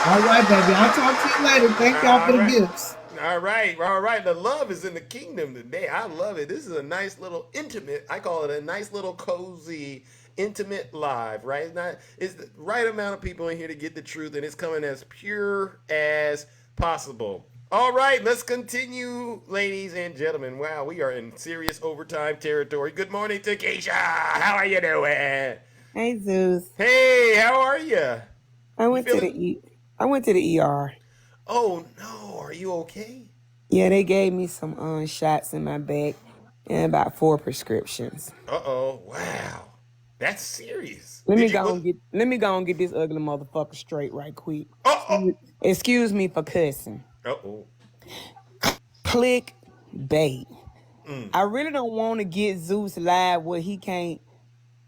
All right, baby. I'll talk to you later. Thank y'all for the gifts. All right. The love is in the kingdom today. I love it. This is a nice little intimate. I call it a nice little cozy, intimate live. Right? It's the right amount of people in here to get the truth, and it's coming as pure as possible. All right, let's continue, ladies and gentlemen. Wow, we are in serious overtime territory. Good morning to Keisha. How are you doing? Hey, Zeus. Hey, how are you? I went to the ER. Oh no, are you okay? Yeah, they gave me some shots in my back and about 4 prescriptions. Uh-oh, wow. That's serious. Let me go and get this ugly motherfucker straight right quick. Excuse me for cussing. Uh-oh. Click bait. I really don't want to get Zeus live where he can't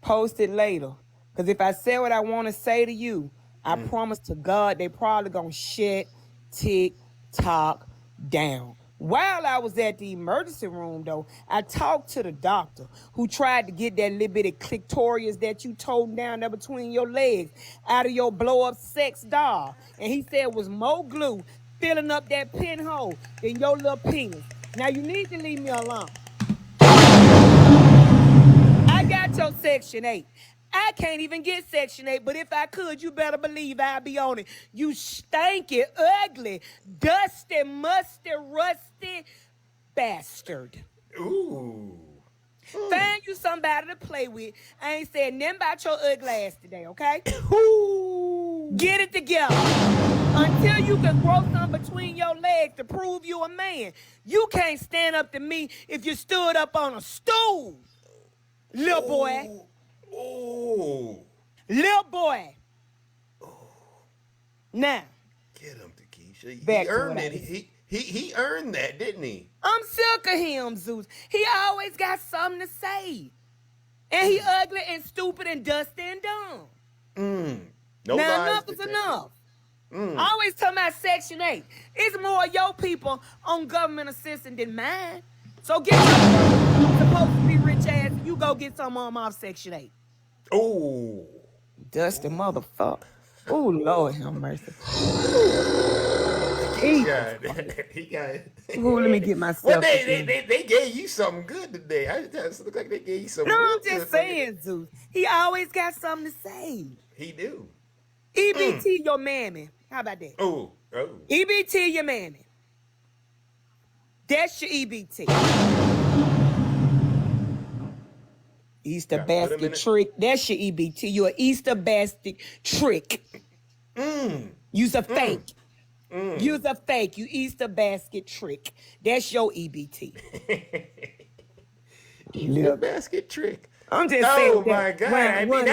post it later. Because if I say what I want to say to you, I promise to God they probably gonna shut TikTok down. While I was at the emergency room, though, I talked to the doctor who tried to get that little bit of clitoris that you told down there between your legs out of your blow-up sex doll. And he said it was more glue filling up that pinhole than your little penis. Now, you need to leave me alone. I got your Section 8. I can't even get Section 8, but if I could, you better believe I'd be on it. You stanky, ugly, dusty, musty, rusty bastard. Ooh. Find you somebody to play with. I ain't said nothing about your ugly ass today, okay? Get it together. Until you can grow something between your legs to prove you a man, you can't stand up to me if you stood up on a stool, little boy. Oh. Little boy. Now. Get him, Takesha. He earned it. He earned that, didn't he? I'm sick of him, Zeus. He always got something to say. And he ugly and stupid and dusty and dumb. No now, lies enough is detected. enough. I always talking about Section 8. It's more of your people on government assistance than mine. So get your supposed to be rich ass and you go get some off Section 8. Oh. Dusty motherfucker. Oh, Lord have mercy. He got it. Ooh, let me get myself. Well, they gave you something good today. It look like they gave you something. No, I'm just saying, Zeus. He always got something to say. He do. EBT your mammy. How about that? Oh. EBT your mammy. That's your EBT. Easter basket trick. That's your EBT. You're an Easter basket trick. You's a fake. You's a fake. You Easter basket trick. That's your EBT. Easter basket trick. I'm just saying. Oh my God! I mean,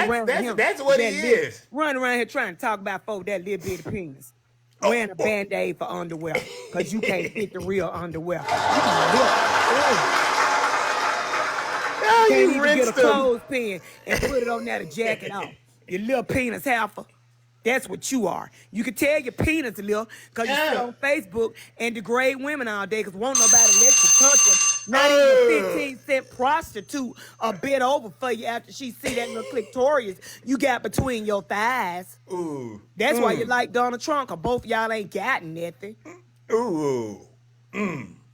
that's what he is. Run around here trying to talk about folk that little bitty penis. Wearing a Band-Aid for underwear because you can't fit the real underwear. You can't even get a clothespin and put it on there to jack it off. Your little penis halfer. That's what you are. You can tell your penis a little because you sit on Facebook and degrade women all day because won't nobody let you touch them. Not even a 15-cent prostitute a bit over for you after she see that little clitoris you got between your thighs. Ooh. That's why you like Donald Trump, because both of y'all ain't got nothing. Ooh.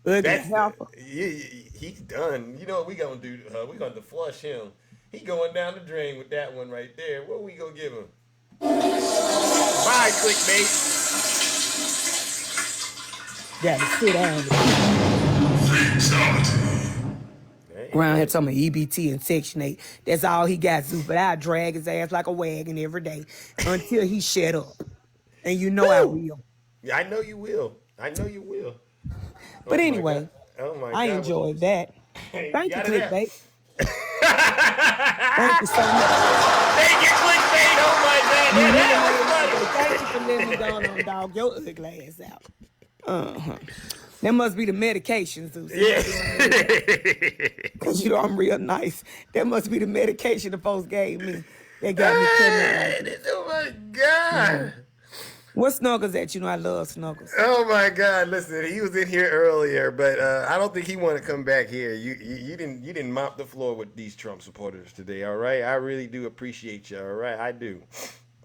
Ugly helper. He's done. You know what we gonna do? We gonna flush him. He going down the drain with that one right there. What we gonna give him? Bye, clickbait. Gotta sit down. Around here talking about EBT and Section 8. That's all he got, Zeus. But I drag his ass like a wagon every day until he shut up. And you know I will. Yeah, I know you will. I know you will. But anyway, I enjoyed that. Thank you, clickbait. Thank you so much. Thank you, clickbait. Oh my God. Thank you for letting me go on, dog. Your ugly ass out. That must be the medication, Zeus. Yeah. Because you know I'm real nice. That must be the medication the folks gave me. They got me cutting. Oh my God. What Snuggles at? You know I love Snuggles. Oh my God! Listen, he was in here earlier, but I don't think he want to come back here. You didn't mop the floor with these Trump supporters today. All right, I really do appreciate you. All right, I do.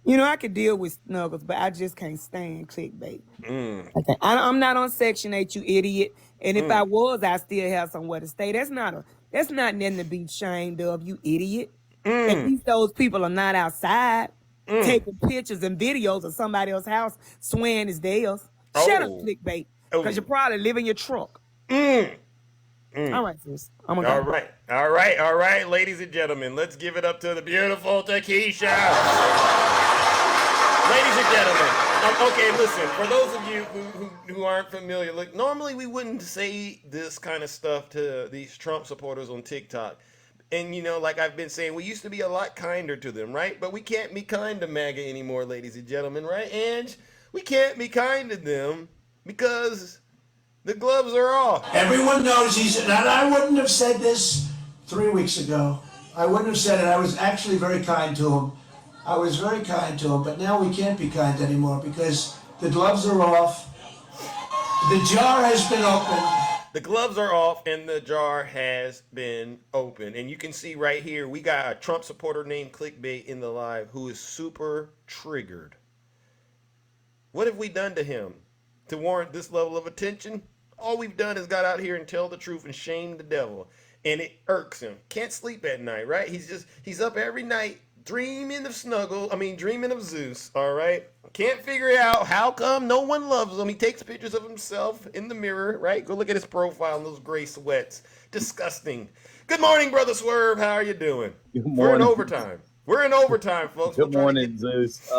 You know I could deal with Snuggles, but I just can't stand clickbait. Okay. I'm not on Section 8, you idiot. And if I was, I still have somewhere to stay. That's not nothing to be ashamed of, you idiot. At least those people are not outside taking pictures and videos of somebody else's house swearing it's theirs. Shut up, clickbait. Because you probably live in your truck. All right, sis. All right, ladies and gentlemen, let's give it up to the beautiful Takesha. Ladies and gentlemen, okay, listen, for those of you who aren't familiar, look, normally we wouldn't say this kind of stuff to these Trump supporters on TikTok. And, you know, like I've been saying, we used to be a lot kinder to them, right? But we can't be kind to MAGA anymore, ladies and gentlemen, right? And we can't be kind to them because the gloves are off. Everyone knows and I wouldn't have said this 3 weeks ago. I wouldn't have said it. I was actually very kind to him. But now we can't be kind anymore because the gloves are off. The jar has been opened. The gloves are off and the jar has been open. And you can see right here, we got a Trump supporter named Clickbait in the live who is super triggered. What have we done to him to warrant this level of attention? All we've done is got out here and tell the truth and shame the devil. And it irks him. Can't sleep at night, right? He's up every night dreaming of Zeus, all right? Can't figure out how come no one loves him. He takes pictures of himself in the mirror, right? Go look at his profile in those gray sweats. Disgusting. Good morning, Brother Swerve. How are you doing? Good morning. We're in overtime. We're in overtime, folks. Good morning, Zeus.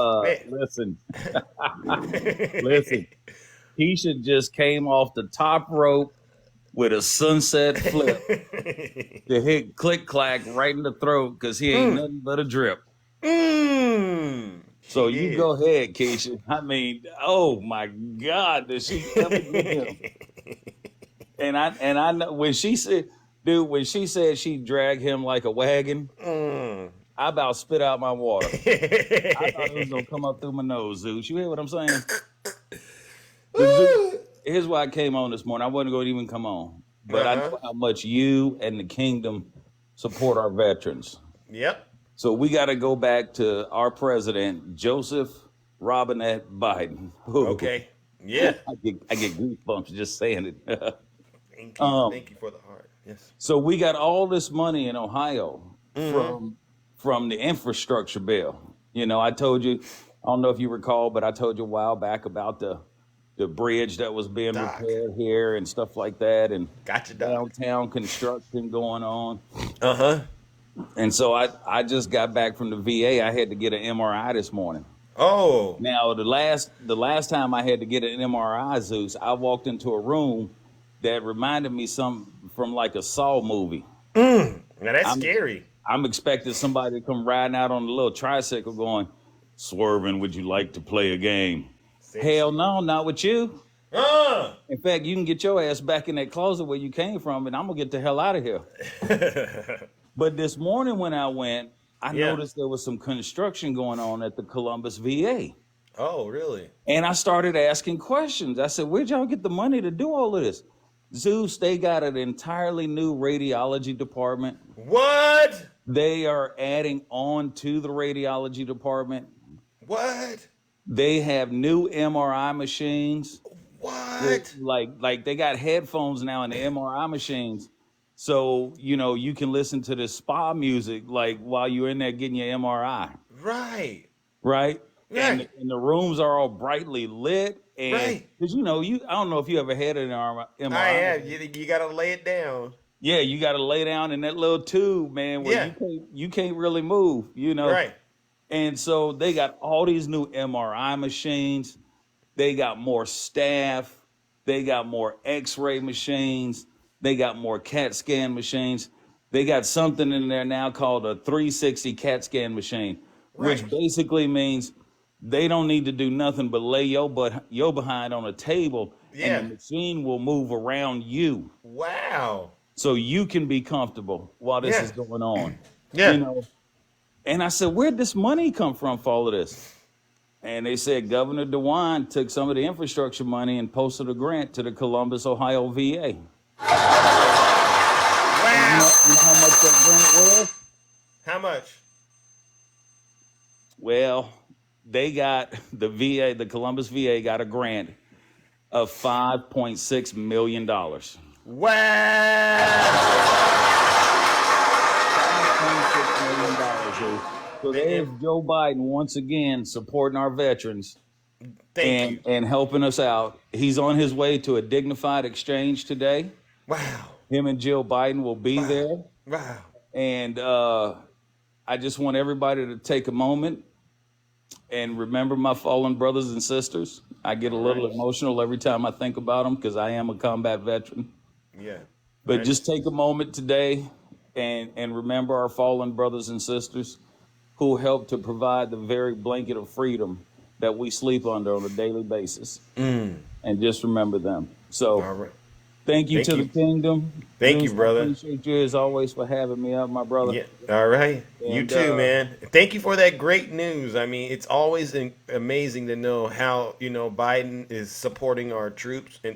Listen. Listen. Keisha just came off the top rope with a sunset flip to hit click clack right in the throat because he ain't nothing but a drip. So you go ahead, Keisha. I mean, oh my God, does she ever get him? And I know when she said she dragged him like a wagon, I about spit out my water. I thought it was gonna come up through my nose, Zeus. You hear what I'm saying? Here's why I came on this morning. I wasn't going to even come on, but I know how much you and the kingdom support our veterans. Yep. So we got to go back to our president, Joseph Robinette Biden. Ooh. Okay. Yeah. I get goosebumps just saying it. Thank you. Thank you for the heart. Yes. So we got all this money in Ohio from the infrastructure bill. You know, I told you, I don't know if you recall, but I told you a while back about the bridge that was being repaired here and stuff like that, and downtown construction going on. And so I just got back from the VA. I had to get an MRI this morning. Oh. Now the last time I had to get an MRI, Zeus, I walked into a room that reminded me something from like a Saw movie. Now that's scary. I'm expecting somebody to come riding out on a little tricycle going, "Swerving, would you like to play a game?" Hell no, not with you. In fact, you can get your ass back in that closet where you came from, and I'm going to get the hell out of here. But this morning when I went, I noticed there was some construction going on at the Columbus VA. Oh, really? And I started asking questions. I said, where'd y'all get the money to do all of this? Zeus, they got an entirely new radiology department. What? They are adding on to the radiology department. What? They have new MRI machines. What? Like they got headphones now in the MRI machines. So, you can listen to this spa music like while you're in there getting your MRI. Right. Right? And Right. the rooms are all brightly lit. And Right. because I don't know if you ever had an MRI. I have. You got to lay it down. Yeah, you got to lay down in that little tube, man, where Yeah. you can't really move, Right. And so they got all these new MRI machines. They got more staff. They got more X-ray machines. They got more CAT scan machines. They got something in there now called a 360 CAT scan machine, which Right. basically means they don't need to do nothing but lay your behind on a table, and the Yeah. machine will move around you, Wow. so you can be comfortable while this Yeah. is going on. Yeah. And I said, where'd this money come from for all of this? And they said Governor DeWine took some of the infrastructure money and posted a grant to the Columbus, Ohio VA. Wow. You know how much that grant was? How much? Well, they got the Columbus VA got a grant of $5.6 million. Wow. $5.6 million. So there's Joe Biden once again supporting our veterans and helping us out. He's on his way to a dignified exchange today. Wow. Him and Jill Biden will be there. Wow. And I just want everybody to take a moment and remember my fallen brothers and sisters. I get a little emotional every time I think about them because I am a combat veteran. Yeah. But just take a moment today and remember our fallen brothers and sisters who helped to provide the very blanket of freedom that we sleep under on a daily basis. And just remember them. So thank you to the kingdom. Thank you, brother. I appreciate you as always for having me up, my brother. Yeah. All right. You And, too, man. Thank you for that great news. I mean, it's always amazing to know how, Biden is supporting our troops. And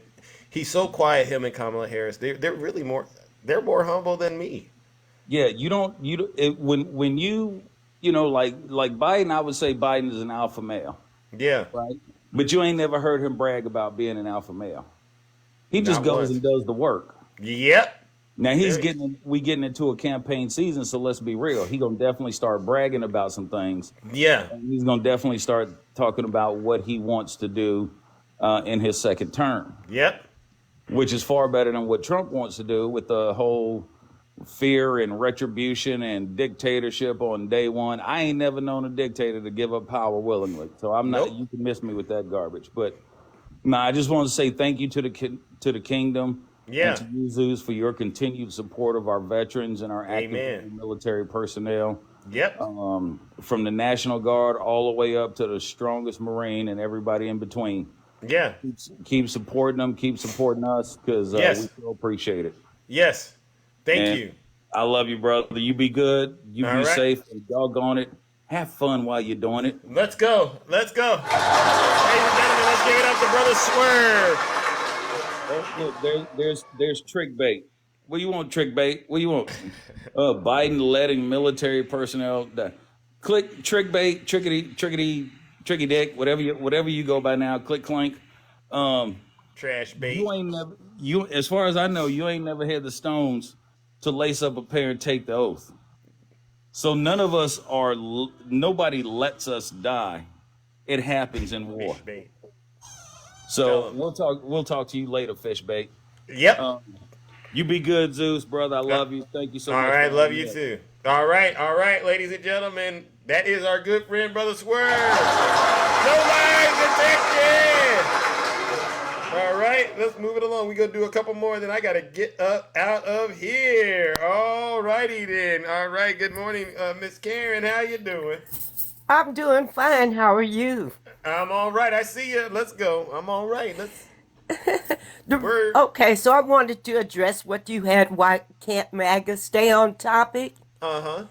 he's so quiet, him and Kamala Harris. They're really they're more humble than me. Yeah, when you like Biden, I would say Biden is an alpha male. Yeah. Right. But you ain't never heard him brag about being an alpha male. He just Not goes once. and does the work. Yep. Now we getting into a campaign season, so let's be real. He gonna definitely start bragging about some things. Yeah. And he's gonna definitely start talking about what he wants to do in his second term. Yep. Which is far better than what Trump wants to do with the whole fear and retribution and dictatorship on day one. I ain't never known a dictator to give up power willingly. So I'm not. You can miss me with that garbage. But no, I just want to say thank you to the kingdom. Yeah. And to you, Zeus, for your continued support of our veterans and our active military personnel. Yep. From the National Guard all the way up to the strongest Marine and everybody in between. Yeah. Keep supporting them. Keep supporting us because we so appreciate it. Yes. Thank you. I love you, brother. You be good. You be safe. And doggone it. Have fun while you're doing it. Let's go. Let's go. Ladies and gentlemen, let's give it up to Brother Swerve. Look, there's trick bait. What do you want, trick bait? What do you want? Biden letting military personnel die. Click trick bait, tricky dick, whatever you go by now. Click clank. Trash bait. You ain't never as far as I know, you ain't never had the stones to lace up a pair and take the oath. So nobody lets us die. It happens in war. So we'll talk to you later, fish bait. Yep. You be good, Zeus, brother. I love you. Thank you so much. All right, love you too. All right, ladies and gentlemen. That is our good friend, Brother Swerve. No lies detected. All right, let's move it along. We're going to do a couple more, then I got to get up out of here. All righty then. All right, good morning, Miss Karen. How you doing? I'm doing fine. How are you? I'm all right. I see you. Let's go. I'm all right. Okay, so I wanted to address what you had. Why can't MAGA stay on topic? Uh-huh.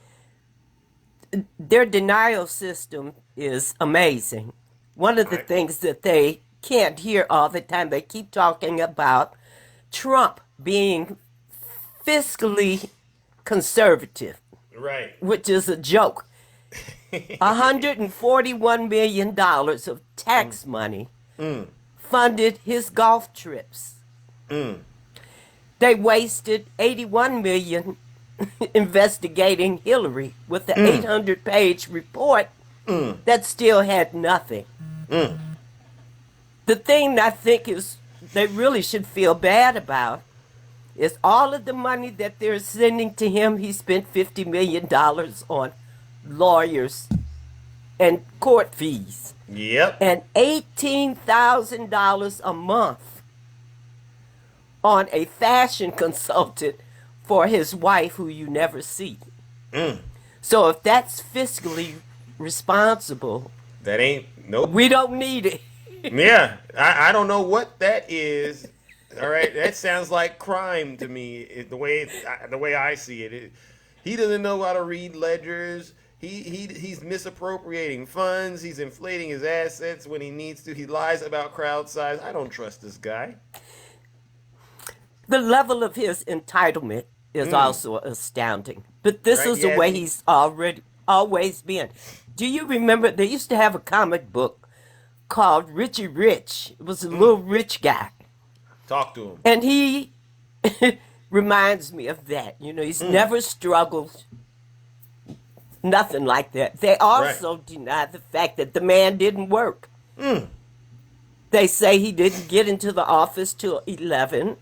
Their denial system is amazing. One of the things that they can't hear all the time, they keep talking about Trump being fiscally conservative. Right. Which is a joke. $141 million of tax money funded his golf trips. They wasted 81 million investigating Hillary with the 800-page report that still had nothing. The thing I think is they really should feel bad about is all of the money that they're sending to him. He spent $50 million on lawyers and court fees. Yep. And $18,000 a month on a fashion consultant for his wife who you never see. So if that's fiscally responsible, that ain't nope. We don't need it. Yeah, I don't know what that is. All right, that sounds like crime to me. The way I see it, he doesn't know how to read ledgers. He's misappropriating funds. He's inflating his assets when he needs to. He lies about crowd size. I don't trust this guy. The level of his entitlement is also astounding. But this is the way he's always been. Do you remember they used to have a comic book called Richie Rich? It was a little rich guy. Talk to him. And he reminds me of that. You know, he's never struggled. Nothing like that. They also deny the fact that the man didn't work. They say he didn't get into the office till 11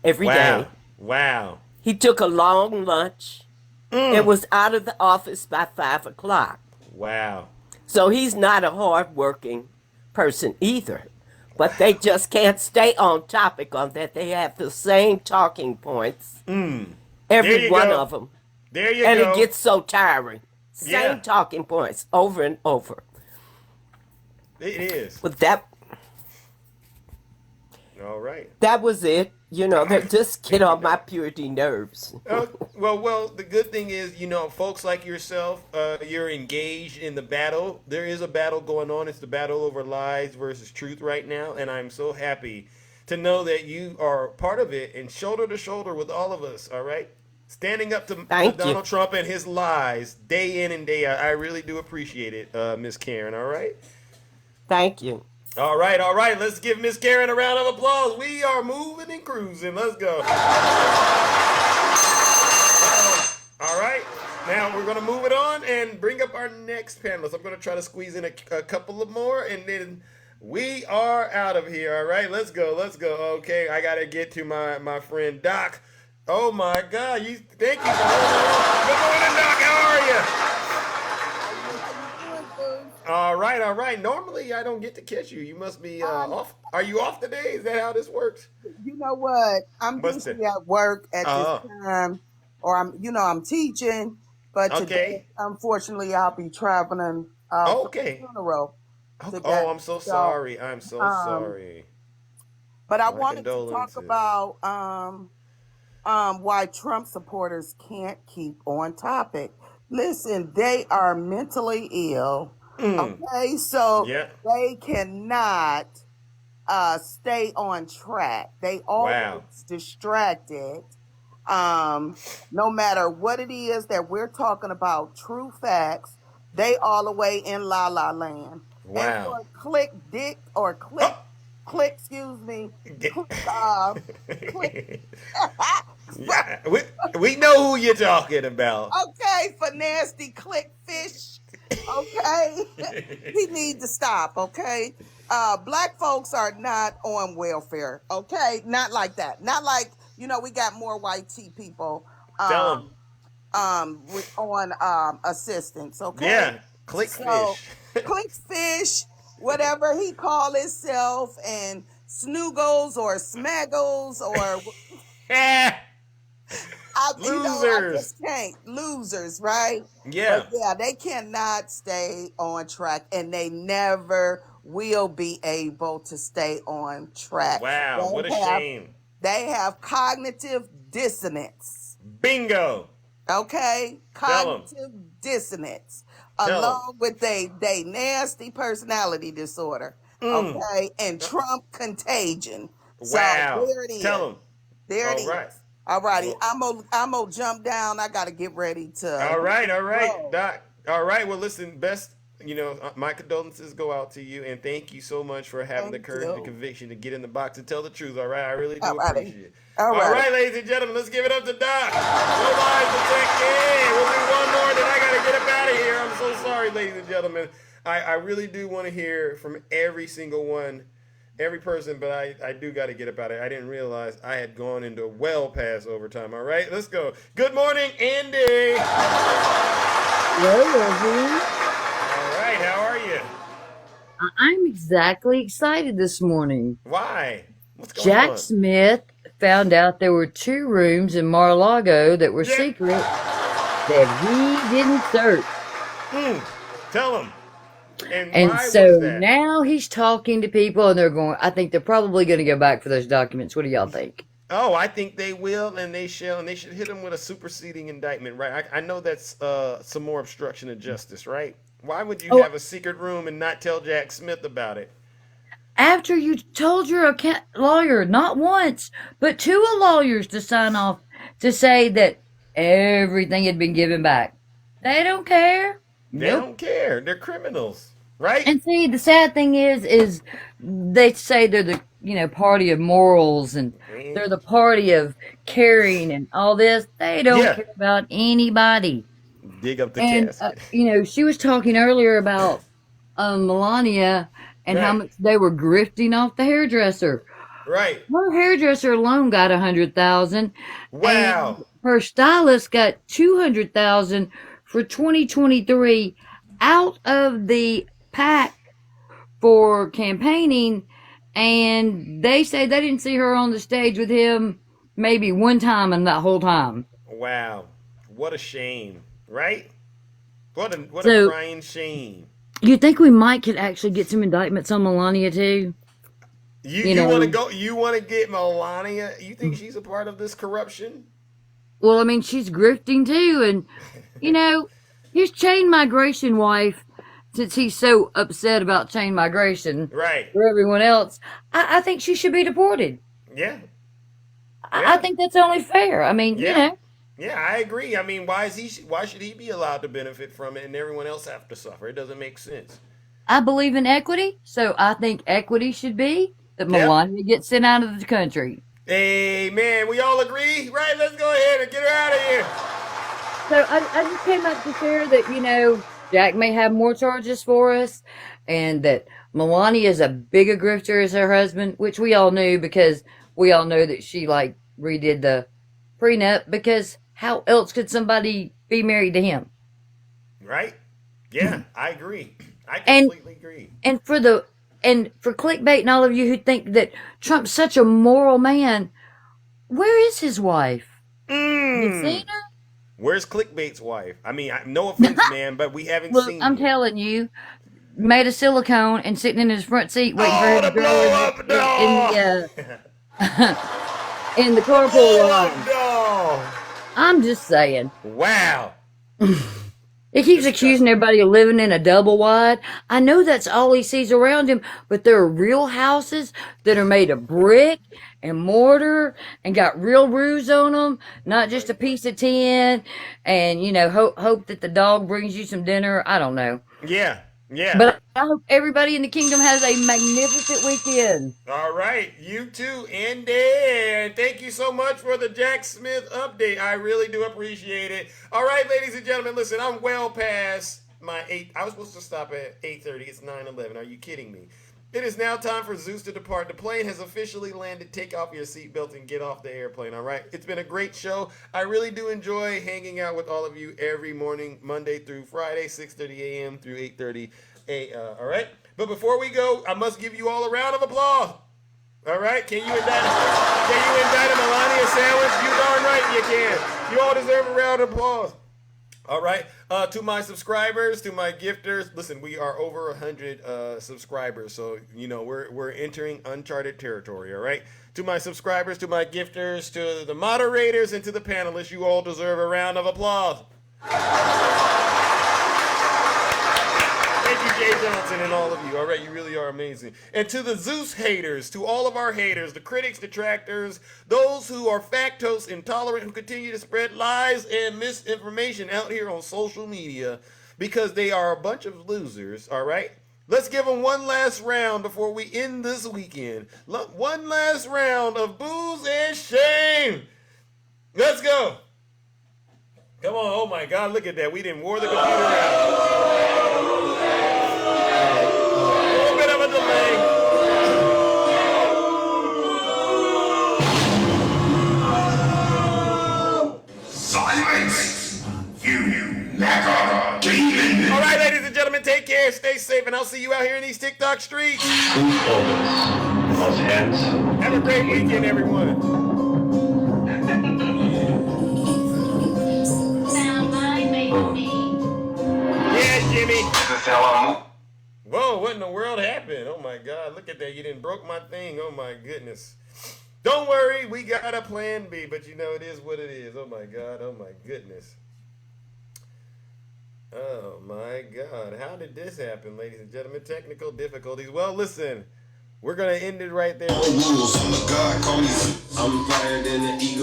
every day. Wow. He took a long lunch and was out of the office by 5 o'clock. Wow. So he's not a hardworking person either. But they just can't stay on topic on that. They have the same talking points. Every one of them. There you go. And it gets so tiring. Same talking points over and over. It is. But that. All right. That was it. You know, they just get on my purity nerves. Well, the good thing is, you know, folks like yourself, you're engaged in the battle. There is a battle going on. It's the battle over lies versus truth right now. And I'm so happy to know that you are part of it and shoulder to shoulder with all of us. All right. Standing up to Donald Trump and his lies day in and day out. I really do appreciate it, Miss Karen. All right. Thank you. All right. Let's give Miss Karen a round of applause. We are moving and cruising. Let's go. All right. Now we're going to move it on and bring up our next panelist. I'm going to try to squeeze in a couple of more, and then we are out of here. All right. Let's go. Okay. I got to get to my friend Doc. Oh, my God. Thank you for holding on. Good morning, Doc. How are you? All right. Normally, I don't get to catch you. You must be off. Are you off today? Is that how this works? You know what? I'm usually at work at this time, or I'm teaching. But today, unfortunately, I'll be traveling for the funeral. Oh, I'm so sorry. Sorry. But I wanted to talk about why Trump supporters can't keep on topic. Listen, they are mentally ill. Okay, so they cannot stay on track. They always distracted. No matter what it is that we're talking about, true facts, they all the way in la la land. Wow. And for click, excuse me, click. We know who you're talking about. Okay, for nasty click fish. Okay, he need to stop. Okay, black folks are not on welfare. Okay, not like that. Not like we got more white people. On assistance. Okay. Yeah, click fish. Click fish, whatever he call himself, and snoogles or smaggles or. I just can't. Losers, right? Yeah. But they cannot stay on track, and they never will be able to stay on track. Wow, what a shame. They have cognitive dissonance. Bingo. Okay? Cognitive dissonance. Along with they nasty personality disorder. Okay? And Trump contagion. Wow. So there it is. Tell them. There it is. All righty, I'm gonna jump down. I gotta get ready to. All right, Doc. All right, well, listen, best my condolences go out to you, and thank you so much for having the Thank courage and the you. conviction to get in the box and tell the truth. All right, I really do Alrighty. appreciate it. All Alrighty. right, ladies and gentlemen, let's give it up to Doc. No lies detected. We'll do one more, then I gotta get up out of here. I'm so sorry, ladies and gentlemen. I really do want to hear from every single one, every person, but I do got to get up out of here. I didn't realize I had gone into well past overtime. All right, let's go. Good morning, Andy. All right, how are you? I'm exactly excited this morning. Why? What's going Jack on? Smith found out there were 2 rooms in Mar-a-Lago that were secret that he didn't search. Tell him. And And why so was that? now he's talking to people and I think they're probably going to go back for those documents. What do y'all think? Oh, I think they will, and they shall, and they should hit him with a superseding indictment, right? I know that's some more obstruction of justice, right? Why would you have a secret room and not tell Jack Smith about it? After you told your lawyer, not once, but 2 lawyers to sign off to say that everything had been given back. They don't care. They don't care. They're criminals, right? And see, the sad thing is they say they're the party of morals and they're the party of caring and all this. They don't care about anybody. Dig up the And casket. she was talking earlier about Melania and how much they were grifting off the hairdresser. Right. Her hairdresser alone got $100,000. Wow. And her stylist got $200,000 for 2023 out of the pack for campaigning, and they say they didn't see her on the stage with him maybe one time in that whole time. Wow. What a shame, right? What a crying shame. You think we could actually get some indictments on Melania too? You want to go? You want to get Melania? You think she's a part of this corruption? Well, I mean, she's grifting too, and his chain migration wife, since he's so upset about chain migration for everyone else, I think she should be deported. Yeah. I think that's only fair. I mean, Yeah, I agree. I mean, why should he be allowed to benefit from it and everyone else have to suffer? It doesn't make sense. I believe in equity, so I think equity should be that Melania gets sent out of the country. Amen. We all agree, right? Let's go ahead and get her out of here. So I just came up to share that, Jack may have more charges for us and that Melania is a bigger grifter as her husband, which we all knew because we all know that she redid the prenup because how else could somebody be married to him? Right? Yeah, I agree. I completely agree. And for clickbait and all of you who think that Trump's such a moral man, where is his wife? You seen her? Where's Clickbait's wife? I mean, no offense, man, but we haven't seen. I'm telling you, made of silicone and sitting in his front seat waiting for her to blow in the carpool line. I'm just saying. Wow. He keeps accusing everybody of living in a double wide. I know that's all he sees around him, but there are real houses that are made of brick and mortar and got real roofs on them, not just a piece of tin. And, hope that the dog brings you some dinner. I don't know. Yeah. But I hope everybody in the kingdom has a magnificent weekend. All right. You too, Andy. And thank you so much for the Jack Smith update. I really do appreciate it. All right, ladies and gentlemen, listen, I'm well past my 8. I was supposed to stop at 8:30. It's 9:11. Are you kidding me? It is now time for Zeus to depart. The plane has officially landed. Take off your seatbelt and get off the airplane, all right? It's been a great show. I really do enjoy hanging out with all of you every morning, Monday through Friday, 6:30 a.m. through 8:30 a.m., all right? But before we go, I must give you all a round of applause. All right? Can you indict a Melania sandwich? You darn right you can. You all deserve a round of applause. All right. To my subscribers, to my gifters, listen, we are over 100 subscribers, so we're entering uncharted territory. All right. To my subscribers, to my gifters, to the moderators, and to the panelists, you all deserve a round of applause. Thank you, Jay Johnson, and all of you. All right, you really are amazing. And to the Zeus haters, to all of our haters, the critics, detractors, those who are factose intolerant, who continue to spread lies and misinformation out here on social media, because they are a bunch of losers, all right? Let's give them one last round before we end this weekend. One last round of booze and shame. Let's go. Come on. Oh, my God. Look at that. We didn't wore the computer out. A little bit of a delay. Silence! You never demon! All right, ladies and gentlemen, take care, stay safe, and I'll see you out here in these TikTok streets. Have a great weekend, everyone. Yeah, Jimmy. Whoa, what in the world happened? Oh my God, look at that. You didn't broke my thing. Oh my goodness. Don't worry, we got a plan B, but you know it is what it is. Oh my God, oh my goodness. Oh my God, how did this happen, ladies and gentlemen? Technical difficulties. Well, listen, we're going to end it right there.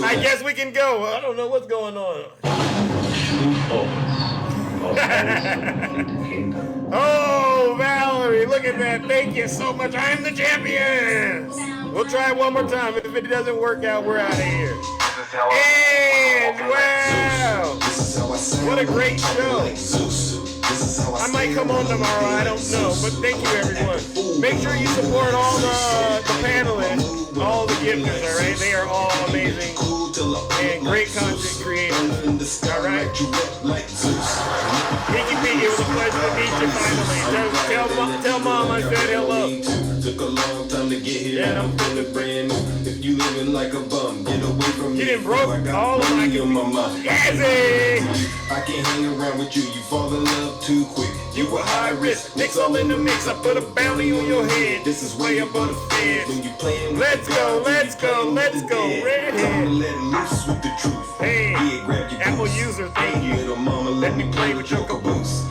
I guess we can go. I don't know what's going on. Oh, Valerie, look at that. Thank you so much. I'm the champion. We'll try it one more time. If it doesn't work out, we're out of here. And wow. What a great show. I might come on tomorrow. I don't know. But thank you, everyone. Make sure you support all the panelists, all the gifters, all right? They are all amazing and great content creators, all right? Mickey P, it was a pleasure to meet you finally. Tell Mom I said hello. Took a long time to get here. Yeah, I'm feeling brand new. If you living like a bum, get away from me. You didn't broke all of my on my mind. Yazzie! I can't hang around with you. You fall in love too quick. You were high risk. Mix all in the mix. I put a bounty on your head. This is way above the feds. Let's go, let's go, let's go. Redhead. Hey, Apple user, thank you. Let me play with your caboose.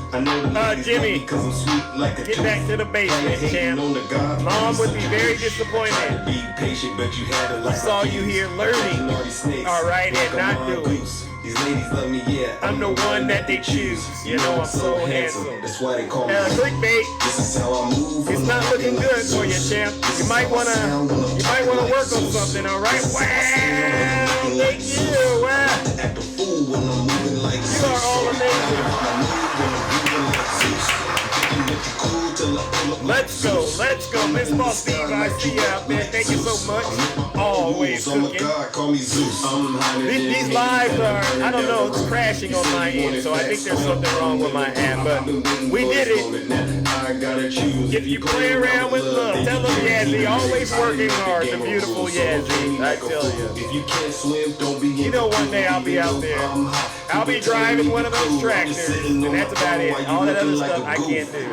Jimmy, get back to the basement, champ. Mom would be very disappointed. I saw you here learning, all right, and not doing. These ladies love me, yeah. I'm the one that they choose. You know I'm so handsome. That's why they call me clickbait. This is how I move. It's not looking good for you, champ. You might wanna work on something, all right? Wow, thank you. Wow. You are all amazing. Let's go, Miss Boss Steve. I see you out there. Thank you so much. Always cooking. These lives are, I don't know, it's crashing on my end, so I think there's something wrong with my app, but we did it. If you play around with love, tell them Yazzie, always working hard, the beautiful Yazzie, I tell you. If you can't swim, don't be. You know one day I'll be out there. I'll be driving one of those tractors, and that's about it. All that other stuff I can't do.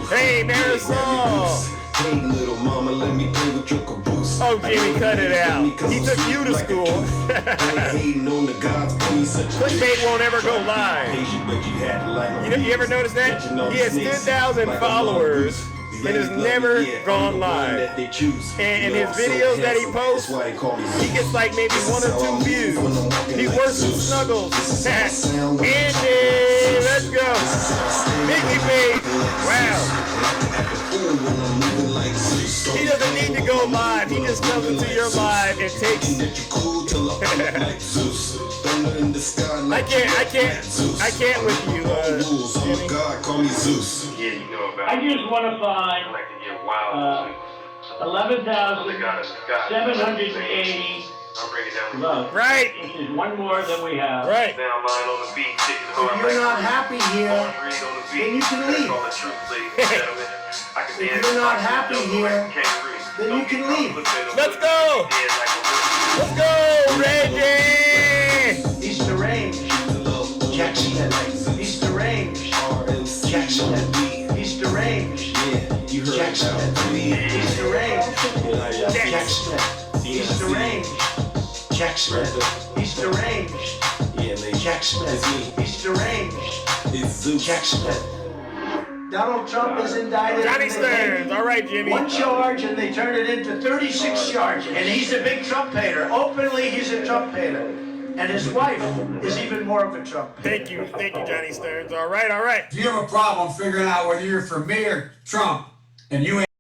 Hey, Marisol! Hey, little mama, let me play with your caboose. Oh, Jimmy, cut it out. He took you to school. Clickbait won't ever go live. You ever notice that? He has 10,000 followers and has never gone live. And his videos that he posts, he gets like maybe 1 or 2 views. He's worse than Snuggles. Andy, let's go. Mickey B, wow. He doesn't need to go live. He just comes into your live and takes. I can't with you. I just want to find 11,780 love. Right. Which is one more than we have. Right. If you're not happy here, then you can leave. If you're not happy here, then you can leave. Let's go! Let's go, Reggie! He's deranged. Jackson. He's deranged. Jackson. He's deranged. Jackson. He's deranged. Jackson. He's deranged. Jackson. He's deranged. Jackson. He's deranged. It's Zeus. Jackson. Donald Trump is indicted. Johnny Stearns. All right, Jimmy. 1 charge, and they turned it into 36 charges. And he's a big Trump hater. Openly, he's a Trump hater. And his wife is even more of a Trump. Thank you, Johnny Stearns. All right. If you have a problem figuring out whether you're for me or Trump, and you